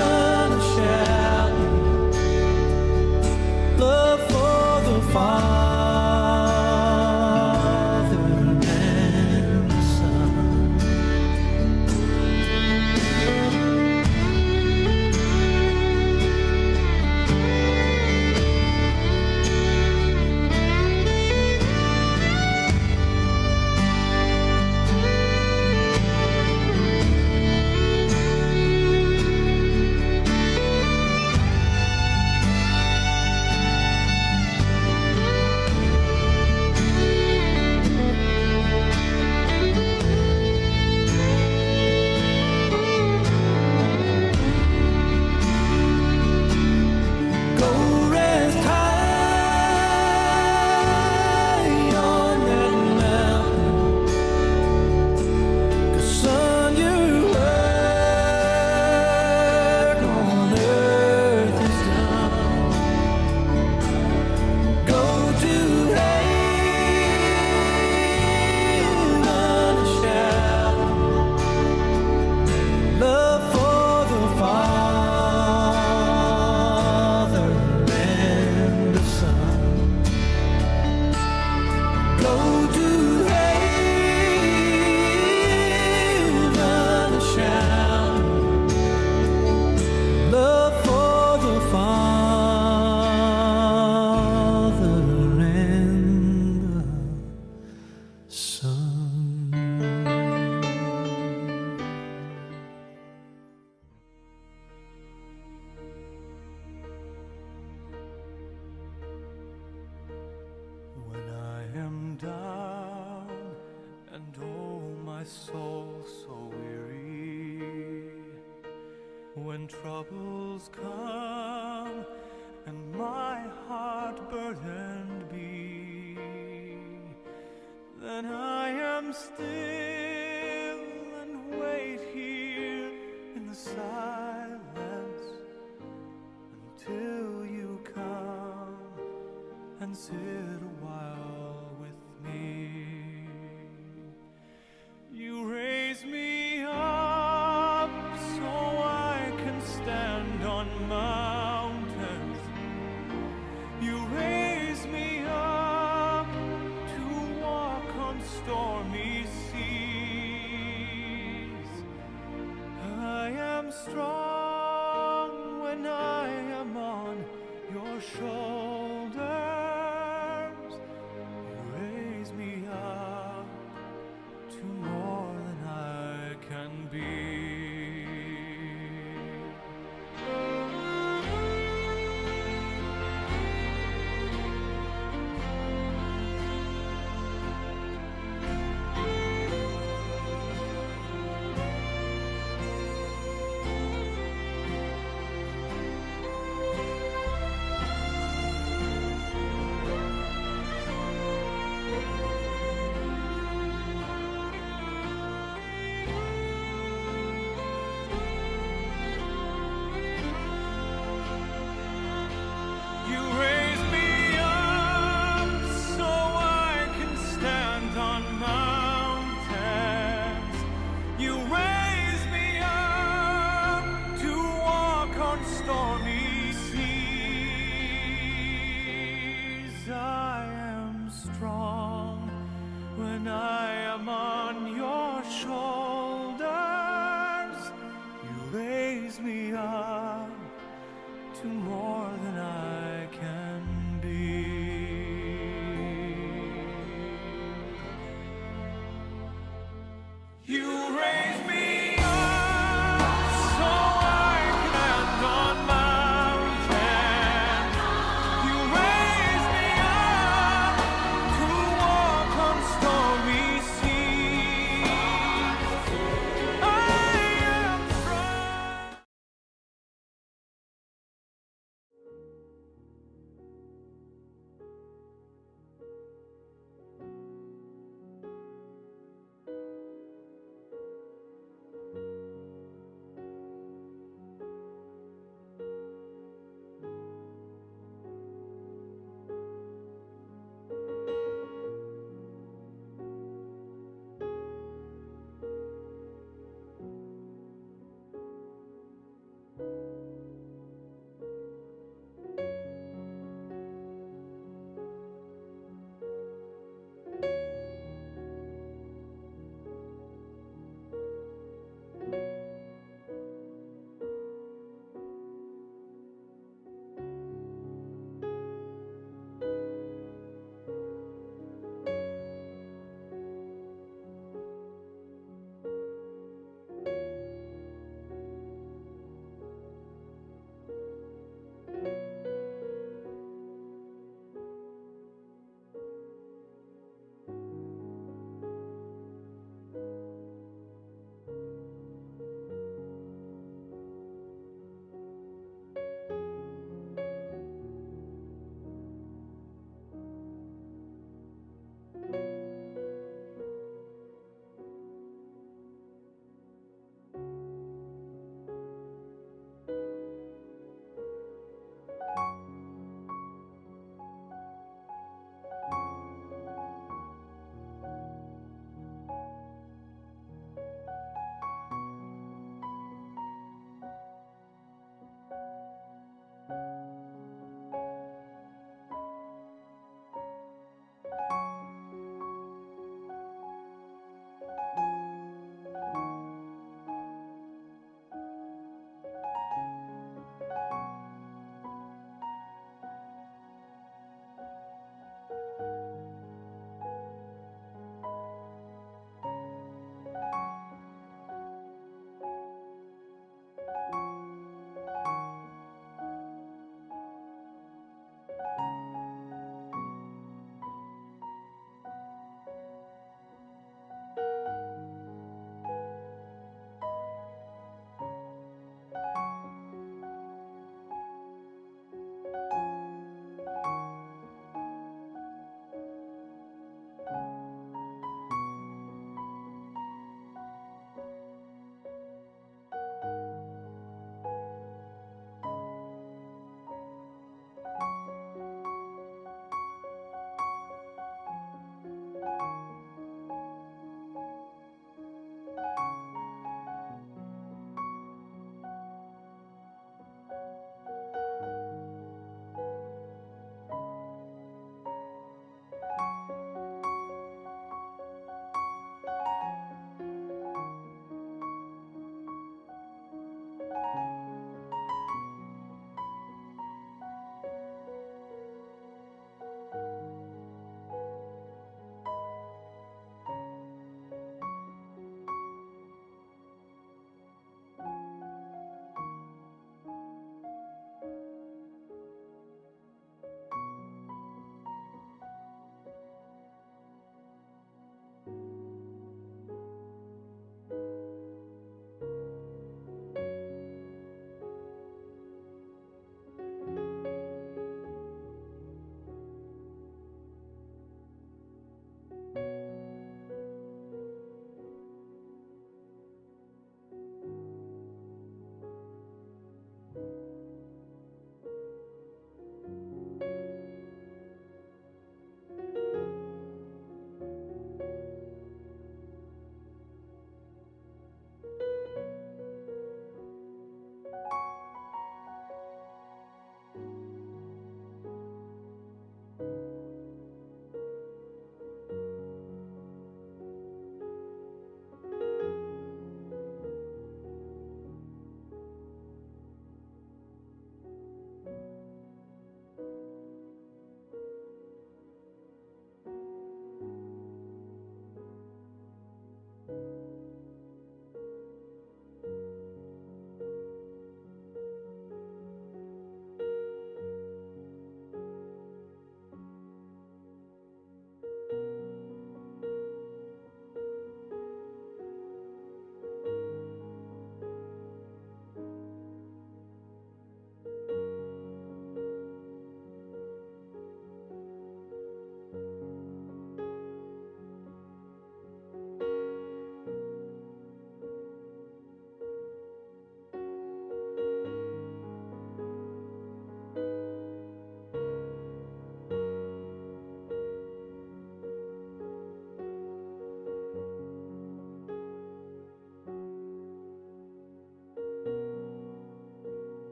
and shout love for the Father and the Son. Go rest high on that mountain. 'Cause son, your work on earth is done. Go to heaven and shout love for the Father and the Son. Go to heaven and shout love for the Father and the Son. When I am down and oh my soul so weary, when troubles come and my heart burdened be, then I am still and wait here in the silence until you come and sit a while with me. You raise me up so I can stand on mountains. You raise me up to walk on stormy seas. I am strong when I am on your shoulders. You raise me up to more than I can be. You raise me up so I can stand on mountains. You raise me up to walk on stormy seas. I am strong when I am on your shoulders. You raise me up to more than I can be. You raise me up.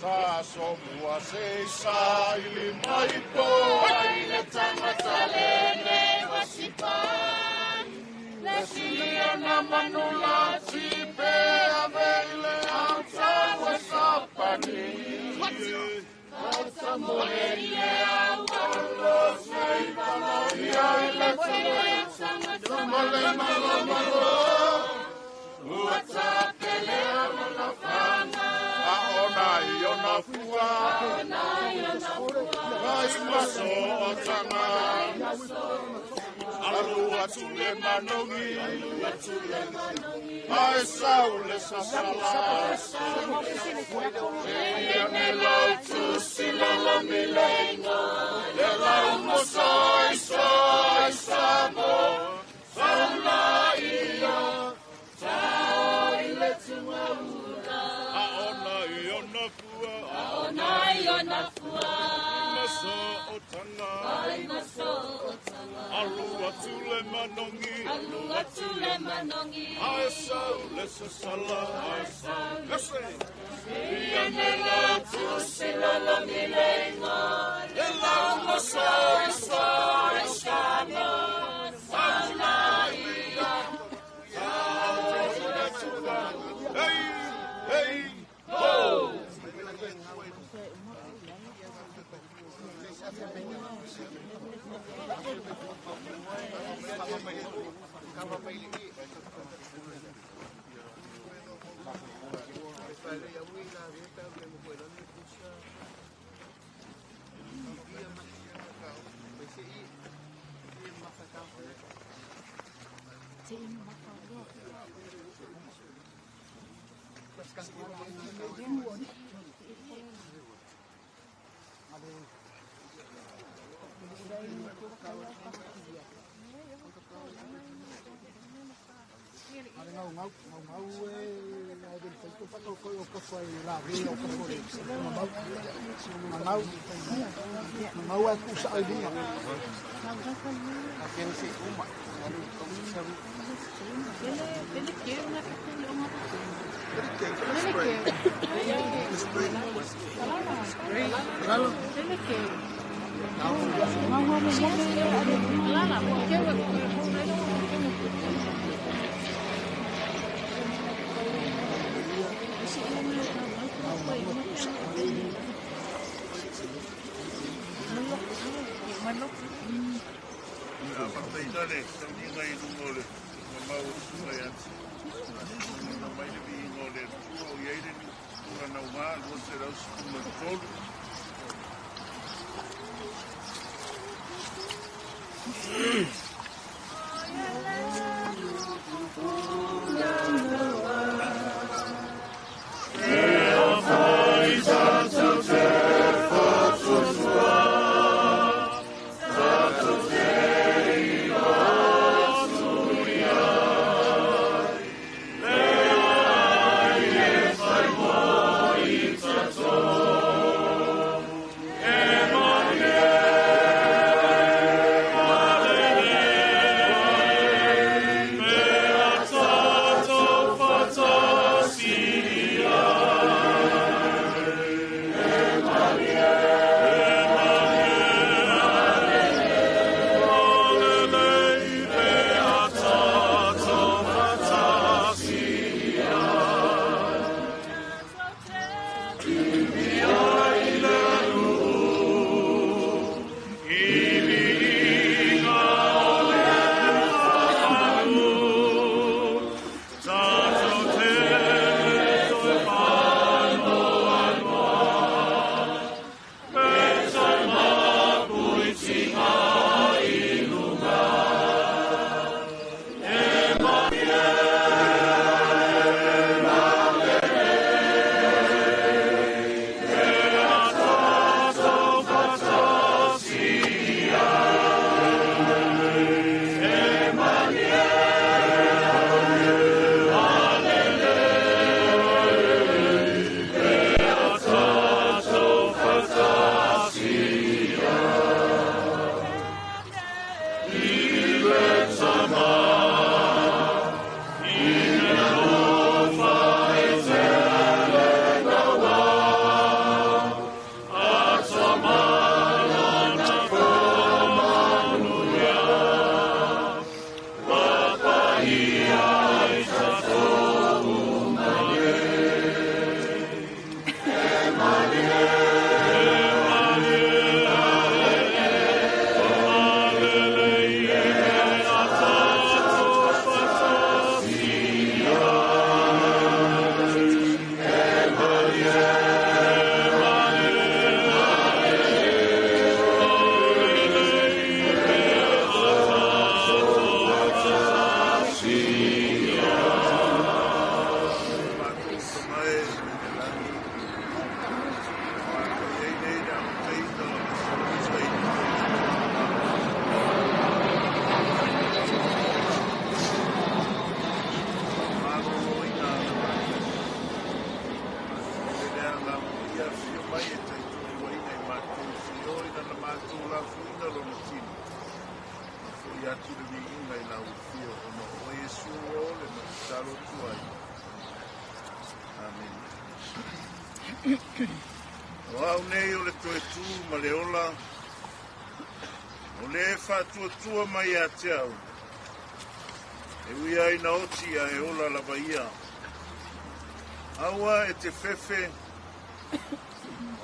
Sa somua se sa ili mai po ai le tangata lene wasipan le silia na manula tipe avele anta wasapani anta moheria walo sei valoria le tangata male malo uata pele la fama Iona fua, vai maso otanga, alu atule manongi, ai saule sasala, ione lautu silala milengo, le laumo soi samo, saula ia, tau ile tumaula. Iona fua, maso otanga, alu atule manongi, ai saule sasala, ione lautu silala milengo, le laumo soi samo, saula ia, tau ile tumaula. Hey, ho! ngale, ni ngai ngole, mau sungai ati. Na mai le vi ngole, o yeire ni na uma, lo será o segundo todo. Wau nei o le toe tū ma le ola, o le whātua mai a te au. E ui ai na oti a e ola la baia. Aua e te whewhe,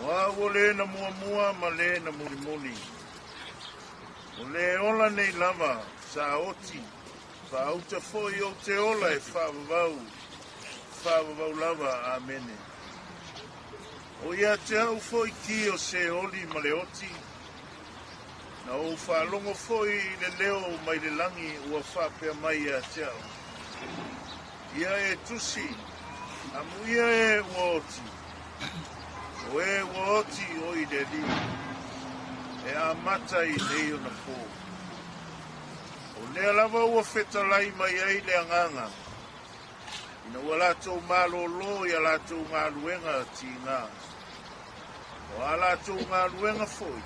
o au o le na mua ma le na muni. O le ola nei lava, sa oti, whaauta foi o te ola e whaavavau lava, amene. O ia te au foi ki o se oli ma le oti, na o whalongo foi le leo mai le langi ua whapea mai a te au. Ia e tusi, amu ia e ua oti, o e ua oti o i le li, e a mata i nei o na pō. O lea lava ua whetalai mai ai le anganga, ina ua lātou mālolo i a lātou ngā luenga ti ngā. O a lātou ngā luenga foi,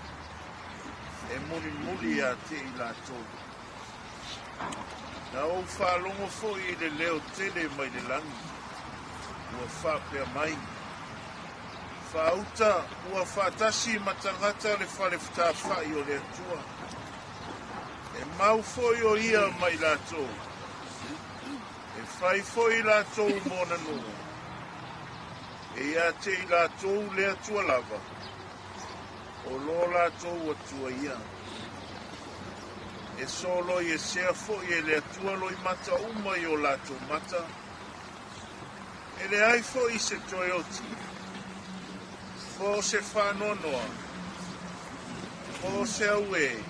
e muli a te i lātou. Na o whalongo foi i le leo tele mai le langi, ua whapea mai. Whauta ua whatasi matangata le whale whai o le atua. E mau foi o ia mai lātou. E whai foi lātou mōna nua. E ia te i lātou le atua lava. O lo lātou atua ia. e solo e sea fo e le atua lo I mata uma I o lato mata e le ai fo I se toe oti fo se whanonoa fo se aue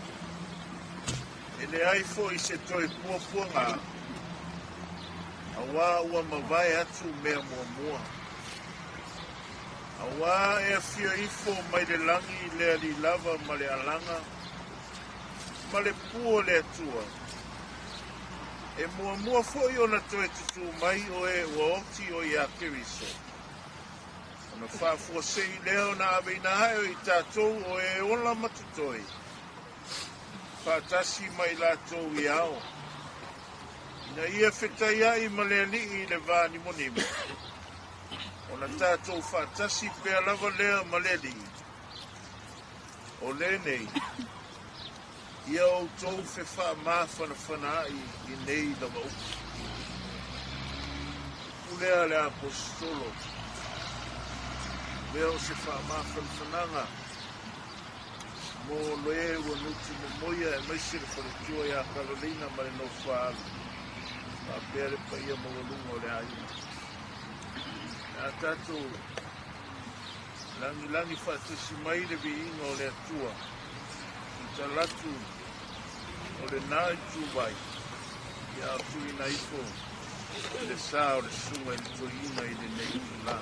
e le ai fo I se toe puapuanga awa ua mawai atu mea mua awa e fio ifo mai le langi le ali lava ma le alanga ma le puo le atua e mua fo I ona toe tutu mai o e ua oti o ia kiriso ona whaafua sei leo na aveina hai o I tātou o e ola matutoi whaatasi mai lātou I ao ina ia whetai ai ma le alii le vāni monimo ona tātou whaatasi pēr lava lea ma le alii o le nei ia o tou whe wha mawhana I nei lava upu. Ulea le apostolo. Lea o se wha mawhananga. Mo loe ua nuti mo moia e maisi le wharetua ia Carolina ma le no whaalu. Ma pere pa ia mo walunga o le aina. Nā tātou langi whaatasi mai le vi inga o le atua. I talatu o le nai tūwai ia tui na ifo le sā o le sunga I tui ina I le nei la.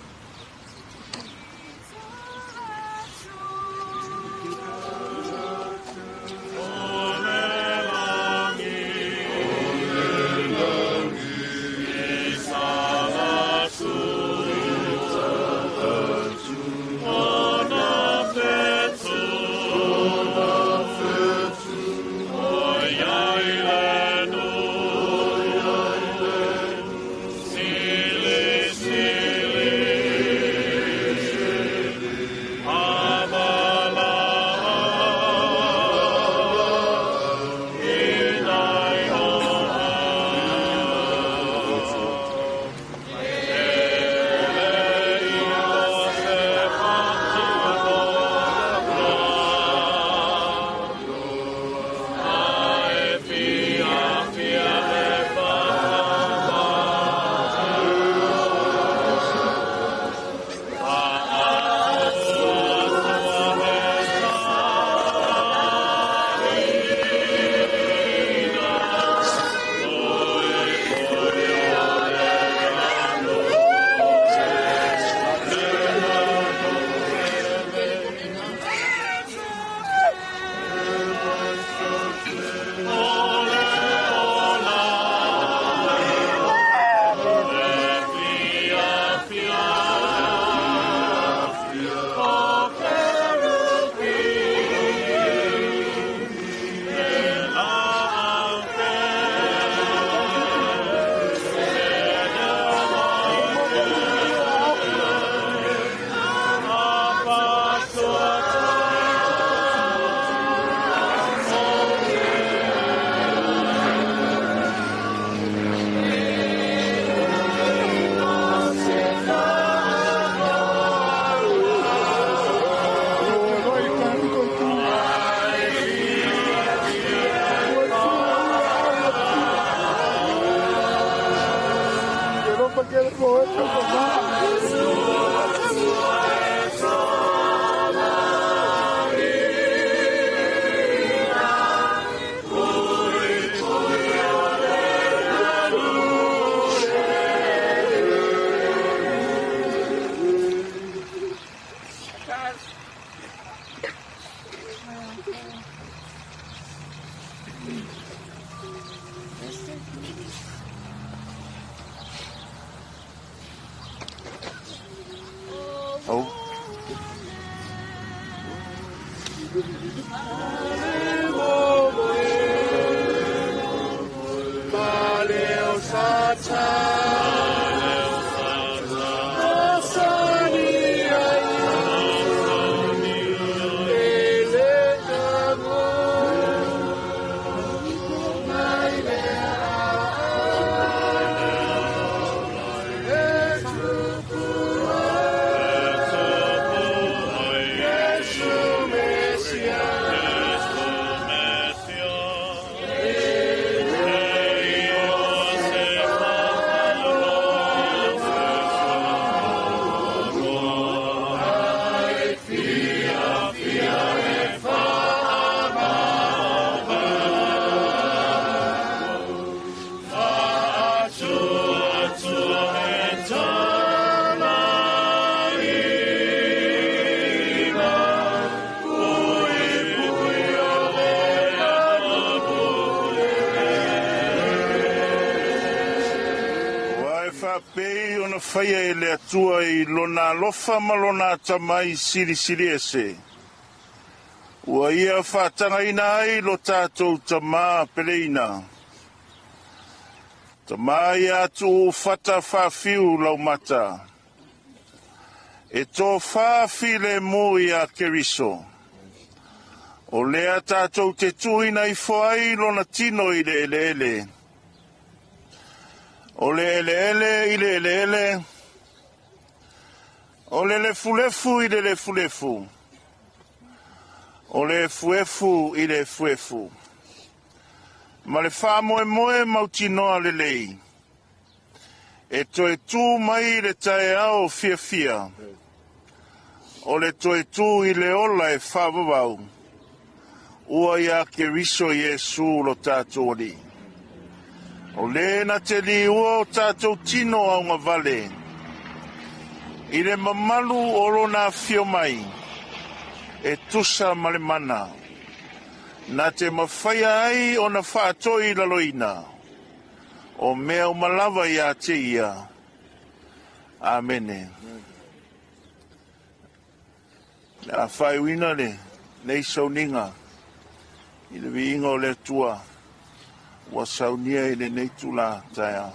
ona whaia e le atua I lona lofa ma lona tamai siri ese. Ua ia whaatanga ina ai lo tātou tamā peleina. Tamā ia tu fata Faafiu-Laumata. E tō whaafile mo ia keriso. O lea tātou te tuina I whaai lona tino I le ele. O le ele I le ele. O le lefulefu I le lefulefu. O le fuefu I le fuefu. Ma le wha moe mautinoa le lei. E toe tū mai le tae au fia. O le toe tū I le ola e whavavau. Ua ia ke riso Iesu lo tātou li. O le na te li ua o tātou tino au ngā vale. I le mamalu o lona fio mai. E tusa male mana. Na te mawhaia ai o na whaatoi laloina. O mea o malawa ia te ia. Amene. A whaiwina le, nei sauninga. I le viinga o le tua. Wa saunia I le nei tula taia.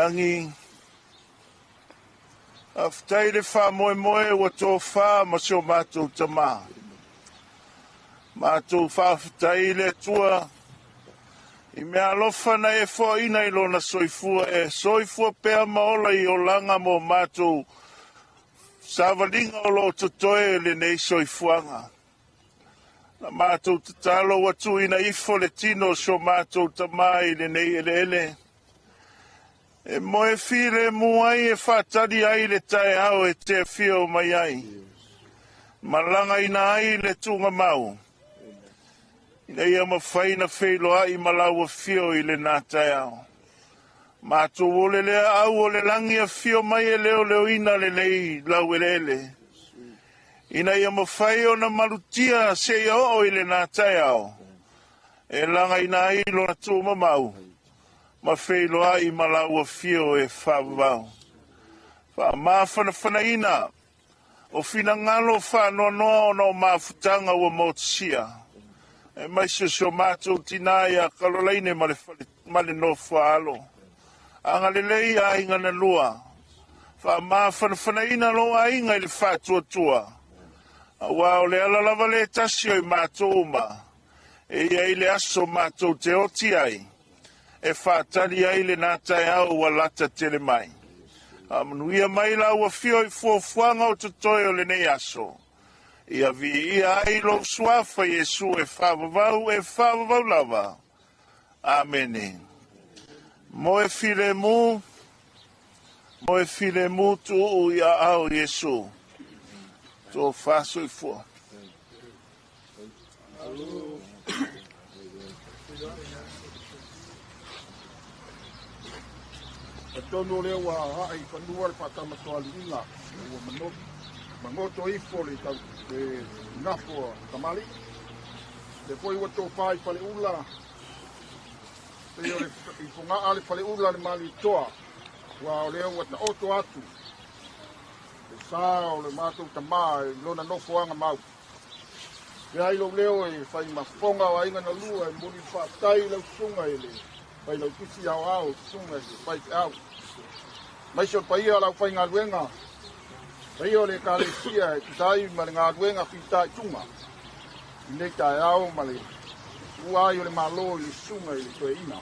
langi. Aftai le wha moe moe wa tō wha ma sio mātou tamā. Mātou whawhitai le tua. I mea alofa na e fo ina I lona soifua e soifua pea maola I o langa mo mātou. Savalinga o lo tutoe le nei soifuanga. Na mātou tatalo watu ina ifo le tino so mātou tamai le nei ele. E moe file muai e whatari ai le tae au e te fio mai ai. Malanga ina ai le tunga mau. Ina ia mawhaina whilo ai malaua fio I le nā tae au. Mātou ole lea au ole langi a fio mai e leo ina le nei lau ele. Ina ia mawhai o na malutia se ia o I le nā tae au. E langa ina ai lo na tūma mau. Ma whilo ai malaua fio e whawau. Wha mawhana ina. O whina ngalo wha noa o mawhutanga ua motusia. E maisio so mātou tinaya kalolaine male no whaalo. Anga lelei a inga na lua. Wha mawhana ina lo a inga I le whātua. A wao le ala lava le tasio I mātou uma. E ia I le aso mātou te oti ai. E whātari ai le nātai au wa lata tele mai. A manuia mai la ua fio I fuafuanga o tutoi o le nei aso. Ia vi ia ai lo suafa Yesu e whawavau lava. Amene. Moe file mu tu u ia au Yesu. Tō whaso I fua. Tono leo wa ai panua le patama toali inga. Ua manot. Mangoto ifo le tau le nafo tamali. Le poi wa tō pai pale ula. Peo le ifunga ale pale ula le mali toa. Wa leo wa ta oto atu. Le sao le matou tama e lona nofo anga mau. Pe ai lo leo e fai mafonga wa inga na lua e muni whātai lau sunga ele. Fai lau kisi au sunga ele. Fai te au. Maisio paia lau fai ngā luenga. Paia le kālesia e kitai ma le ngā luenga whitai tunga. I nei tae au ma le uai o le malo I le sunga I le toe ina.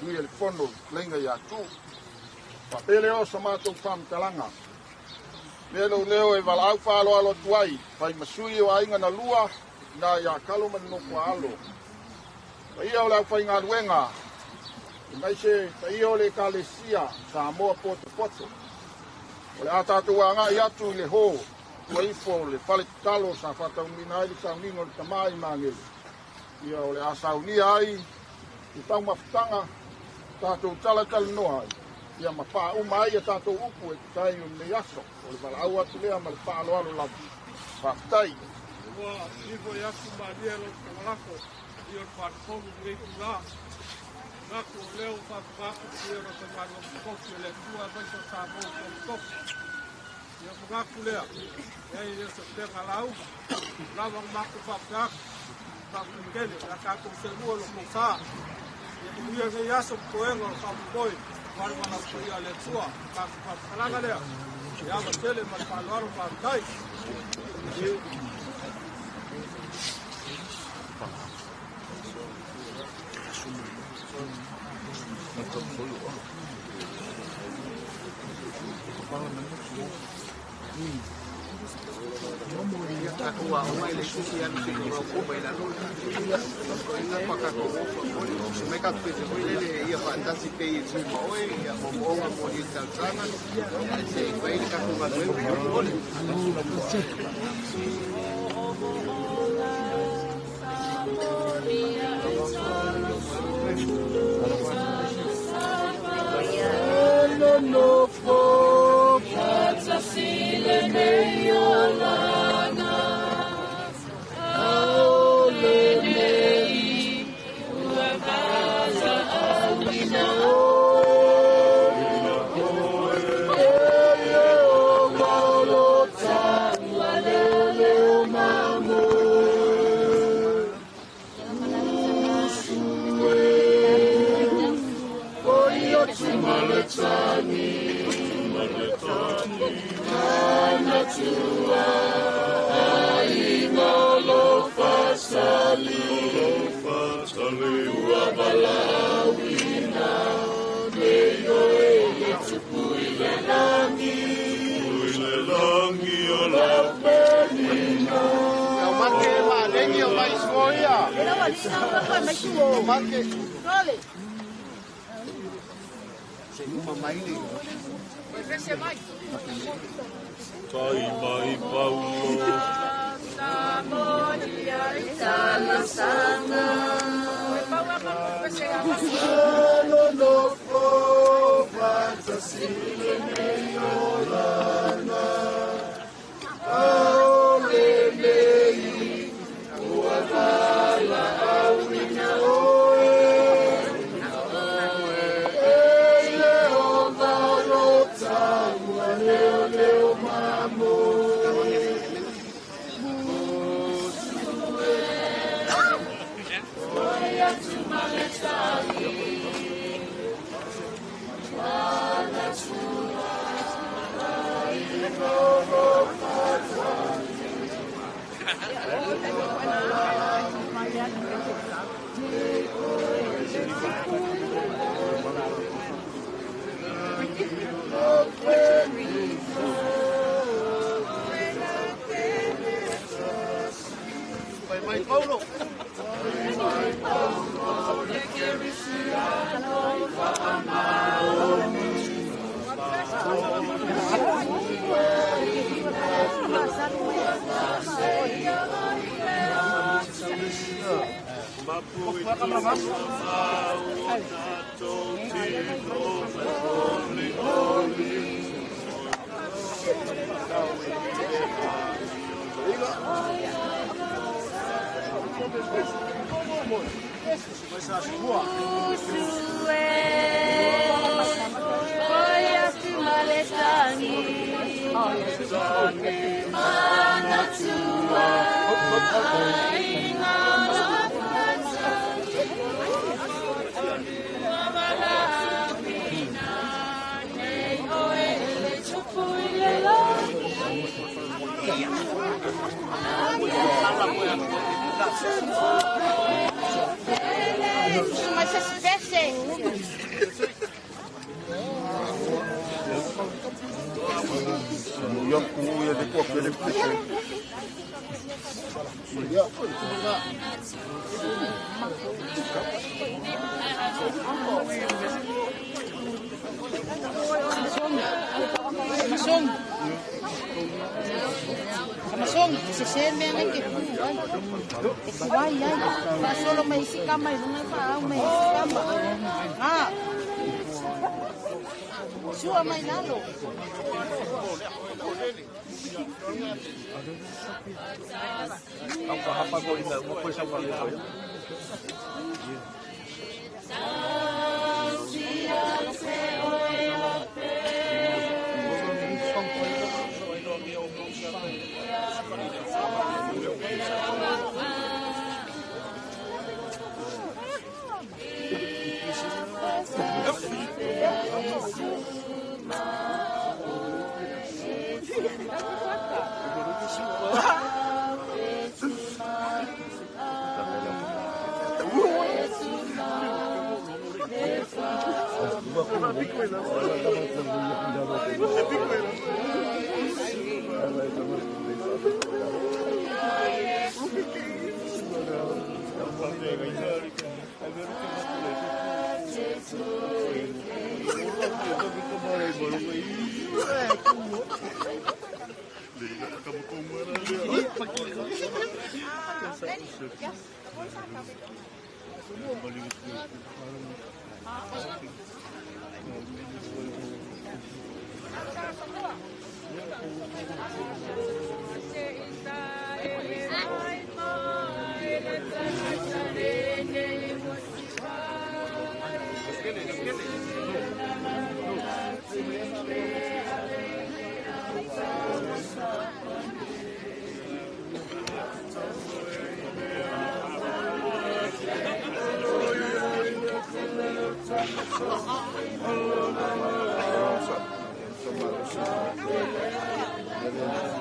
Nui e le fono lenga I atu. Pa pele o sa mātou whamtalanga. Leo leo e wala au whaalo alo tuai. Pai masui o ainga na lua. Na ia kalo mani no kua alo. Paia o lau whai ngā luenga. Mai se paia o le kālesia sa moa poto. O le atatu anga I atu I le ho. Ua ifo le whale talo sa whataumina ai le sauningo le tamai mangele. Ia o le asaunia ai. I tau mawhutanga. Tātou tala noa ai. Ia mawha uma ai a tātou upu e tai o me aso. O le wala au atu lea ma le whaalo labu. Whaftai. Ua ifo I aku maria lo kamalako. Ia o whaatokongu ngeiku ngā. Ngako leo whaafukako ia o tamaro kofi o le tua vaiso sa mo kofi. Ia whakaku lea. Ia se tenga lau. Lawa mako whaafukako. Whaafukele. Ia kako se mua lo kosa. Ia ngei aso koenga o whaafukoi. Wari mana kuia le tua. Kako whaafukalanga lea. Ia watele ma whaaloaro whaafukai. Ua o mai le susi anu te kura o mai la luna. Ina whakako ofa. Me ka pete hoi lele ia whaatasi pe I tu maoe, ia momoonga mo I tautanga. Se whaile kako ngā ole. No for Kata Sile Neolana Aole Nei Uakaza Awina Ele o Malota Walele o Mamu Thank you.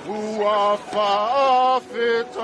Fua Fafetai.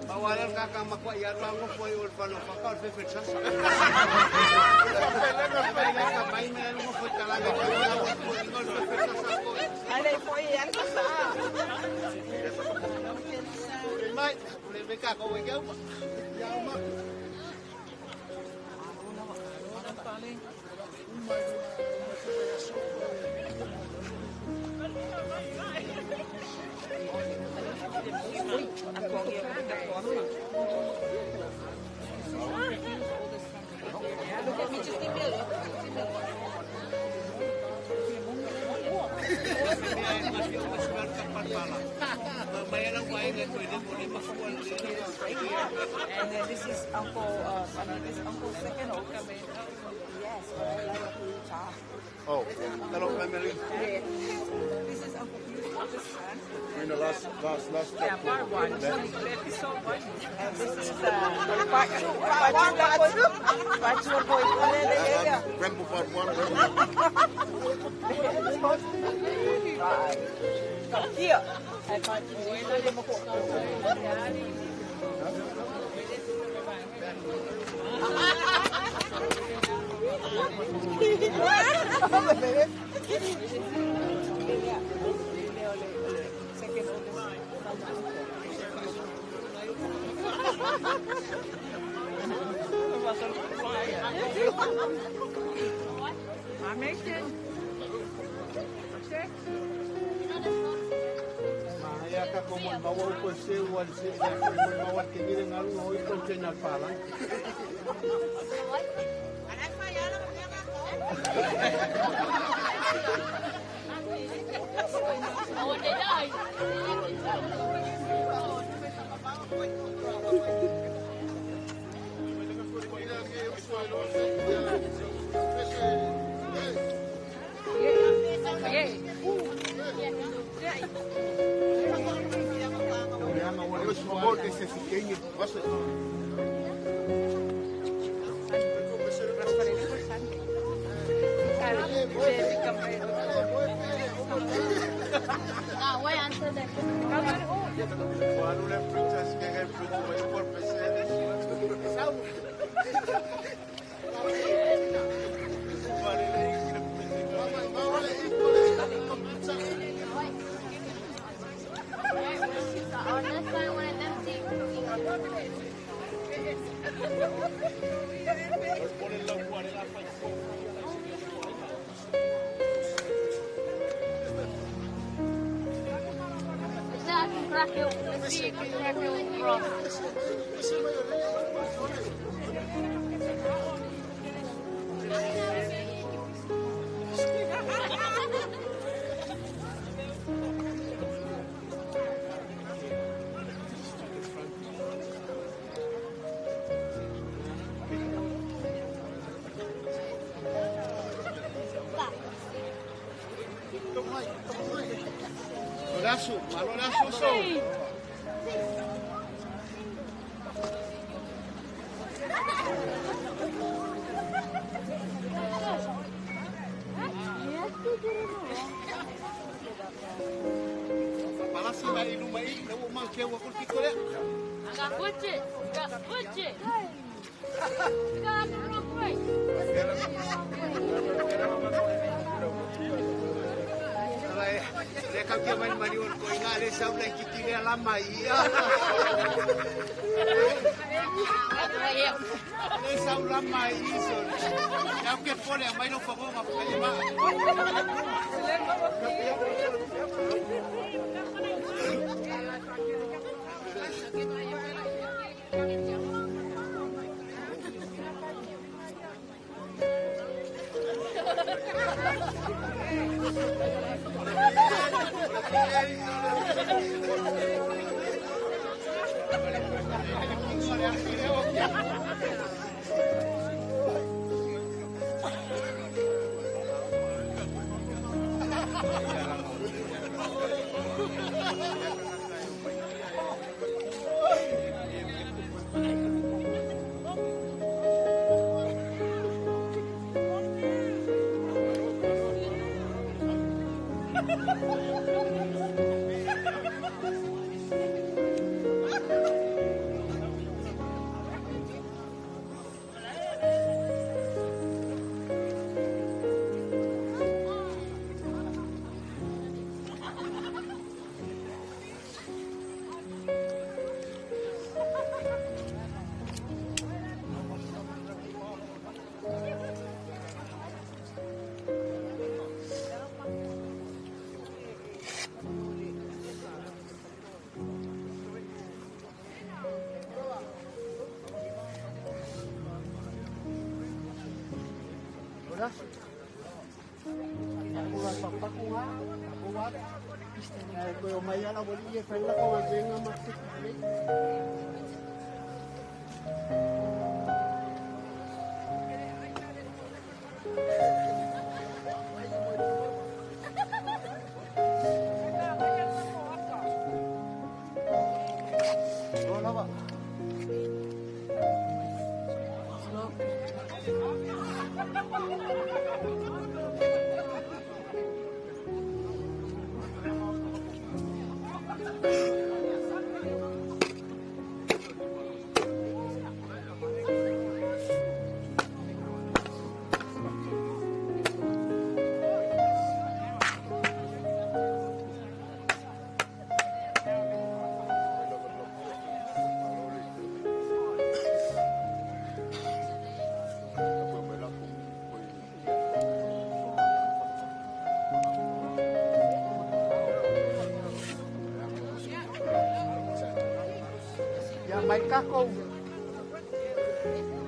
Bawalan kakak makwa ya ruang ngopoi ul pano pakal fefet sasa. Main main ngopoi talaga ngol fefet sasa. Ale foi yang sasa. Mai, boleh mereka kau wegau. Ya mak. And this is Uncle, this is Uncle's second or yes, Oh, hello family. This is Uncle Pius' oldest son. In the last. Yeah, part one. Episode one. And this is Rambo part one. Here. Mahaya ka kumon bawa ko sewan sila kumon bawa tingin ng alu hoy ko channel pala. Malolaso so. keu aku kiko le. Agak kucing, agak kucing. Agak kucing. Mereka kia mani on ko inga le sau le kiki le lama ia. Le sau lama iso. Ya ke pole mai no fogo ma kai ma.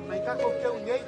Mai kako keu ngei.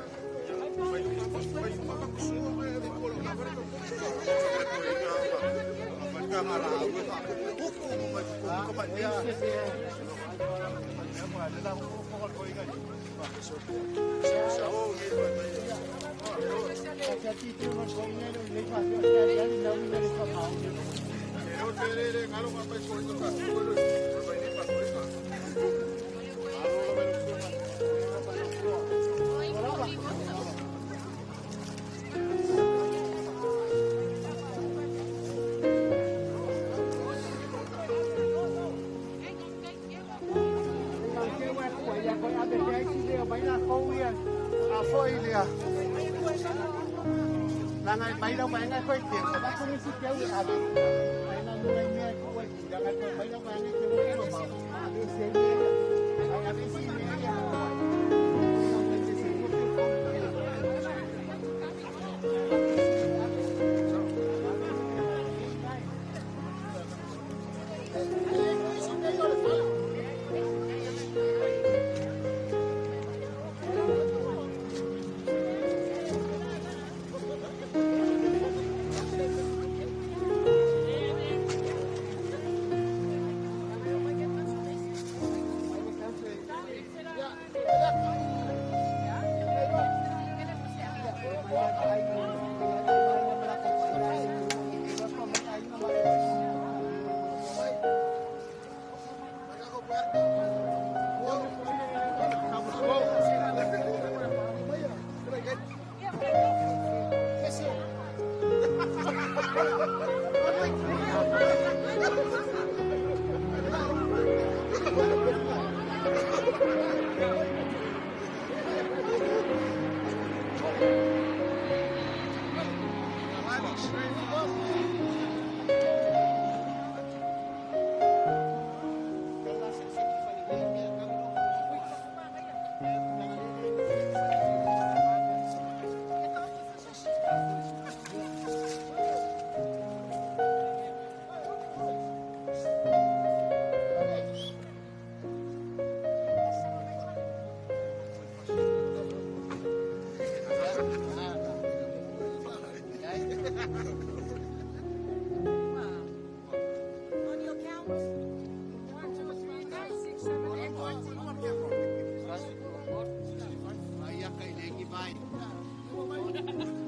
Langai mai đâu mai ngay khơi tiền của bác không biết kéo gì à? Mai là người nghe của anh chỉ đang ngay mai đâu mai ngay kéo cái đồ bảo đi xe nghe, ai đi xe nghe vai.